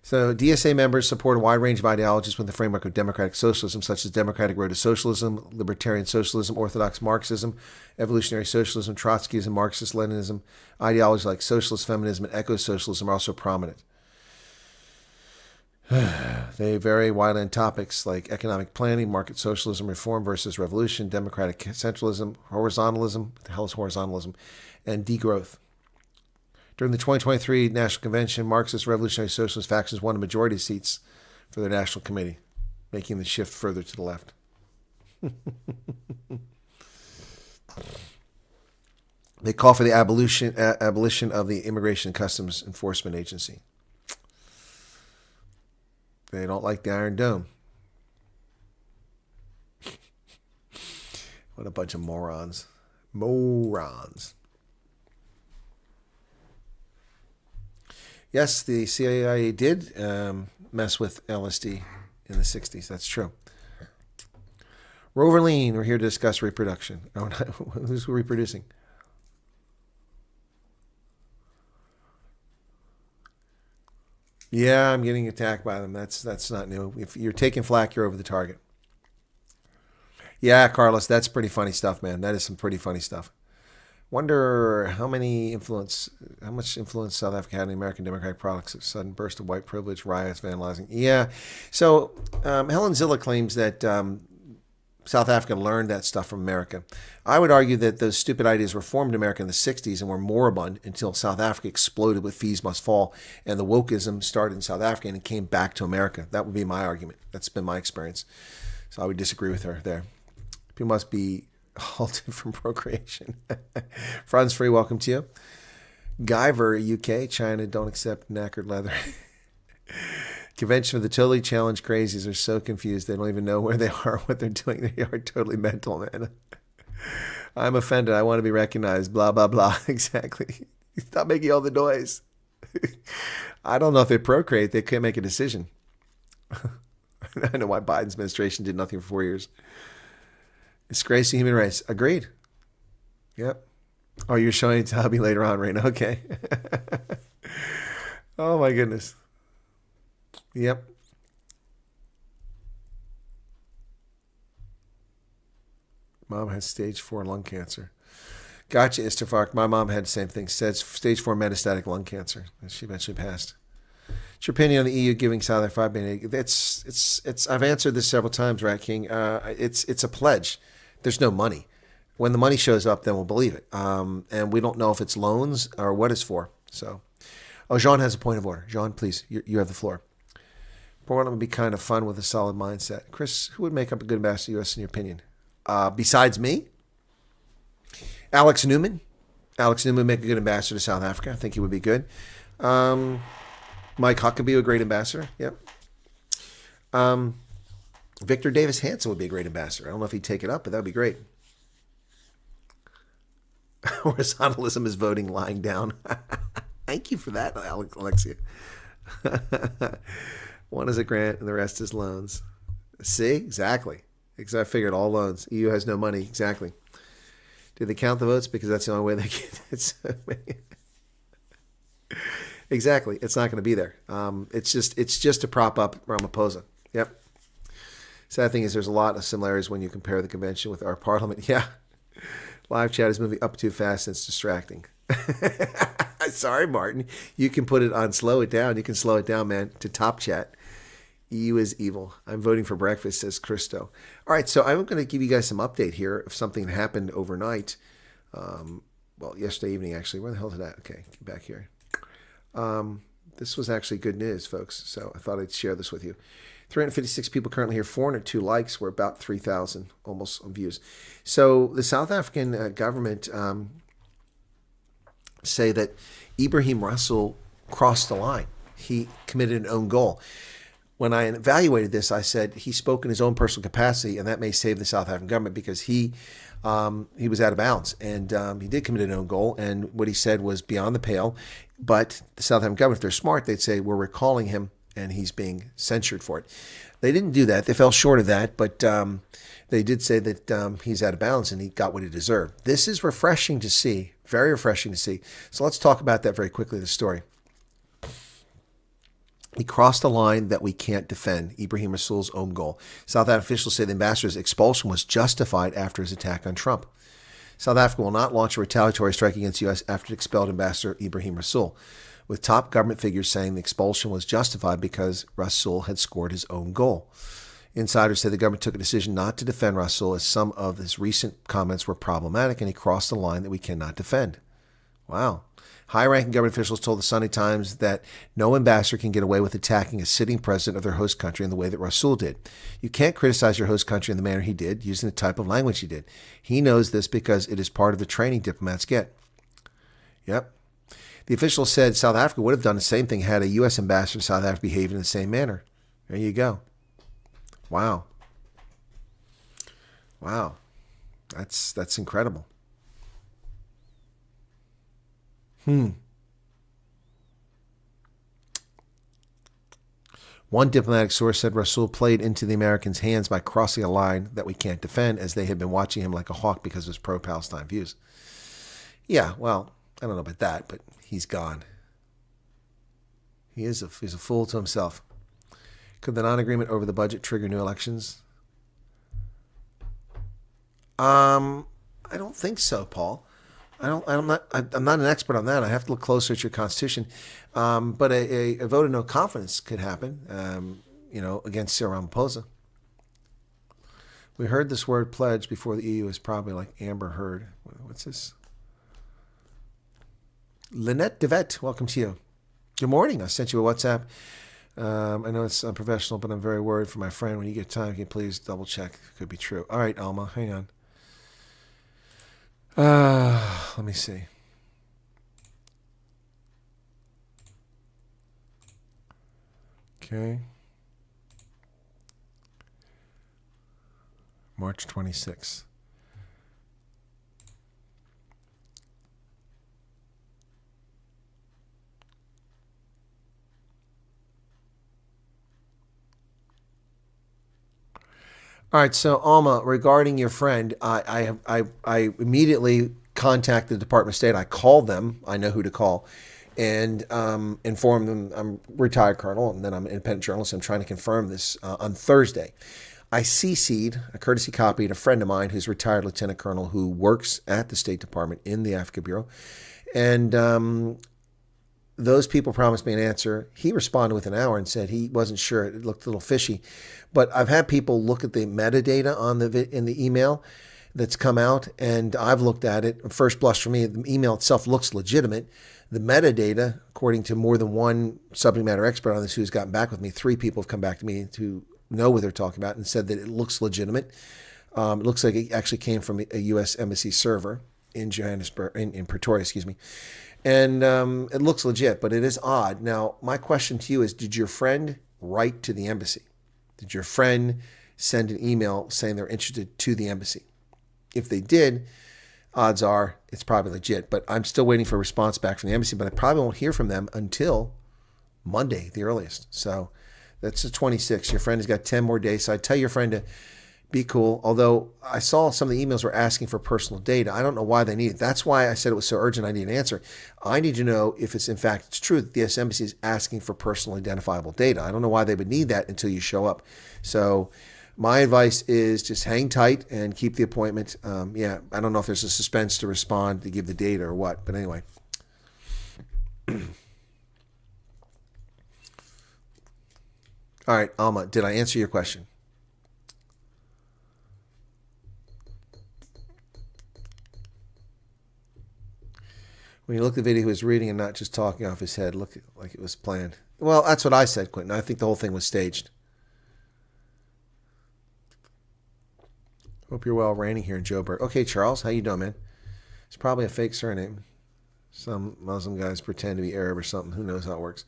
Speaker 3: So DSA members support a wide range of ideologies within the framework of democratic socialism, such as Democratic Road to Socialism, Libertarian Socialism, Orthodox Marxism, Evolutionary Socialism, Trotskyism, Marxist-Leninism. Ideologies like socialist feminism and eco-socialism are also prominent. They vary widely in topics like economic planning, market socialism, reform versus revolution, democratic centralism, horizontalism, what the hell is horizontalism, and degrowth. During the 2023 National Convention, Marxist Revolutionary Socialist factions won a majority of seats for their national committee, making the shift further to the left. They call for the abolition of the Immigration and Customs Enforcement Agency. They don't like the Iron Dome. What a bunch of morons. Morons. Yes, the CIA did mess with LSD in the 60s. That's true. Rover Lean, we're here to discuss reproduction. Oh, who's reproducing? Yeah, I'm getting attacked by them. That's not new. If you're taking flack, you're over the target. Yeah, Carlos, that's pretty funny stuff, man. That is some pretty funny stuff. Wonder how much influence South Africa had in American democratic products. A sudden burst of white privilege, riots, vandalizing. Yeah. So Helen Zilla claims that South Africa learned that stuff from America. I would argue that those stupid ideas were formed in America in the 60s and were moribund until South Africa exploded with Fees Must Fall, and the wokeism started in South Africa and it came back to America. That would be my argument. That's been my experience. So I would disagree with her there. People must be halted from procreation. Franz Free, welcome to you. Guyver, UK, China don't accept knackered leather. Convention of the totally challenged crazies are so confused they don't even know where they are, what they're doing. They are totally mental, man. I'm offended. I want to be recognized. Blah, blah, blah. Exactly. Stop making all the noise. I don't know if they procreate. They can't make a decision. I know why Biden's administration did nothing for 4 years. Disgrace the human race. Agreed. Yep. Oh, you're showing it to hubby later on, Raina. Okay. Oh, my goodness. Yep. Mom has stage 4 lung cancer. Gotcha, Istafark. My mom had the same thing. Said stage 4 metastatic lung cancer. She eventually passed. What's your opinion on the EU giving South Africa 5 billion? It's. I've answered this several times, Rat King. It's a pledge. There's no money. When the money shows up, then we'll believe it. And we don't know if it's loans or what it's for. So, Jean has a point of order. Jean, please, you have the floor. Portland would be kind of fun with a solid mindset. Chris, who would make up a good ambassador to the U.S. in your opinion? Besides me? Alex Newman. Alex Newman would make a good ambassador to South Africa. I think he would be good. Mike Huckabee, a great ambassador. Yep. Victor Davis Hanson would be a great ambassador. I don't know if he'd take it up, but that would be great. Horizontalism is voting lying down. Thank you for that, Alexia. One is a grant and the rest is loans. See? Exactly. Because I figured all loans. EU has no money. Exactly. Do they count the votes? Because that's the only way they get it. Exactly. It's not going to be there. It's just to prop up Ramaphosa. Yep. Sad thing is there's a lot of similarities when you compare the convention with our parliament. Yeah. Live chat is moving up too fast and it's distracting. Sorry, Martin. You can put it on slow it down. You can slow it down, man, to top chat. EU is evil. I'm voting for breakfast, says Christo. All right, so I'm going to give you guys some update here of something that happened overnight. Well, yesterday evening, actually. Where the hell did that? Okay, get back here. This was actually good news, folks, so I thought I'd share this with you. 356 people currently here, 402 likes. We're about 3,000 almost on views. So the South African government say that Ibrahim Rasool crossed the line. He committed an own goal. When I evaluated this, I said he spoke in his own personal capacity, and that may save the South African government because he was out of bounds, and he did commit an own goal, and what he said was beyond the pale. But the South African government, if they're smart, they'd say, we're recalling him, and he's being censured for it. They didn't do that. They fell short of that, but they did say that he's out of bounds, and he got what he deserved. This is refreshing to see, very refreshing to see. So let's talk about that very quickly, the story. He crossed a line that we can't defend, Ibrahim Rasool's own goal. South African officials say the ambassador's expulsion was justified after his attack on Trump. South Africa will not launch a retaliatory strike against the U.S. after it expelled Ambassador Ibrahim Rasool, with top government figures saying the expulsion was justified because Rasool had scored his own goal. Insiders say the government took a decision not to defend Rasool as some of his recent comments were problematic and he crossed a line that we cannot defend. Wow. High-ranking government officials told the Sunday Times that no ambassador can get away with attacking a sitting president of their host country in the way that Rasool did. You can't criticize your host country in the manner he did, using the type of language he did. He knows this because it is part of the training diplomats get. Yep. The official said South Africa would have done the same thing had a U.S. ambassador to South Africa behaved in the same manner. There you go. Wow. Wow. That's incredible. One diplomatic source said Rasool played into the Americans' hands by crossing a line that we can't defend, as they had been watching him like a hawk because of his pro-Palestine views. Yeah, well, I don't know about that, but he's gone. He's a fool to himself. Could the non-agreement over the budget trigger new elections? I don't think so, Paul. I'm not an expert on that. I have to look closer at your constitution. But a vote of no confidence could happen, against Cyril Ramaphosa. We heard this word pledge before the EU is probably like Amber Heard. What's this? Lynette DeVette, welcome to you. Good morning. I sent you a WhatsApp. I know it's unprofessional, but I'm very worried for my friend. When you get time, can you please double check? It could be true. All right, Alma, hang on. Let me see. Okay. March 26th. All right, so Alma, regarding your friend, I immediately contacted the Department of State. I called them. I know who to call, and informed them I'm retired colonel, and then I'm an independent journalist. I'm trying to confirm this on Thursday. I CC'd, a courtesy copied a friend of mine who's retired lieutenant colonel who works at the State Department in the Africa Bureau, and those people promised me an answer. He responded with an hour and said he wasn't sure. It looked a little fishy. But I've had people look at the metadata on in the email that's come out, and I've looked at it. First blush for me, the email itself looks legitimate. The metadata, according to more than one subject matter expert on this who's gotten back with me, 3 people have come back to me to know what they're talking about and said that it looks legitimate. It looks like it actually came from a U.S. Embassy server in Johannesburg, in Pretoria, excuse me. And it looks legit, but it is odd. Now, my question to you is, did your friend write to the embassy? Did your friend send an email saying they're interested to the embassy? If they did, odds are it's probably legit. But I'm still waiting for a response back from the embassy, but I probably won't hear from them until Monday, the earliest. So that's the 26th. Your friend has got 10 more days. So I tell your friend to be cool. Although I saw some of the emails were asking for personal data. I don't know why they need it. That's why I said it was so urgent. I need an answer. I need to know if it's in fact it's true that the U.S. Embassy is asking for personal identifiable data. I don't know why they would need that until you show up. So my advice is just hang tight and keep the appointment. I don't know if there's a suspense to respond to give the data or what, but anyway. All right, Alma, did I answer your question? When you look at the video, he was reading and not just talking off his head. Look like it was planned. Well, that's what I said, Quentin. I think the whole thing was staged. Hope you're well. Raining here in Joburg. Okay, Charles, how you doing, man? It's probably a fake surname. Some Muslim guys pretend to be Arab or something. Who knows how it works?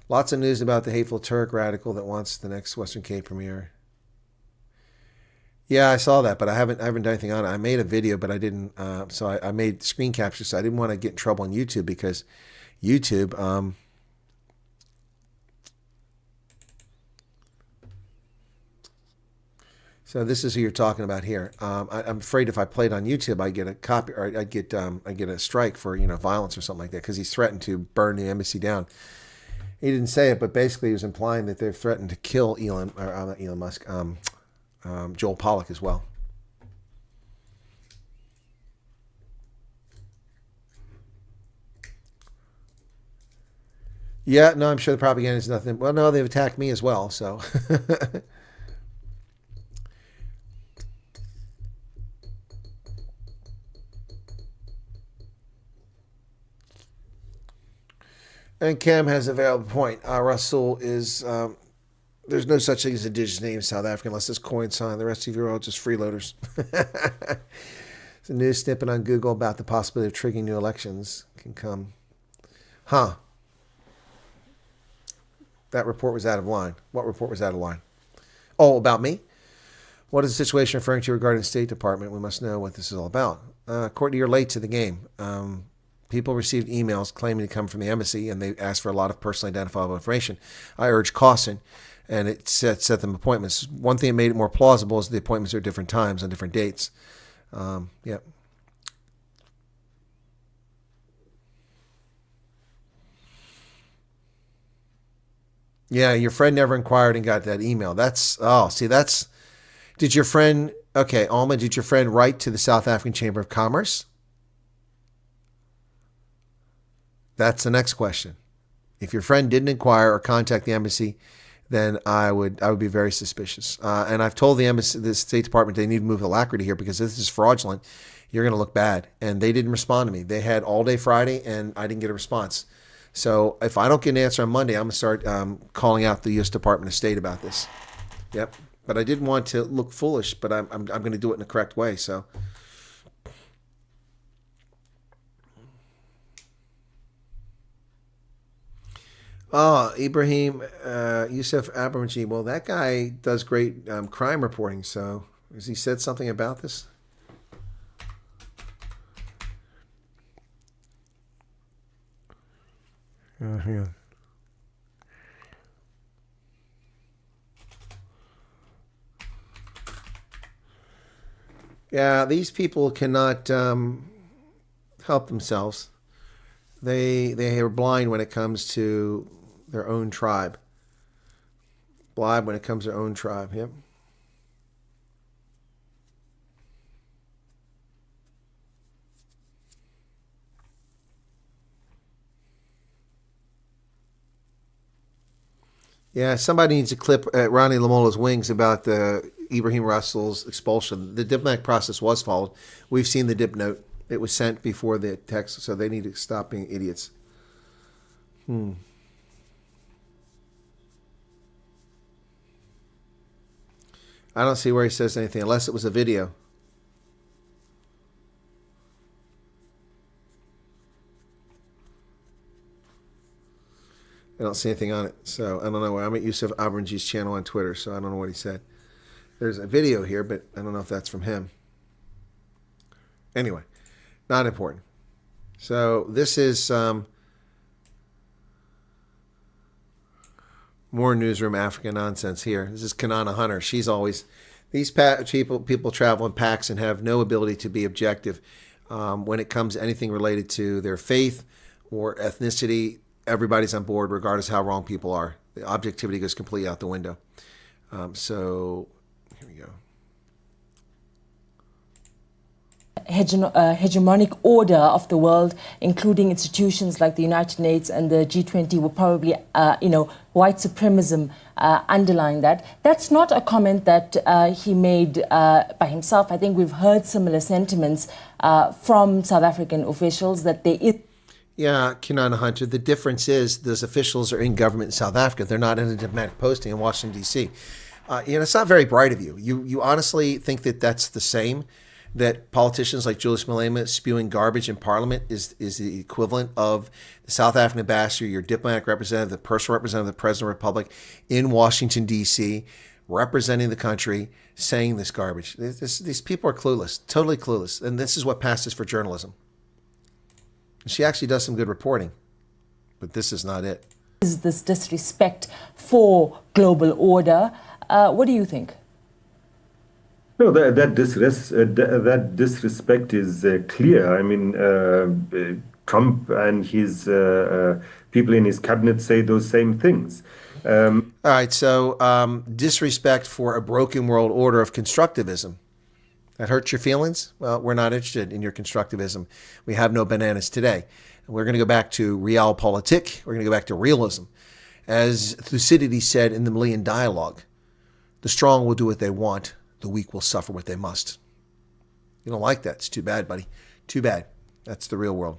Speaker 3: Lots of news about the hateful Turk radical that wants the next Western Cape premiere. Yeah, I saw that, but I haven't done anything on it. I made a video, but I didn't. So I made screen captures. So I didn't want to get in trouble on YouTube because YouTube. So this is who you're talking about here. I'm afraid if I played on YouTube, I get a copy, or I get a strike for violence or something like that because he's threatened to burn the embassy down. He didn't say it, but basically he was implying that they've threatened to kill not Elon Musk. Joel Pollak as well. Yeah, no, I'm sure the propaganda is nothing. Well, no, they've attacked me as well, so. And Cam has a valid point. Rasool is... there's no such thing as indigenous name in South Africa unless it's coin sign. The rest of you are all just freeloaders. There's a news snippet on Google about the possibility of triggering new elections can come. Huh. That report was out of line. What report was out of line? Oh, about me? What is the situation referring to regarding the State Department? We must know what this is all about. Courtney, you're late to the game. People received emails claiming to come from the embassy, and they asked for a lot of personally identifiable information. I urge caution. And it set them appointments. One thing that made it more plausible is the appointments are at different times on different dates. Yeah. Yeah, your friend never inquired and got that email. Did your friend, okay, Alma, did your friend write to the South African Chamber of Commerce? That's the next question. If your friend didn't inquire or contact the embassy, then I would be very suspicious. And I've told the embassy, the State Department, they need to move alacrity here because this is fraudulent. You're going to look bad. And they didn't respond to me. They had all day Friday, and I didn't get a response. So if I don't get an answer on Monday, I'm going to start calling out the U.S. Department of State about this. Yep. But I didn't want to look foolish, but I'm going to do it in the correct way. So. Oh, Ibrahim Yusuf Abramanji. Well, that guy does great crime reporting. So has he said something about this? Yeah. Yeah, these people cannot help themselves. They are blind when it comes to their own tribe. Blind when it comes to their own tribe. Yep. Yeah, somebody needs to clip Ronnie Lamola's wings about the Ibrahim Rasool's expulsion. The diplomatic process was followed. We've seen the dip note. It was sent before the text, so they need to stop being idiots. I don't see where he says anything, unless it was a video. I don't see anything on it, so I don't know. I'm at Yusuf Abranji's channel on Twitter, so I don't know what he said. There's a video here, but I don't know if that's from him. Anyway, not important. So this is more Newsroom Africa nonsense here. This is Kanana Hunter. She's always... These people travel in packs and have no ability to be objective when it comes to anything related to their faith or ethnicity. Everybody's on board, regardless of how wrong people are. The objectivity goes completely out the window. So here we go.
Speaker 6: Hegemonic order of the world, including institutions like the United Nations and the G20, will probably, white supremacism underlying that. That's not a comment that he made by himself. I think we've heard similar sentiments from South African officials that there is.
Speaker 3: Yeah, Kinana Hunter. The difference is those officials are in government in South Africa. They're not in a diplomatic posting in Washington, D.C. It's not very bright of you. You honestly think that that's the same? That politicians like Julius Malema spewing garbage in Parliament is the equivalent of the South African ambassador, your diplomatic representative, the personal representative of the President of the Republic in Washington, D.C., representing the country, saying this garbage. These people are clueless, totally clueless. And this is what passes for journalism. She actually does some good reporting, but this is not it.
Speaker 6: Is this disrespect for global order? What do you think?
Speaker 7: No, that disrespect is clear. I mean, Trump and his people in his cabinet say those same things.
Speaker 3: All right, so disrespect for a broken world order of constructivism. That hurts your feelings? Well, we're not interested in your constructivism. We have no bananas today. We're going to go back to realpolitik. We're going to go back to realism. As Thucydides said in the Malian Dialogue, the strong will do what they want. The weak will suffer what they must. You don't like that. It's too bad, buddy. Too bad. That's the real world.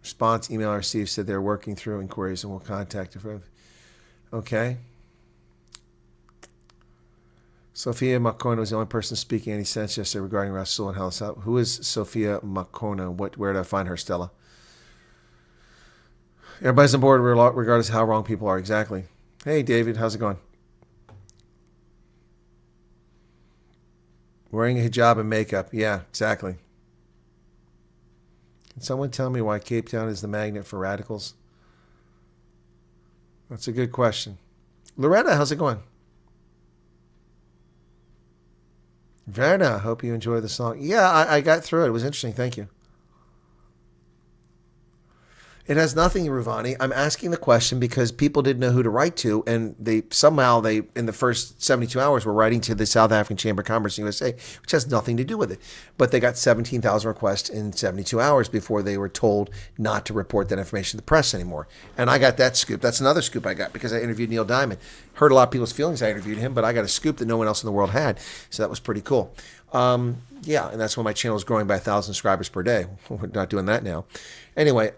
Speaker 3: Response email I received said they're working through inquiries and will contact you. Okay. Sophia Makona was the only person speaking any sense yesterday regarding Rasool and Halas. Who is Sophia Makona? Where did I find her, Stella? Everybody's on board regardless of how wrong people are. Exactly. Hey, David. How's it going? Wearing a hijab and makeup. Yeah, exactly. Can someone tell me why Cape Town is the magnet for radicals? That's a good question. Loretta, how's it going? Verna, hope you enjoy the song. Yeah, I got through it. It was interesting. Thank you. It has nothing, Ruvani. I'm asking the question because people didn't know who to write to, and they somehow in the first 72 hours were writing to the South African Chamber of Commerce in USA, which has nothing to do with it. But they got 17,000 requests in 72 hours before they were told not to report that information to the press anymore. And I got that scoop. That's another scoop I got because I interviewed Neil Diamond. Hurt a lot of people's feelings I interviewed him, but I got a scoop that no one else in the world had. So that was pretty cool. Yeah, and that's when my channel is growing by 1,000 subscribers per day. We're not doing that now. Anyway,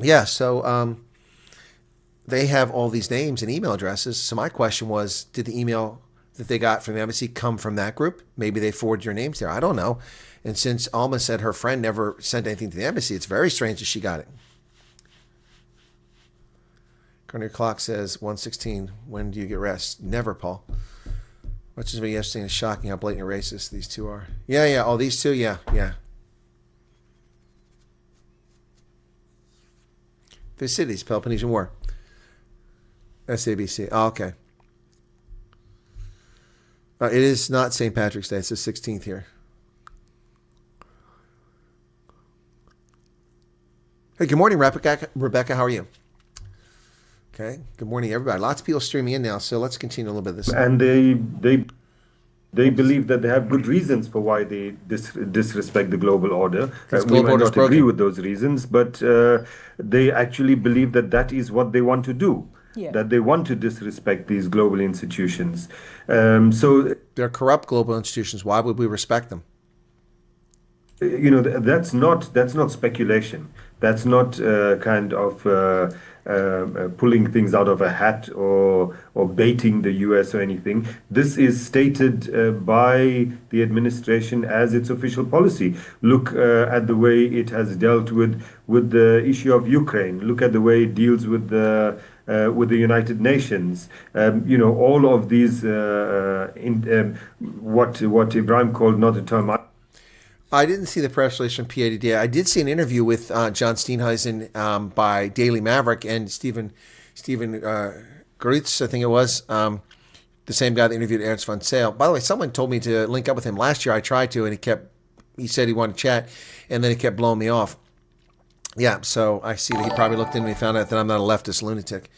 Speaker 3: yeah, so they have all these names and email addresses. So my question was, did the email that they got from the embassy come from that group? Maybe they forwarded your names there. I don't know. And since Alma said her friend never sent anything to the embassy, it's very strange that she got it. Corner Clock says 1:16. When do you get rest? Never, Paul. Much as me yesterday is shocking how blatant racist these two are. Yeah. Oh, these two, yeah. The cities, Peloponnesian War. SABC. Oh, okay. It is not St. Patrick's Day. It's the 16th here. Hey, good morning, Rebecca. How are you? Okay. Good morning, everybody. Lots of people streaming in now, so let's continue a little bit of this.
Speaker 7: And they believe that they have good reasons for why they disrespect the global order. We might not agree with those reasons, but they actually believe that that is what they want to do. Yeah. That they want to disrespect these global institutions. So
Speaker 3: they're corrupt global institutions. Why would we respect them?
Speaker 7: You know, that's not speculation. That's not kind of pulling things out of a hat or baiting the US or anything. This is stated by the administration as its official policy. Look at the way it has dealt with the issue of Ukraine. Look at the way it deals with the United Nations. You know, all of these what Ibrahim called not a term.
Speaker 3: I didn't see the press release from PA today. I did see an interview with John Steenhuisen by Daily Maverick and Stephen Gritz, I think it was, the same guy that interviewed Ernst von Sale. By the way, someone told me to link up with him last year. I tried to, and he said he wanted to chat, and then he kept blowing me off. Yeah, so I see that he probably looked into me and found out that I'm not a leftist lunatic.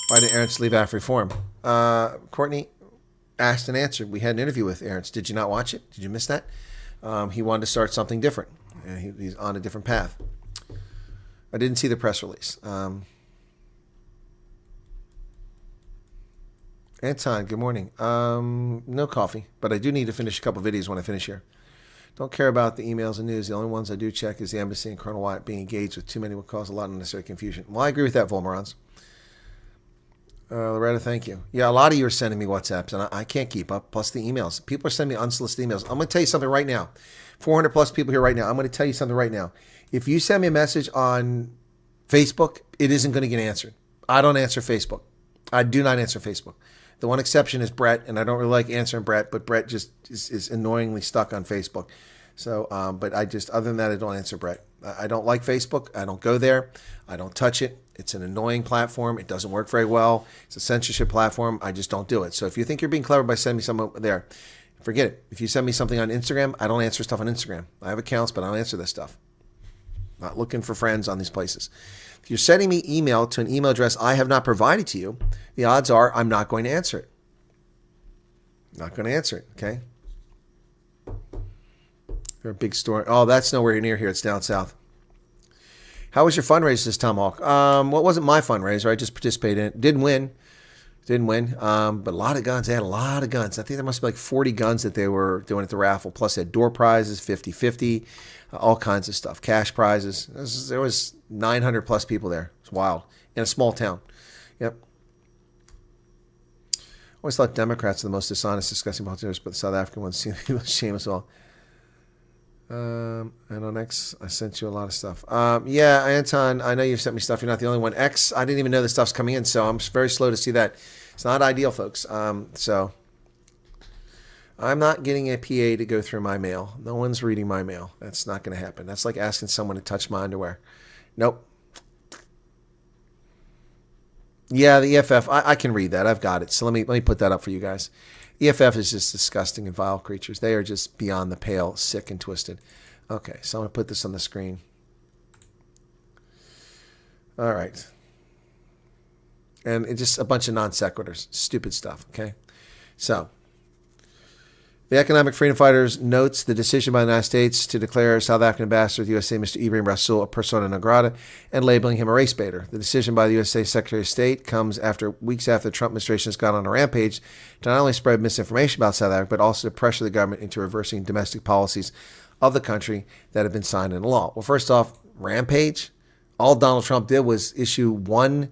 Speaker 3: Why did Ernst leave AfriForum? Courtney asked and answered. We had an interview with Ernst. Did you not watch it? Did you miss that? He wanted to start something different, and he's on a different path. I didn't see the press release. Anton, good morning. No coffee, but I do need to finish a couple videos when I finish here. Don't care about the emails and news. The only ones I do check is the embassy and Colonel Wyatt. Being engaged with too many will cause a lot of unnecessary confusion. Well, I agree with that, Volmerons. Loretta, thank you. Yeah, a lot of you are sending me WhatsApps, and I can't keep up, plus the emails. People are sending me unsolicited emails. I'm going to tell you something right now. 400 plus people here right now. I'm going to tell you something right now. If you send me a message on Facebook, it isn't going to get answered. I don't answer Facebook. I do not answer Facebook. The one exception is Brett, and I don't really like answering Brett, but Brett just is annoyingly stuck on Facebook. So, but other than that, I don't answer Brett. I don't like Facebook. I don't go there. I don't touch it. It's an annoying platform. It doesn't work very well. It's a censorship platform. I just don't do it. So if you think you're being clever by sending me something there, forget it. If you send me something on Instagram, I don't answer stuff on Instagram. I have accounts, but I don't answer this stuff. Not looking for friends on these places. If you're sending me email to an email address I have not provided to you, the odds are I'm not going to answer it. Not going to answer it, okay? They're a big store. Oh, that's nowhere near here. It's down south. How was your fundraiser this Tomahawk? Well, it wasn't my fundraiser. I just participated in it. Didn't win. But a lot of guns. They had a lot of guns. I think there must be like 40 guns that they were doing at the raffle. Plus, they had door prizes, 50-50, all kinds of stuff. Cash prizes. There was 900 plus people there. It's wild. In a small town. Yep. Always thought Democrats are the most dishonest, disgusting politicians, but the South African ones seem to be the shame as well. And on X, I sent you a lot of stuff. Yeah, Anton, I know you've sent me stuff. You're not the only one. X, I didn't even know this stuff's coming in, so I'm very slow to see that. It's not ideal, folks. So I'm not getting a PA to go through my mail. No one's reading my mail. That's not going to happen. That's like asking someone to touch my underwear. Nope. Yeah, the EFF, I can read that. I've got it. So let me put that up for you guys. EFF is just disgusting and vile creatures. They are just beyond the pale, sick and twisted. Okay, so I'm going to put this on the screen. All right. And it's just a bunch of non sequiturs. Stupid stuff, okay? So, the Economic Freedom Fighters notes the decision by the United States to declare South African ambassador to the USA, Mr. Ibrahim Rasool, a persona non grata, and labeling him a race baiter. The decision by the USA Secretary of State comes weeks after the Trump administration has gone on a rampage to not only spread misinformation about South Africa, but also to pressure the government into reversing domestic policies of the country that have been signed into law. Well, first off, rampage. All Donald Trump did was issue one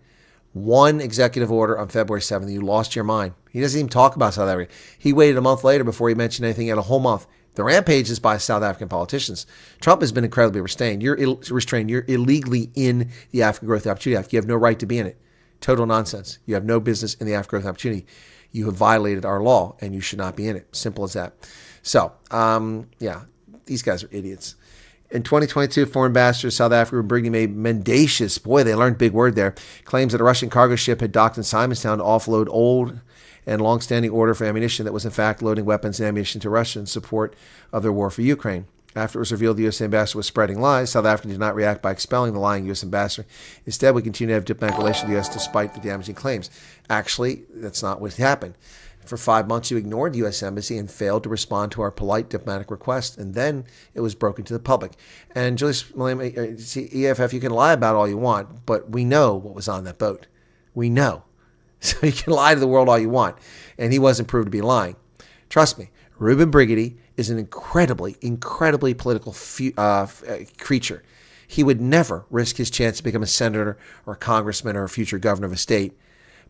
Speaker 3: executive order on February 7th. You lost your mind. He doesn't even talk about South Africa. He waited a month later before he mentioned anything. He had a whole month. The rampage is by South African politicians. Trump has been incredibly restrained. You're illegally in the African Growth Opportunity Act. You have no right to be in it. Total nonsense. You have no business in the African Growth Opportunity. You have violated our law, and you should not be in it. Simple as that. So, these guys are idiots. In 2022, foreign ambassador to South Africa, Brittany May Mendacious, boy, they learned a big word there, claims that a Russian cargo ship had docked in Simonstown to offload old and long-standing order for ammunition that was in fact loading weapons and ammunition to Russia in support of their war for Ukraine. After it was revealed the U.S. ambassador was spreading lies, South Africa did not react by expelling the lying U.S. ambassador. Instead, we continue to have diplomatic relations with the U.S. despite the damaging claims. Actually, that's not what happened. For 5 months, you ignored the U.S. Embassy and failed to respond to our polite diplomatic request, and then it was broken to the public. And Julius Malema, EFF, you can lie about all you want, but we know what was on that boat. We know. So you can lie to the world all you want, and he wasn't proved to be lying. Trust me, Reuben Brigady is an incredibly political creature. He would never risk his chance to become a senator or a congressman or a future governor of a state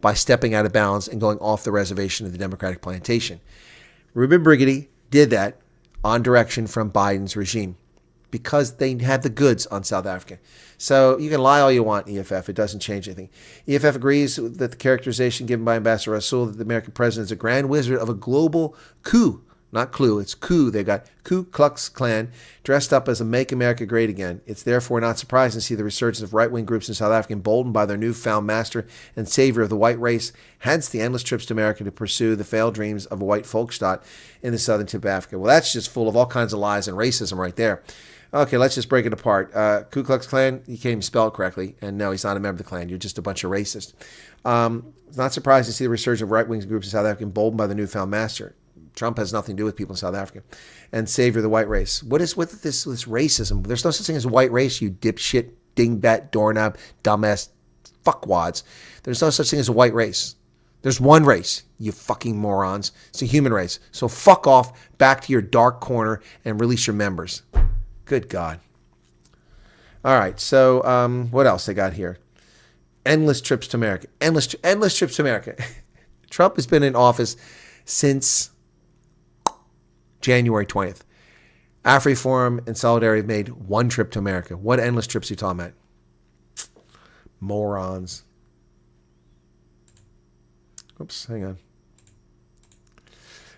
Speaker 3: by stepping out of bounds and going off the reservation of the Democratic plantation. Reuben Brigady did that on direction from Biden's regime because they had the goods on South Africa. So you can lie all you want, EFF. It doesn't change anything. EFF agrees that the characterization given by Ambassador Rasool that the American president is a grand wizard of a global coup. Not clue, it's coup. They got Ku Klux Klan dressed up as a Make America Great Again. It's therefore not surprising to see the resurgence of right-wing groups in South Africa emboldened by their newfound master and savior of the white race, hence the endless trips to America to pursue the failed dreams of a white Volksstaat in the southern tip of Africa. Well, that's just full of all kinds of lies and racism right there. Okay, let's just break it apart. Ku Klux Klan, you can't even spell it correctly. And no, he's not a member of the Klan. You're just a bunch of racists. It's not surprising to see the resurgence of right-wing groups in South Africa emboldened by the newfound master. Trump has nothing to do with people in South Africa. And savior of the white race. What is with this racism? There's no such thing as white race, you dipshit, dingbat, doorknob, dumbass, fuckwads. There's no such thing as a white race. There's one race, you fucking morons. It's a human race. So fuck off, back to your dark corner, and release your members. Good God. All right, so what else they got here? Endless trips to America. Endless trips to America. Trump has been in office since January 20th. AfriForum and Solidarity have made one trip to America. What endless trips are you talking about? Morons. Oops, hang on.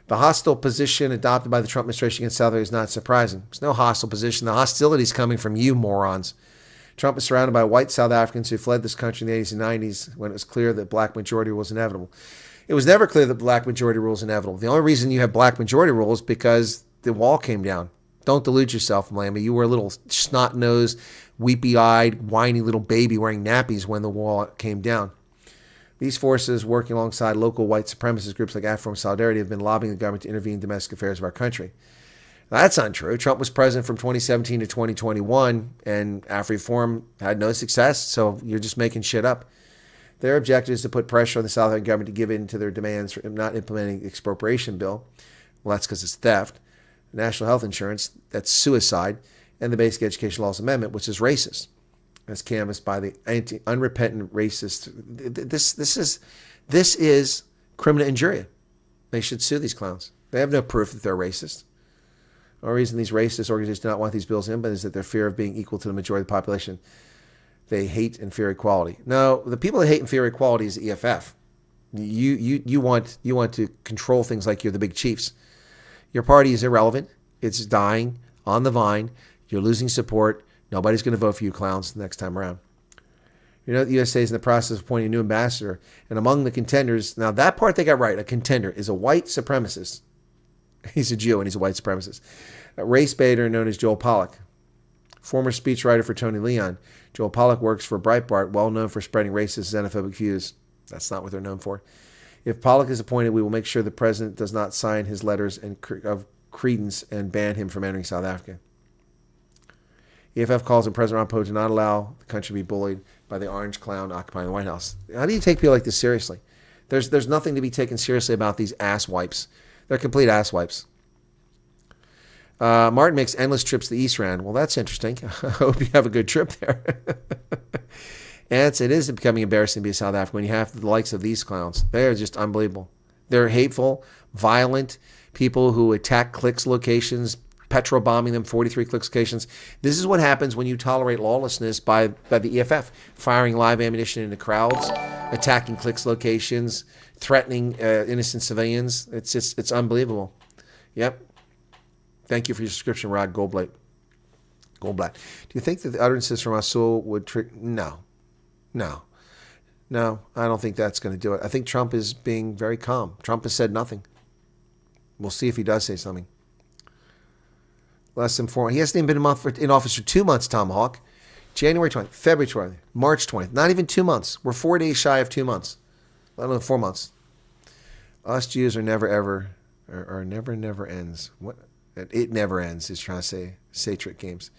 Speaker 3: The hostile position adopted by the Trump administration against South Africa is not surprising. There's no hostile position. The hostility is coming from you morons. Trump is surrounded by white South Africans who fled this country in the 80s and 90s when it was clear that black majority was inevitable. It was never clear that black majority rule is inevitable. The only reason you have black majority rule is because the wall came down. Don't delude yourself, Malema. You were a little snot-nosed, weepy-eyed, whiny little baby wearing nappies when the wall came down. These forces, working alongside local white supremacist groups like AfriForum Solidarity, have been lobbying the government to intervene in domestic affairs of our country. That's untrue. Trump was president from 2017 to 2021, and AfriForum had no success, so you're just making shit up. Their objective is to put pressure on the South African government to give in to their demands for not implementing the expropriation bill. Well, that's because it's theft. National health insurance, that's suicide. And the Basic Education Laws Amendment, which is racist. That's canvassed by the unrepentant racist. This is criminal injuria. They should sue these clowns. They have no proof that they're racist. The only reason these racist organizations do not want these bills in, but is that their fear of being equal to the majority of the population. They hate and fear equality. No, the people that hate and fear equality is the EFF. You want to control things like you're the big chiefs. Your party is irrelevant. It's dying on the vine. You're losing support. Nobody's going to vote for you clowns the next time around. You know, the USA is in the process of appointing a new ambassador. And among the contenders, now that part they got right, a contender is a white supremacist. He's a Jew and he's a white supremacist. A race baiter known as Joel Pollak. Former speechwriter for Tony Leon. Joel Pollak works for Breitbart, well known for spreading racist, xenophobic views. That's not what they're known for. If Pollak is appointed, we will make sure the president does not sign his letters of credence and ban him from entering South Africa. EFF calls on President Ramaphosa to not allow the country to be bullied by the orange clown occupying the White House. How do you take people like this seriously? There's nothing to be taken seriously about these ass wipes. They're complete ass wipes. Martin makes endless trips to the East Rand. Well, that's interesting. I hope you have a good trip there. And it is becoming embarrassing to be in South Africa when you have the likes of these clowns. They are just unbelievable. They're hateful, violent people who attack clicks locations, petrol bombing them, 43 clicks locations. This is what happens when you tolerate lawlessness by the EFF, firing live ammunition into crowds, attacking clicks locations, threatening innocent civilians. It's unbelievable. Yep. Thank you for your subscription, Rod Goldblatt. Do you think that the utterances from Rasool would trick? No, I don't think that's going to do it. I think Trump is being very calm. Trump has said nothing. We'll see if he does say something. Less than 4. He hasn't even been in office for 2 months, Tomahawk. January 20th, February 20th, March 20th. Not even 2 months. We're 4 days shy of 2 months. Let alone 4 months. Us Jews are never, ever, or never ends. What? It never ends, is trying to say trick games.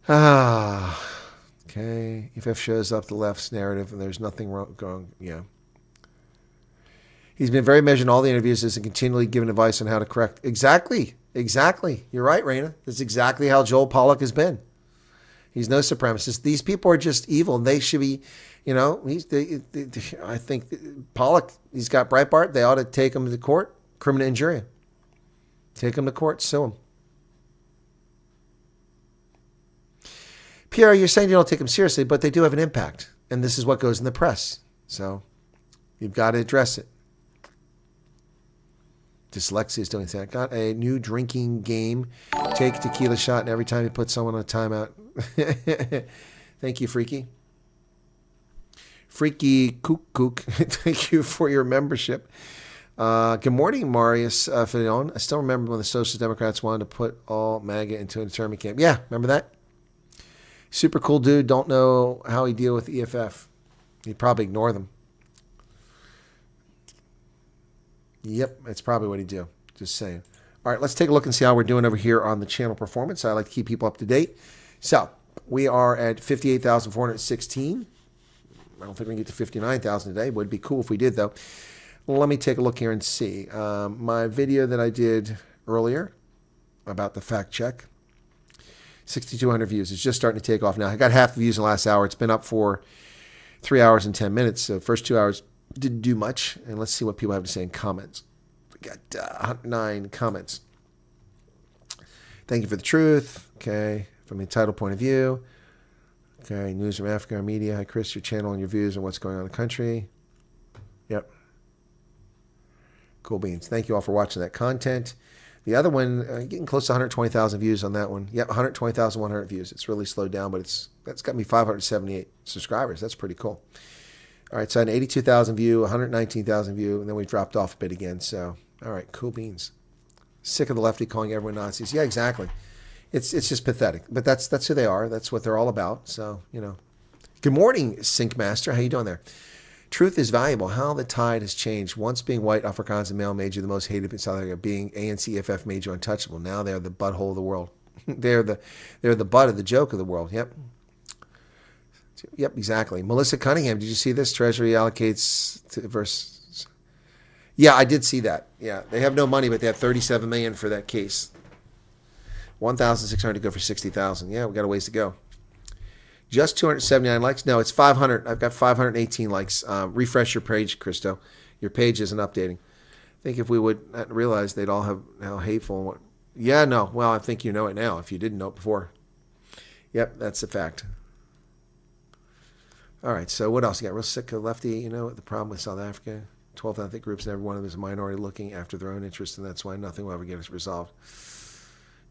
Speaker 3: Okay. EFF shows up the left's narrative and there's nothing wrong. Yeah. He's been very measured in all the interviews and continually giving advice on how to correct. Exactly. You're right, Raina. That's exactly how Joel Pollak has been. He's no supremacist. These people are just evil, and they should be, I think Pollak, he's got Breitbart. They ought to take him to court, criminal injury. Take him to court, sue him. Pierre, you're saying you don't take them seriously, but they do have an impact. And this is what goes in the press. So you've got to address it. Dyslexia is doing that. I got a new drinking game. Take a tequila shot, and every time you put someone on a timeout. Thank you, Freaky. Freaky Kook. Thank you for your membership. Good morning, Marius Fillon. I still remember when the Socialist Democrats wanted to put all MAGA into an internment camp. Yeah, remember that? Super cool dude. Don't know how he deal with EFF. He'd probably ignore them. Yep, that's probably what he'd do. Just saying. All right, let's take a look and see how we're doing over here on the channel performance. I like to keep people up to date. So we are at 58,416. I don't think we can get to 59,000 today. Would be cool if we did, though. Well, let me take a look here and see. My video that I did earlier about the fact check, 6,200 views. It's just starting to take off now. I got half the views in the last hour. It's been up for 3 hours and 10 minutes. So first 2 hours didn't do much. And let's see what people have to say in comments. We got 9 comments. Thank you for the truth. Okay. From the title point of view. Okay. News from Africa Media. Hi, Chris. Your channel and your views on what's going on in the country. Yep. Cool beans. Thank you all for watching that content. The other one, getting close to 120,000 views on that one. Yep, 120,100 views. It's really slowed down, but that's got me 578 subscribers. That's pretty cool. All right, so I had an 82,000 view, 119,000 view, and then we dropped off a bit again. So, all right, cool beans. Sick of the lefty calling everyone Nazis. Yeah, exactly. It's just pathetic, but that's who they are. That's what they're all about. So, Good morning, Syncmaster. How you doing there? Truth is valuable. How the tide has changed. Once being white, Afrikaans and male made you the most hated in South Africa. Being ANC FF made you untouchable. Now they're the butthole of the world. they're the butt of the joke of the world. Yep. Yep, exactly. Melissa Cunningham, did you see this? Treasury allocates to versus. Yeah, I did see that. Yeah, they have no money, but they have $37 million for that case. 1,600 to go for 60,000. Yeah, we got a ways to go. Just 279 likes? No, it's 500. I've got 518 likes. Refresh your page, Christo. Your page isn't updating. I think if we would realize they'd all have how hateful and what. Yeah, no. Well, I think you know it now if you didn't know it before. Yep, that's a fact. All right, so what else? You got real sick of lefty, the problem with South Africa. 12 ethnic groups, and every one of them is a minority looking after their own interests, and that's why nothing will ever get resolved.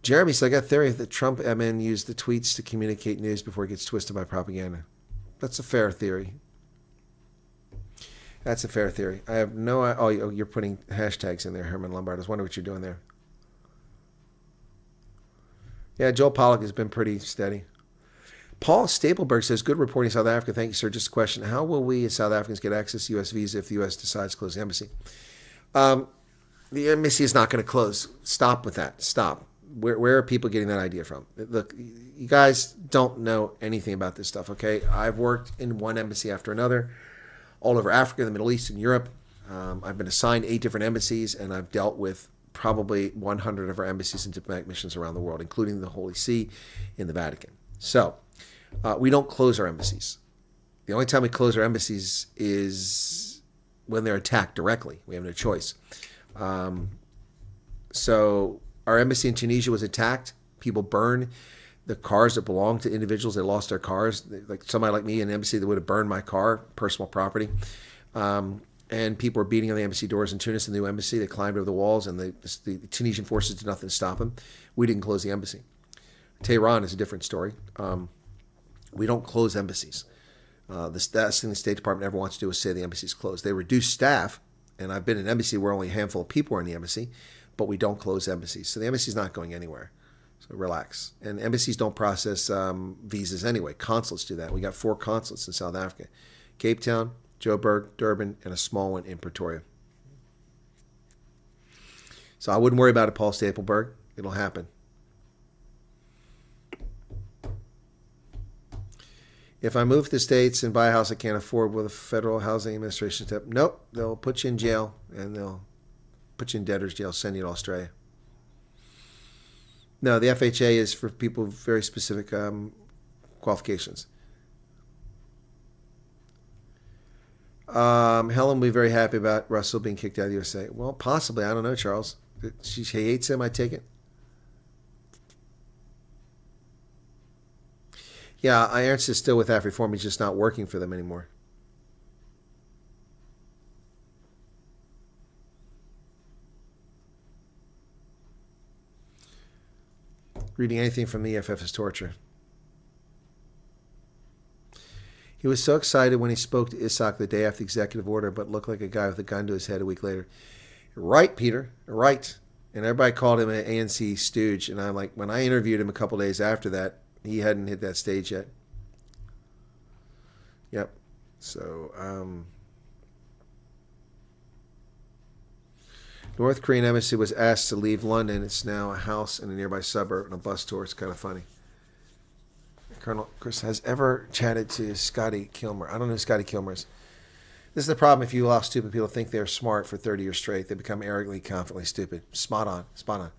Speaker 3: Jeremy, so I got a theory that Trump MN used the tweets to communicate news before it gets twisted by propaganda. That's a fair theory. That's a fair theory. I have no... Oh, you're putting hashtags in there, Herman Lombard. I was wondering what you're doing there. Yeah, Joel Pollack has been pretty steady. Paul Stapleberg says, good reporting in South Africa. Thank you, sir. Just a question. How will we as South Africans get access to U.S. visa if the U.S. decides to close the embassy? The embassy is not going to close. Stop with that. Stop. Where are people getting that idea from? Look, you guys don't know anything about this stuff, okay? I've worked in one embassy after another, all over Africa, the Middle East, and Europe. I've been assigned 8 different embassies, and I've dealt with probably 100 of our embassies and diplomatic missions around the world, including the Holy See in the Vatican. So we don't close our embassies. The only time we close our embassies is when they're attacked directly. We have no choice. So our embassy in Tunisia was attacked. People burned the cars that belonged to individuals. They lost their cars. Like somebody like me in an embassy that would have burned my car, personal property. And people were beating on the embassy doors in Tunis, the new embassy. They climbed over the walls, and the Tunisian forces did nothing to stop them. We didn't close the embassy. Tehran is a different story. We don't close embassies. The last thing the State Department ever wants to do is say the embassy's closed. They reduce staff, and I've been in an embassy where only a handful of people are in the embassy, but we don't close embassies. So the embassy's not going anywhere. So relax. And embassies don't process visas anyway. Consulates do that. We got 4 consulates in South Africa. Cape Town, Joburg, Durban, and a small one in Pretoria. So I wouldn't worry about it, Paul Stapleberg. It'll happen. If I move to the States and buy a house I can't afford, will the Federal Housing Administration step? Nope. They'll put you in jail, and they'll put you in debtor's jail, send you to Australia. No, the FHA is for people with very specific qualifications. Helen will be very happy about Rasool being kicked out of the USA. Well, possibly. I don't know, Charles. She hates him, I take it. Yeah, Ernst is still with AfriForum. He's just not working for them anymore. Reading anything from the EFF is torture. He was so excited when he spoke to Isaac the day after the executive order, but looked like a guy with a gun to his head a week later. Right, Peter. Right. And everybody called him an ANC stooge. And I'm like, when I interviewed him a couple days after that, he hadn't hit that stage yet. Yep. So, North Korean embassy was asked to leave London. It's now a house in a nearby suburb and a bus tour. It's kind of funny. Colonel Chris has ever chatted to Scotty Kilmer. I don't know who Scotty Kilmer is. This is the problem if you allow stupid people to think they're smart for 30 years straight. They become arrogantly, confidently stupid. Spot on. Spot on.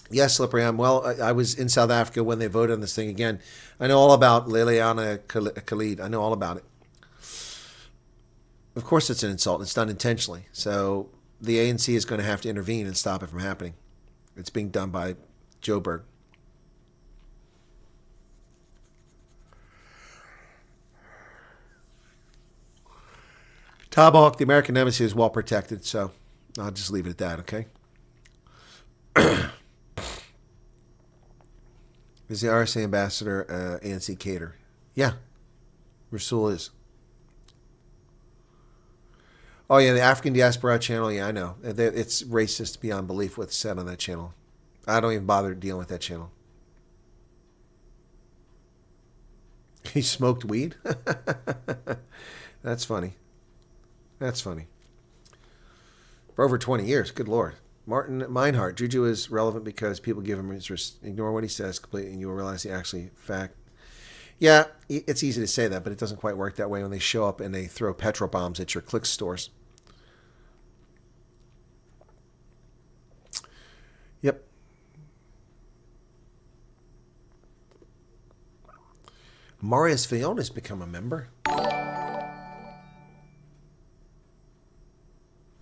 Speaker 3: Yes, Slippery. Well, I was in South Africa when they voted on this thing again. I know all about Liliana Khalid. I know all about it. Of course it's an insult. It's done intentionally. So the ANC is going to have to intervene and stop it from happening. It's being done by Joburg. Tomahawk, the American embassy is well protected, so I'll just leave it at that, okay? Is the RSA ambassador ANC Cater? Yeah. Rasool is. Oh, yeah, the African Diaspora channel. Yeah, I know. It's racist beyond belief what's said on that channel. I don't even bother dealing with that channel. He smoked weed? That's funny. That's funny. For over 20 years. Good Lord. Martin Meinhardt. Juju is relevant because people give him interest. Ignore what he says completely and you will realize he actually fact. Yeah, it's easy to say that, but it doesn't quite work that way when they show up and they throw petrol bombs at your click stores. Yep. Marius Fiona's become a member.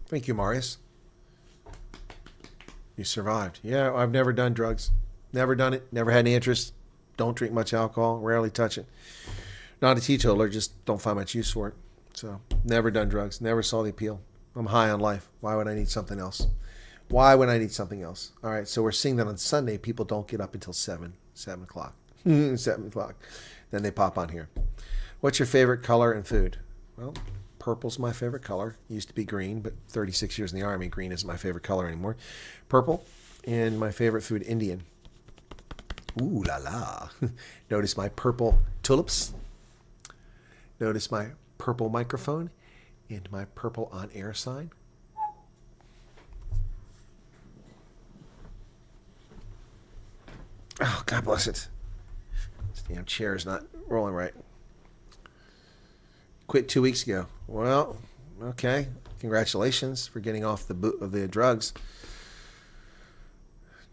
Speaker 3: Thank you, Marius. You survived. Yeah, I've never done drugs. Never done it. Never had any interest. Don't drink much alcohol. Rarely touch it. Not a teetotaler. Just don't find much use for it. So, never done drugs. Never saw the appeal. I'm high on life. Why would I need something else? Why would I need something else? All right, so we're seeing that on Sunday, people don't get up until 7 o'clock. 7 o'clock. Then they pop on here. What's your favorite color and food? Well, Purple's my favorite color. Used to be green, but 36 years in the Army, green isn't my favorite color anymore. Purple. And my favorite food, Indian. Ooh la la. Notice my purple tulips. Notice my purple microphone and my purple on-air sign. Oh, God bless it. This damn chair is not rolling right. Quit 2 weeks ago. Well, okay. Congratulations for getting off the drugs.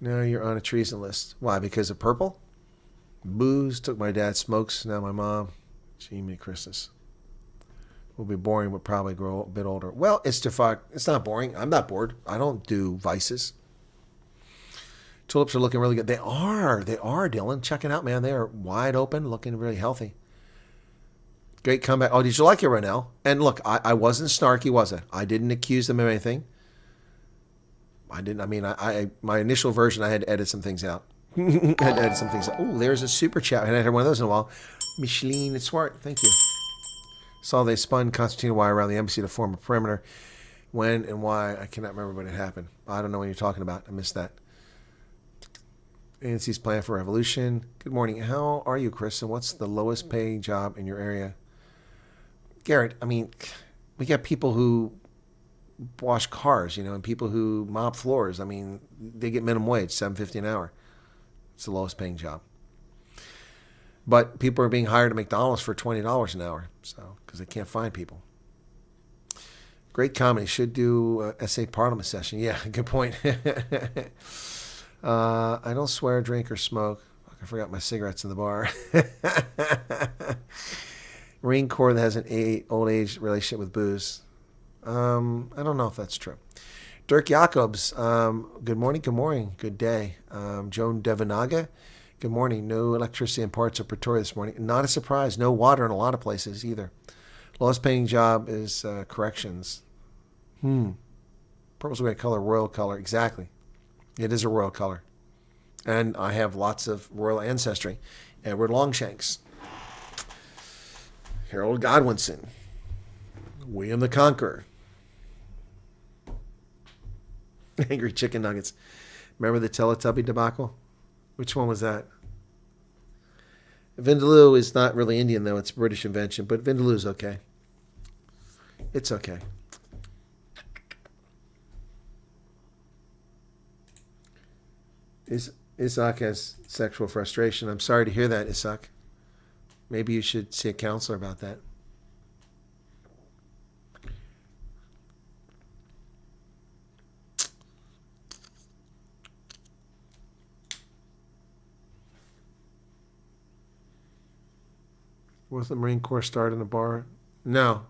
Speaker 3: Now you're on a treason list. Why? Because of purple? Booze. Took my dad's smokes. Now my mom. Jiminy Christmas. Will be boring, but probably grow a bit older. Well, it's not boring. I'm not bored. I don't do vices. Tulips are looking really good. They are, Dylan. Check it out, man. They are wide open, looking really healthy. Great comeback. Oh, did you like it, Ronell? And look, I wasn't snarky, was I? I didn't accuse them of anything. I didn't. I mean, my initial version, I had to edit some things out. I had to edit some things out. Oh, there's a super chat. I hadn't had one of those in a while. Micheline Swart, thank you. Saw they spun Constantine Wire around the embassy to form a perimeter. When and why, I cannot remember when it happened. I don't know what you're talking about. I missed that. ANC's plan for revolution. Good morning. How are you, Chris? And what's the lowest paying job in your area? Garrett, I mean, we got people who wash cars, and people who mop floors. I mean, they get minimum wage, $7.50 an hour. It's the lowest paying job. But people are being hired at McDonald's for $20 an hour, so because they can't find people. Great comedy. Should do essay parliament session. Yeah, good point. I don't swear, drink, or smoke. I forgot my cigarettes in the bar. Marine Corps that has an old age relationship with booze. I don't know if that's true. Dirk Jacobs, good morning, good day. Joan Devanaga, good morning. No electricity in parts of Pretoria this morning. Not a surprise. No water in a lot of places either. Lowest paying job is corrections. Purple's a great color, royal color. Exactly. It is a royal color. And I have lots of royal ancestry. Edward Longshanks. Harold Godwinson. William the Conqueror. Angry Chicken Nuggets. Remember the Teletubby debacle? Which one was that? Vindaloo is not really Indian, though. It's a British invention. But Vindaloo's okay. It's okay. Isaac has sexual frustration. I'm sorry to hear that, Isaac. Maybe you should see a counselor about that. Was the Marine Corps started in a bar? No.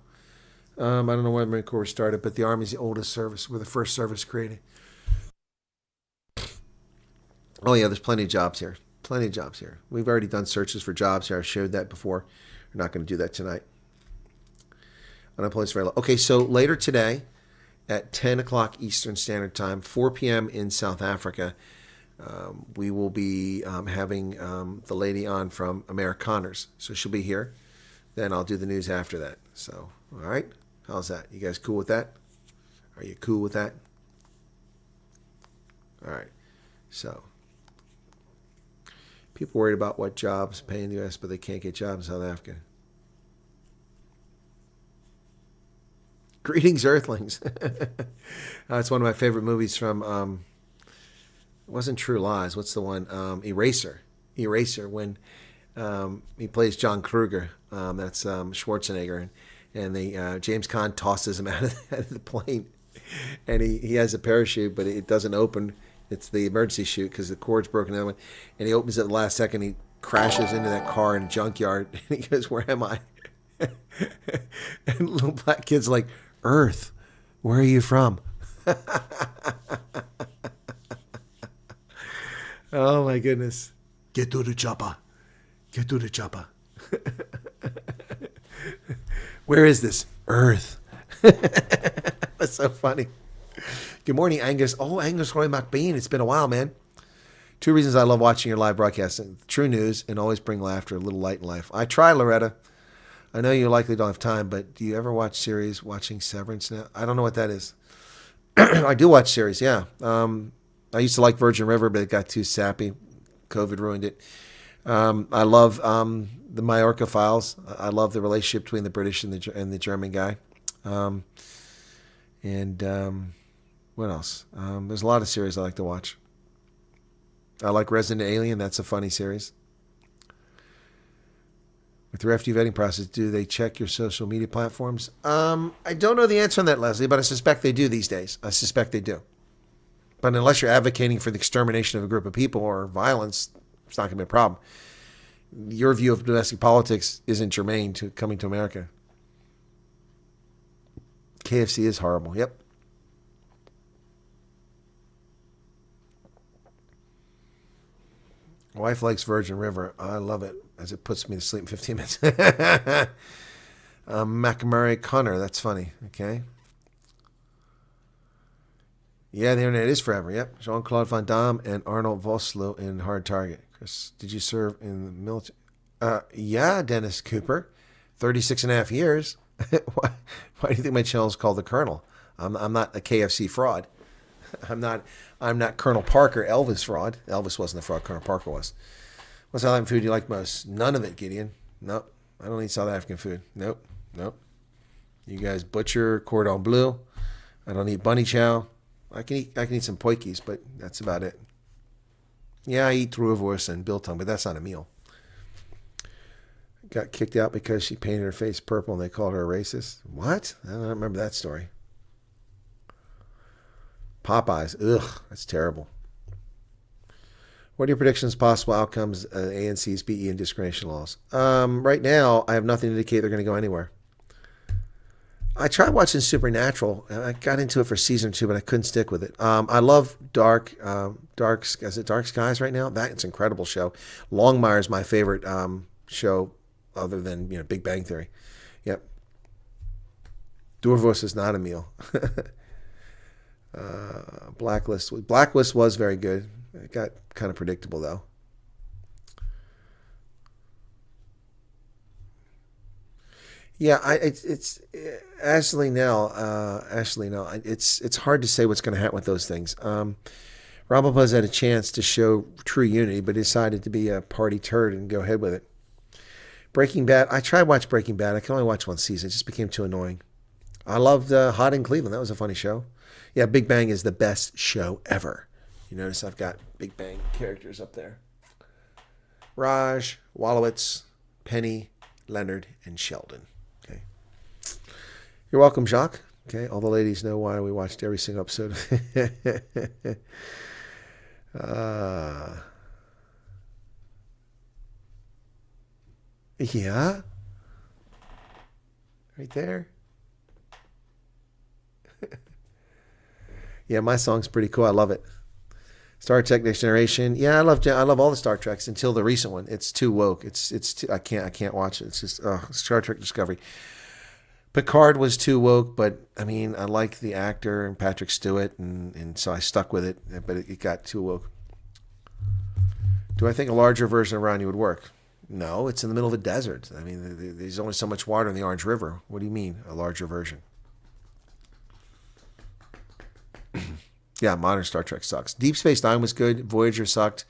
Speaker 3: I don't know why the Marine Corps started, but the Army's the oldest service. We're the first service created. Oh, yeah, there's plenty of jobs here. Plenty of jobs here. We've already done searches for jobs here. I've showed that before. We're not going to do that tonight. Unemployment's very low. Okay, so later today at 10 o'clock Eastern Standard Time, 4 p.m. in South Africa, we will be having the lady on from Amerikaners. So she'll be here. Then I'll do the news after that. So, all right. How's that? You guys cool with that? Are you cool with that? All right. So, people worried about what jobs pay in the U.S., but they can't get jobs in South Africa. Greetings, Earthlings. It's one of my favorite movies from, it wasn't True Lies. What's the one? Eraser. Eraser, when he plays John Kruger. That's Schwarzenegger. And James Caan tosses him out of the plane. And he has a parachute, but it doesn't open. It's the emergency chute because the cord's broken. And he opens it at the last second. He crashes into that car in a junkyard. And he goes, "Where am I?" And little black kid's like, "Earth, where are you from?" Oh my goodness. Get to the chopper. Get to the chopper. Where is this? Earth. That's so funny. Good morning, Angus. Oh, Angus Roy McBean. It's been a while, man. 2 reasons I love watching your live broadcasting. True news and always bring laughter, a little light in life. I try, Loretta. I know you likely don't have time, but do you ever watch series watching Severance now? I don't know what that is. I do watch series, yeah. I used to like Virgin River, but it got too sappy. COVID ruined it. I love the Majorca Files. I love the relationship between the British and the German guy. What else? There's a lot of series I like to watch. I like Resident Alien. That's a funny series. With the refugee vetting process, do they check your social media platforms? I don't know the answer on that, Leslie, but I suspect they do these days. I suspect they do. But unless you're advocating for the extermination of a group of people or violence, it's not going to be a problem. Your view of domestic politics isn't germane to coming to America. KFC is horrible. Yep. My wife likes Virgin River. I love it as it puts me to sleep in 15 minutes. McMurray Connor. That's funny. Okay. Yeah, the internet is forever. Yep. Jean-Claude Van Damme and Arnold Vosloo in Hard Target. Chris, did you serve in the military? Yeah, Dennis Cooper. 36 and a half years. Why do you think my channel is called The Colonel? I'm not a KFC fraud. I'm not Colonel Parker, Elvis fraud. Elvis wasn't the fraud, Colonel Parker was. What South African food do you like most? None of it, Gideon. Nope. I don't eat South African food. Nope. You guys butcher cordon bleu. I don't eat bunny chow. I can eat some potjies, but that's about it. Yeah, I eat roerwurst and biltong, but that's not a meal. Got kicked out because she painted her face purple and they called her a racist. What? I don't remember that story. Popeyes. Ugh, that's terrible. What are your predictions, possible outcomes of ANC's BE and discrimination laws? Right now, I have nothing to indicate they're going to go anywhere. I tried watching Supernatural. I got into it for season 2, but I couldn't stick with it. I love Dark Skies right now? That's an incredible show. Longmire is my favorite show other than Big Bang Theory. Yep. Doorvoss is not a meal. Blacklist was very good. It got kind of predictable though. Yeah, it's Ashley Nell. It's hard to say what's going to happen with those things. Ramaphosa had a chance to show true unity, but decided to be a party turd and go ahead with it. Breaking Bad. I tried to watch Breaking Bad. I can only watch one season. It just became too annoying. I loved Hot in Cleveland. That was a funny show. Yeah, Big Bang is the best show ever. You notice I've got Big Bang characters up there. Raj, Wolowitz, Penny, Leonard, and Sheldon. Okay. You're welcome, Jacques. Okay, all the ladies know why we watched every single episode. Yeah. Right there. Yeah, my song's pretty cool. I love it. Star Trek Next Generation. Yeah, I love all the Star Treks until the recent one. It's too woke. It's too, I can't watch it. It's just Star Trek Discovery. Picard was too woke, but I mean, I like the actor and Patrick Stewart, and so I stuck with it, but it got too woke. Do I think a larger version of Ronnie would work? No, it's in the middle of a desert. I mean, there's only so much water in the Orange River. What do you mean, a larger version? Yeah, modern Star Trek sucks. Deep Space Nine was good. Voyager sucked.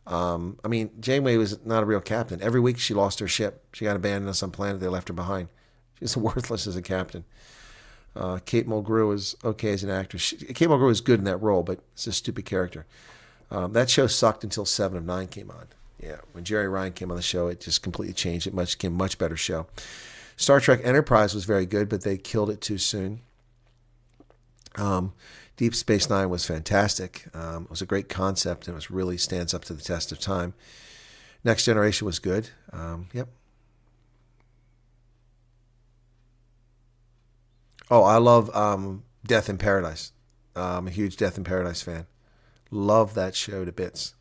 Speaker 3: I mean, Janeway was not a real captain. Every week she lost her ship. She got abandoned on some planet. They left her behind. She's worthless as a captain. Kate Mulgrew is okay as an actress. Kate Mulgrew is good in that role, but it's a stupid character. That show sucked until 7 of 9 came on. Yeah, when Jerry Ryan came on the show, it just completely changed. It became a much better show. Star Trek Enterprise was very good, but they killed it too soon. Deep Space Nine was fantastic. It was a great concept, and it really stands up to the test of time. Next Generation was good. Yep. Oh, I love Death in Paradise. I'm a huge Death in Paradise fan. Love that show to bits.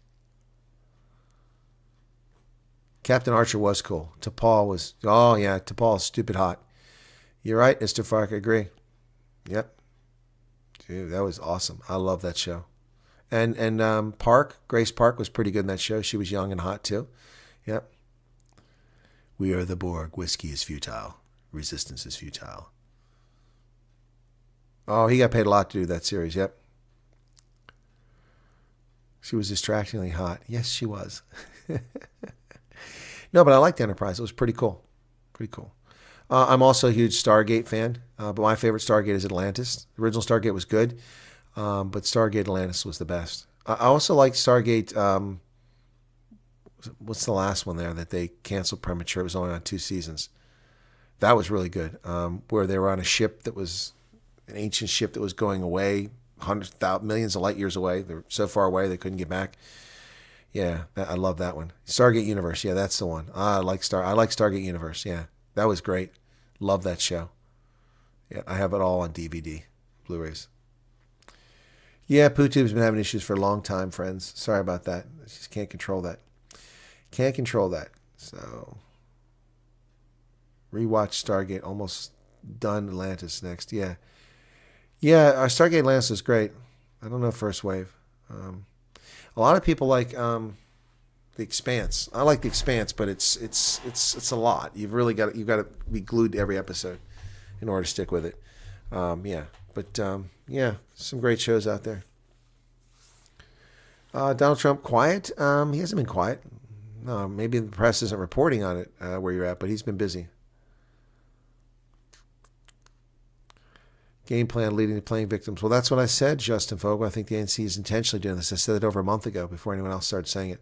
Speaker 3: Captain Archer was cool. T'Pol was, oh yeah, T'Pol is stupid hot. You're right, Mr. Fark, I agree. Yep. Dude, that was awesome. I love that show. And Grace Park was pretty good in that show. She was young and hot too. Yep. We are the Borg. Whiskey is futile. Resistance is futile. Oh, he got paid a lot to do that series. Yep. She was distractingly hot. Yes, she was. No, but I liked Enterprise. It was pretty cool. Pretty cool. I'm also a huge Stargate fan, but my favorite Stargate is Atlantis. The original Stargate was good, but Stargate Atlantis was the best. I also like Stargate. What's the last one there that they canceled premature? It was only on 2 seasons. That was really good, where they were on a ship that was an ancient ship that was going away, millions of light years away. They were so far away they couldn't get back. Yeah, I love that one. Stargate Universe, yeah, that's the one. I like Stargate Universe, yeah. That was great. Love that show. Yeah, I have it all on DVD, Blu-rays. Yeah, PooTube's been having issues for a long time, friends. Sorry about that. I just can't control that. Can't control that. So, rewatch Stargate. Almost done. Atlantis next. Yeah. Yeah, Stargate Atlantis is great. I don't know First Wave. A lot of people like The Expanse. I like The Expanse, but it's a lot. You've got to be glued to every episode in order to stick with it. Yeah, but yeah, some great shows out there. Donald Trump quiet? He hasn't been quiet. No, maybe the press isn't reporting on it where you're at, but he's been busy. Game plan leading to playing victims. Well, that's what I said, Justin Fogel. I think the ANC is intentionally doing this. I said it over a month ago before anyone else started saying it.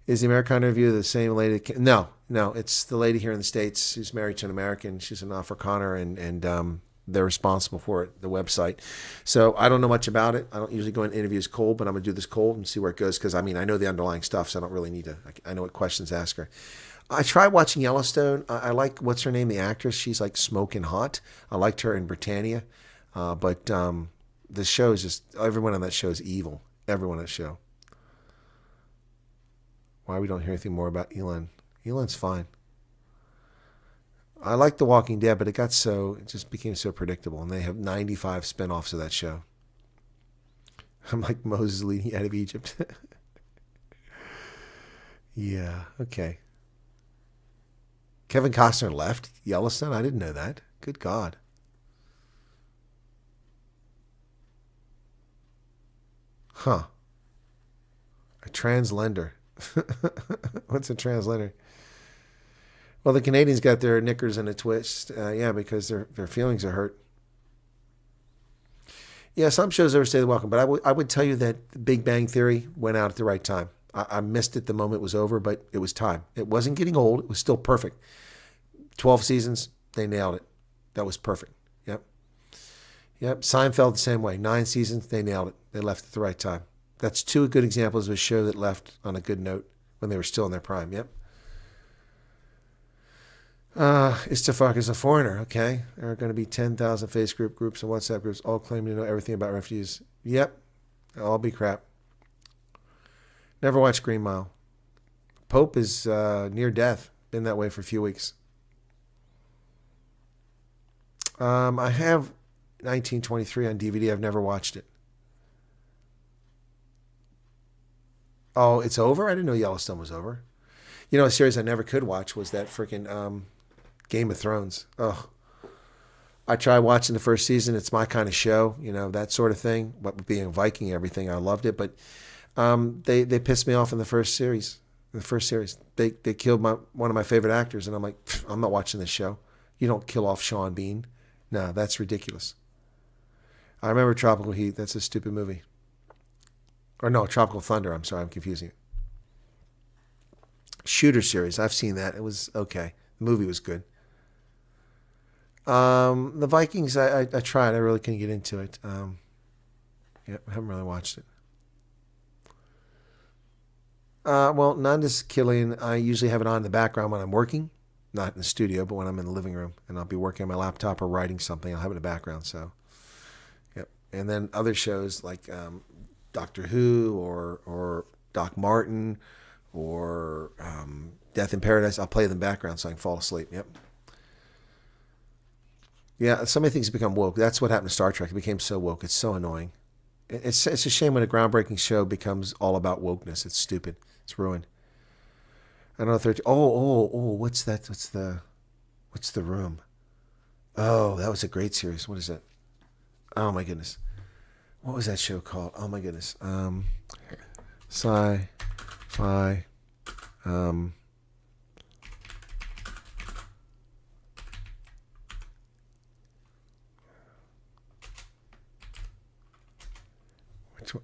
Speaker 3: Is the Americana Review the same lady? No. It's the lady here in the States who's married to an American. She's an Afrikaner, and they're responsible for it, the website. So I don't know much about it. I don't usually go in interviews cold, but I'm going to do this cold and see where it goes because, I know the underlying stuff, so I don't really need to. I know what questions to ask her. I tried watching Yellowstone. I like, what's her name, the actress? She's like smoking hot. I liked her in Britannia. But the show is just, everyone on that show is evil. Everyone on that show. Why we don't hear anything more about Elon? Elon's fine. I like The Walking Dead, but it just became so predictable. And they have 95 spinoffs of that show. I'm like Moses leading out of Egypt. Yeah, okay. Kevin Costner left Yellowstone? I didn't know that. Good God. Huh. A translender. What's a translator? Well, the Canadians got their knickers in a twist. Yeah, because their feelings are hurt. Yeah, some shows overstay the welcome, but I would tell you that Big Bang Theory went out at the right time. I missed it the moment it was over, but it was time. It wasn't getting old. It was still perfect. 12 seasons, they nailed it. That was perfect. Yep. Seinfeld the same way. 9 seasons, they nailed it. They left at the right time. That's 2 good examples of a show that left on a good note when they were still in their prime. Yep. Istafak is a foreigner. Okay. There are going to be 10,000 Facebook groups and WhatsApp groups all claiming to know everything about refugees. Yep. All be crap. Never watched Green Mile. Pope is near death. Been that way for a few weeks. I have 1923 on DVD. I've never watched it. Oh, it's over? I didn't know Yellowstone was over. You know, a series I never could watch was that freaking Game of Thrones. Oh, I tried watching the first season. It's my kind of show, that sort of thing. But being a Viking and everything, I loved it. But they pissed me off in the first series. They killed one of my favorite actors, and I'm like, I'm not watching this show. You don't kill off Sean Bean. No, that's ridiculous. I remember Tropical Heat. That's a stupid movie. Or no, Tropical Thunder. I'm sorry, I'm confusing it. Shooter series. I've seen that. It was okay. The movie was good. The Vikings, I tried. I really couldn't get into it. I haven't really watched it. Well, Nanda's Killian, I usually have it on in the background when I'm working. Not in the studio, but when I'm in the living room. And I'll be working on my laptop or writing something. I'll have it in the background. So, yep. And then other shows like Doctor Who or Doc Martin or Death in Paradise, I'll play them in the background so I can fall asleep. Yep. Yeah, so many things have become woke. That's what happened to Star Trek. It became so woke. It's so annoying. It's a shame when a groundbreaking show becomes all about wokeness. It's stupid. It's ruined. I don't know. 13. Oh. What's that? What's the room? Oh, that was a great series. What is that? Oh my goodness. What was that show called? Oh my goodness. Sci-fi.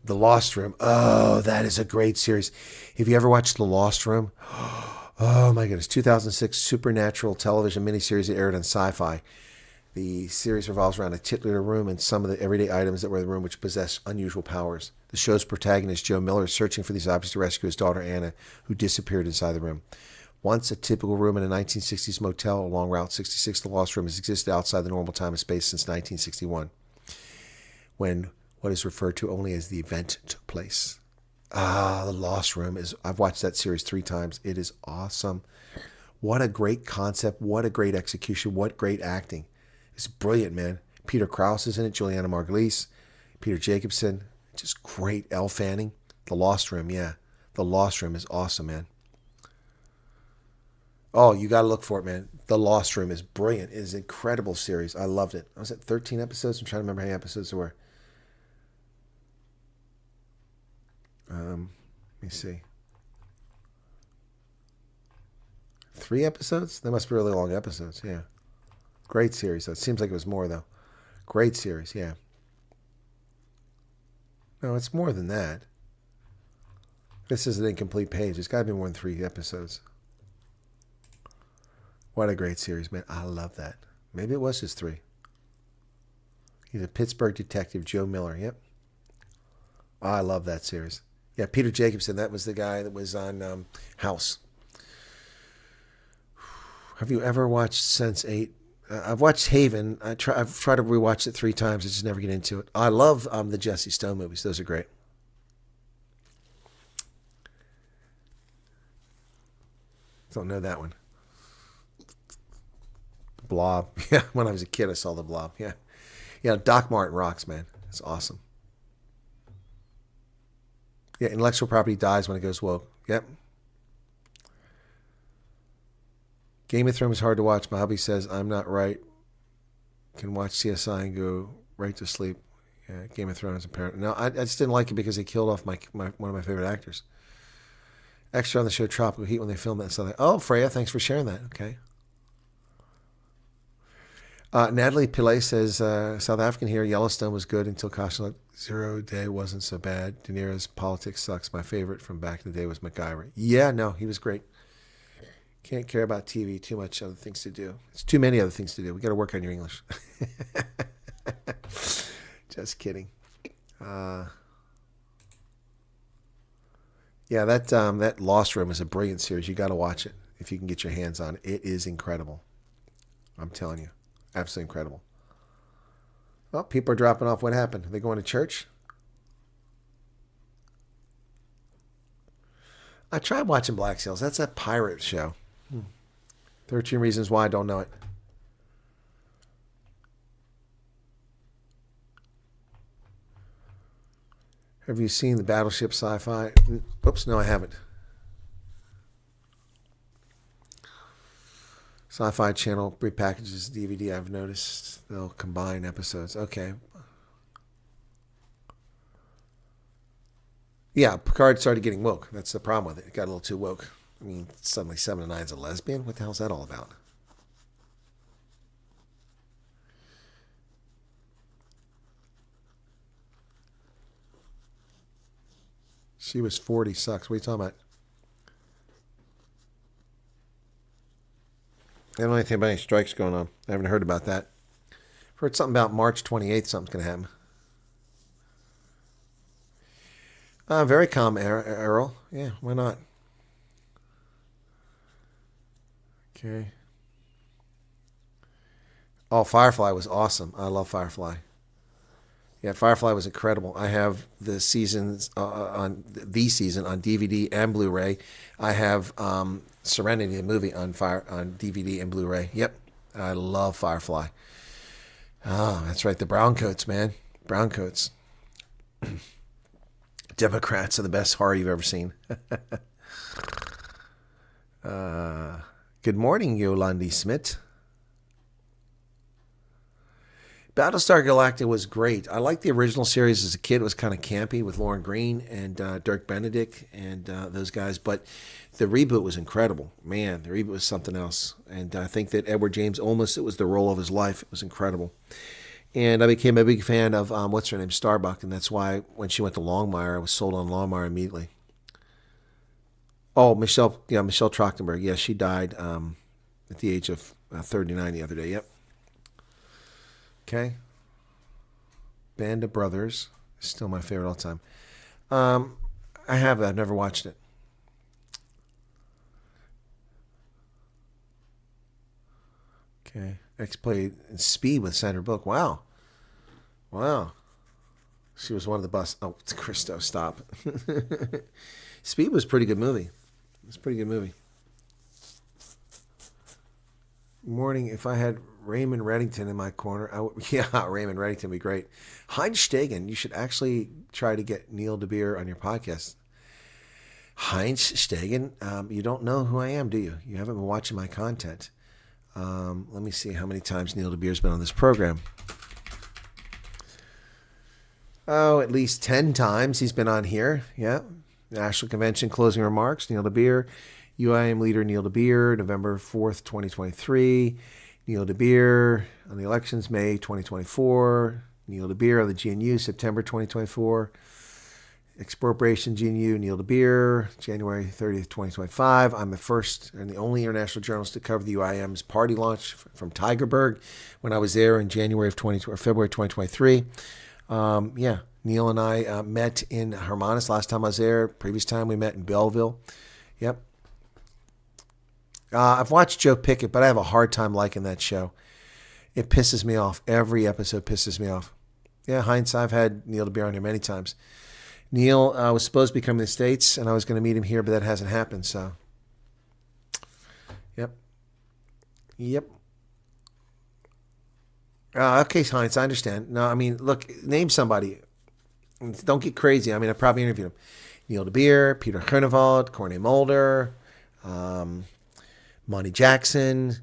Speaker 3: The Lost Room. Oh, that is a great series. Have you ever watched The Lost Room? Oh my goodness. 2006 supernatural television miniseries that aired on Sci-Fi. The series revolves around a titular room and some of the everyday items that were in the room which possess unusual powers. The show's protagonist, Joe Miller, is searching for these objects to rescue his daughter, Anna, who disappeared inside the room. Once a typical room in a 1960s motel along Route 66, The Lost Room has existed outside the normal time and space since 1961, when what is referred to only as the event took place. The Lost Room I've watched that series 3 times. It is awesome. What a great concept. What a great execution. What great acting. It's brilliant, man. Peter Krause is in it. Juliana Margulies. Peter Jacobson. Just great. Elle Fanning. The Lost Room, yeah. The Lost Room is awesome, man. Oh, you got to look for it, man. The Lost Room is brilliant. It is an incredible series. I loved it. I was at 13 episodes. I'm trying to remember how many episodes there were. Let me see. 3 episodes? They must be really long episodes, yeah. Great series, though. It seems like it was more, though. Great series, yeah. No, it's more than that. This is an incomplete page. It's got to be more than 3 episodes. What a great series, man. I love that. Maybe it was just 3. He's a Pittsburgh detective, Joe Miller. Yep. Oh, I love that series. Yeah, Peter Jacobson. That was the guy that was on House. Have you ever watched Sense8? I've watched Haven. I've tried to rewatch it 3 times. I just never get into it. I love the Jesse Stone movies. Those are great. Don't know that one. Blob. Yeah, when I was a kid, I saw the Blob. Yeah. Yeah, Doc Martin rocks, man. It's awesome. Yeah, intellectual property dies when it goes woke. Yep. Game of Thrones is hard to watch. My hubby says I'm not right. Can watch CSI and go right to sleep. Yeah, Game of Thrones apparently. No, I just didn't like it because they killed off one of my favorite actors. Extra on the show Tropical Heat when they filmed that. So oh, Freya, thanks for sharing that. Okay. Natalie Pillay says, South African here, Yellowstone was good until Caution 0 Day wasn't so bad. De Niro's politics sucks. My favorite from back in the day was MacGyver. Yeah, no, he was great. Can't care about TV. Too much other things to do. It's too many other things to do. We got to work on your English. Just kidding. Yeah, that Lost Room is a brilliant series. You got to watch it if you can get your hands on it. It is incredible. I'm telling you. Absolutely incredible. Well, people are dropping off. What happened? Are they going to church? I tried watching Black Sails. That's a pirate show. 13 Reasons Why I don't know it. Have you seen the Battleship Sci-Fi? Oops, no, I haven't. Sci-Fi Channel repackages DVD. I've noticed they'll combine episodes. Okay. Yeah, Picard started getting woke. That's the problem with it. It got a little too woke. I mean, suddenly 7 to 9's a lesbian? What the hell's that all about? She was 40 sucks. What are you talking about? I don't know anything about any strikes going on. I haven't heard about that. I've heard something about March 28th, something's going to happen. Very calm, Errol. Yeah, why not? Okay. Oh, Firefly was awesome. I love Firefly. Yeah, Firefly was incredible. I have the seasons on DVD and Blu-ray. I have Serenity, the movie, on DVD and Blu-ray. Yep, I love Firefly. Oh, that's right. The browncoats, man. Browncoats. Democrats are the best horror you've ever seen. Good morning, Yolandi Smith. Battlestar Galactica was great. I liked the original series as a kid. It was kind of campy with Lauren Green and Dirk Benedict and those guys. But the reboot was incredible. Man, the reboot was something else. And I think that Edward James Olmos, it was the role of his life. It was incredible. And I became a big fan of, what's her name, Starbuck. And that's why when she went to Longmire, I was sold on Longmire immediately. Oh, Michelle Trachtenberg. Yeah, she died at the age of 39 the other day. Yep. Okay. Band of Brothers. Still my favorite all time. I have that. I've never watched it. Okay. X played in Speed with Sandra Bullock. Wow. Wow. She was one of the bus. Oh, Christo, stop. Speed was a pretty good movie. It was a pretty good movie. Morning. If I had Raymond Reddington in my corner, Raymond Reddington would be great. Heinz Stegen, you should actually try to get Neil DeBeer on your podcast. Heinz Stegen, you don't know who I am, do you? You haven't been watching my content. Let me see how many times Neil DeBeer's been on this program. Oh, at least 10 times he's been on here. Yeah. National Convention closing remarks, Neil DeBeer. UIM leader Neil DeBeer, November 4th, 2023. Neil DeBeer on the elections, May 2024. Neil DeBeer on the GNU, September 2024. Expropriation GNU, Neil DeBeer, January 30th, 2025. I'm the first and the only international journalist to cover the UIM's party launch from Tigerberg when I was there in February 2023. Neil and I met in Hermanus last time I was there. Previous time we met in Belleville. Yep. I've watched Joe Pickett, but I have a hard time liking that show. It pisses me off. Every episode pisses me off. Yeah, Heinz, I've had Neil DeBeer on here many times. Neil was supposed to be coming to the States, and I was going to meet him here, but that hasn't happened, so. Yep. Okay, Heinz, I understand. No, I mean, look, name somebody. Don't get crazy. I mean, I probably interviewed him. Neil DeBeer, Peter Hernevald, Corney Mulder, Monty Jackson,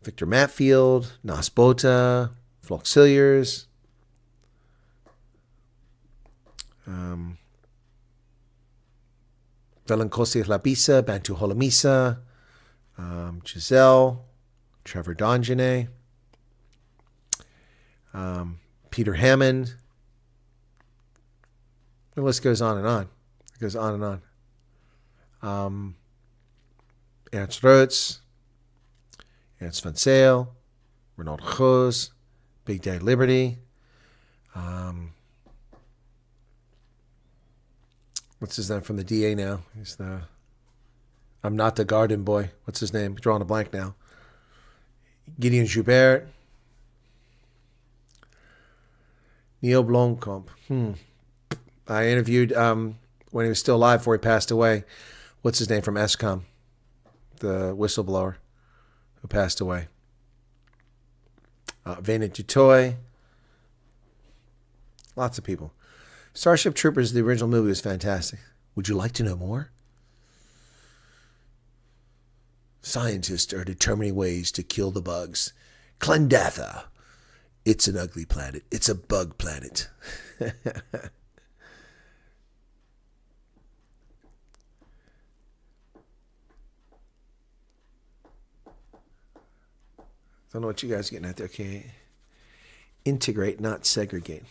Speaker 3: Victor Matfield, Nas Bota, Flock Silliers, Velancosi Labisa, Bantu Holomisa, Giselle, Trevor Donjane, Peter Hammond. The list goes on and on. It goes on and on. Ernst Roetz, Ernst van Sale, Renaud Goes, Big Day Liberty. What's his name from the DA now? I'm not the garden boy. What's his name? Drawing a blank now. Gideon Joubert. Neil Blomkamp. I interviewed when he was still alive before he passed away. What's his name from ESCOM? The whistleblower who passed away. Vena Dutoy. Lots of people. Starship Troopers, the original movie, was fantastic. Would you like to know more? Scientists are determining ways to kill the bugs. Clendatha. It's an ugly planet. It's a bug planet. Don't know what you guys are getting at there. Okay. Integrate, not segregate.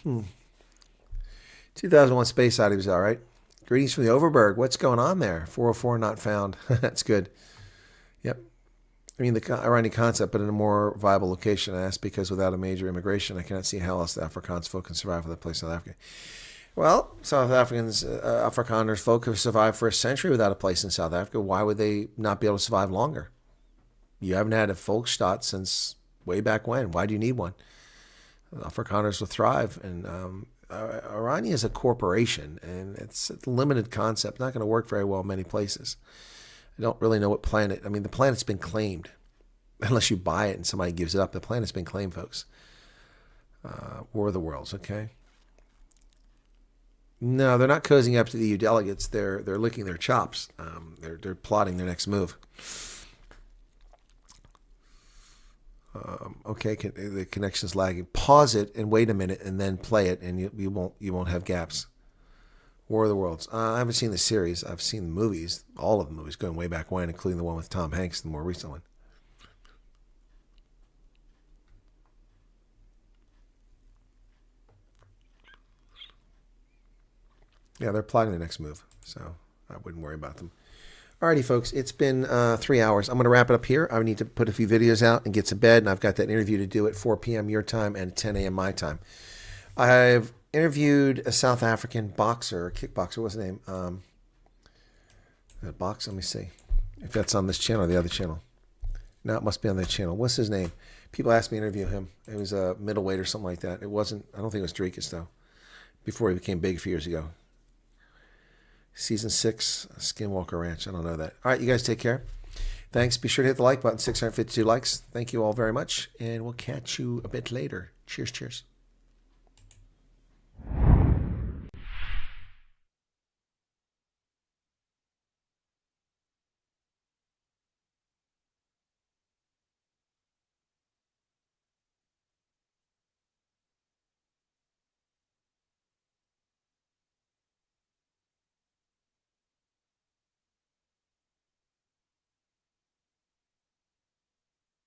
Speaker 3: 2001 Space Odyssey was all right. Greetings from the Overberg. What's going on there? 404 not found. That's good. Yep. I mean, the ironic concept, but in a more viable location. I asked because without a major immigration, I cannot see how else the Afrikaans folk can survive with a place in South Africa. Well, South Africans, Afrikaners folk have survived for a century without a place in South Africa. Why would they not be able to survive longer? You haven't had a Volksstaat since way back when. Why do you need one? Afrikaners will thrive. And Irania is a corporation, and it's a limited concept. Not going to work very well in many places. I don't really know what planet. I mean, the planet's been claimed. Unless you buy it and somebody gives it up, the planet's been claimed, folks. War of the Worlds, okay? No, they're not cozying up to the EU delegates. They're licking their chops. They're plotting their next move. Okay, the connection's lagging. Pause it and wait a minute, and then play it, and you won't have gaps. War of the Worlds. I haven't seen the series. I've seen the movies, all of the movies, going way back when, including the one with Tom Hanks, the more recent one. Yeah, they're plotting the next move, so I wouldn't worry about them. Alrighty, folks, it's been 3 hours. I'm going to wrap it up here. I need to put a few videos out and get to bed, and I've got that interview to do at 4 p.m. your time and 10 a.m. my time. I've interviewed a South African boxer, or kickboxer, what's his name? Let me see if that's on this channel or the other channel. No, it must be on that channel. What's his name? People asked me to interview him. It was a middleweight or something like that. It wasn't, I don't think it was Dricus, though, before he became big a few years ago. Season 6, Skinwalker Ranch. I don't know that. All right, you guys take care. Thanks. Be sure to hit the like button. 652 likes. Thank you all very much. And we'll catch you a bit later. Cheers, cheers.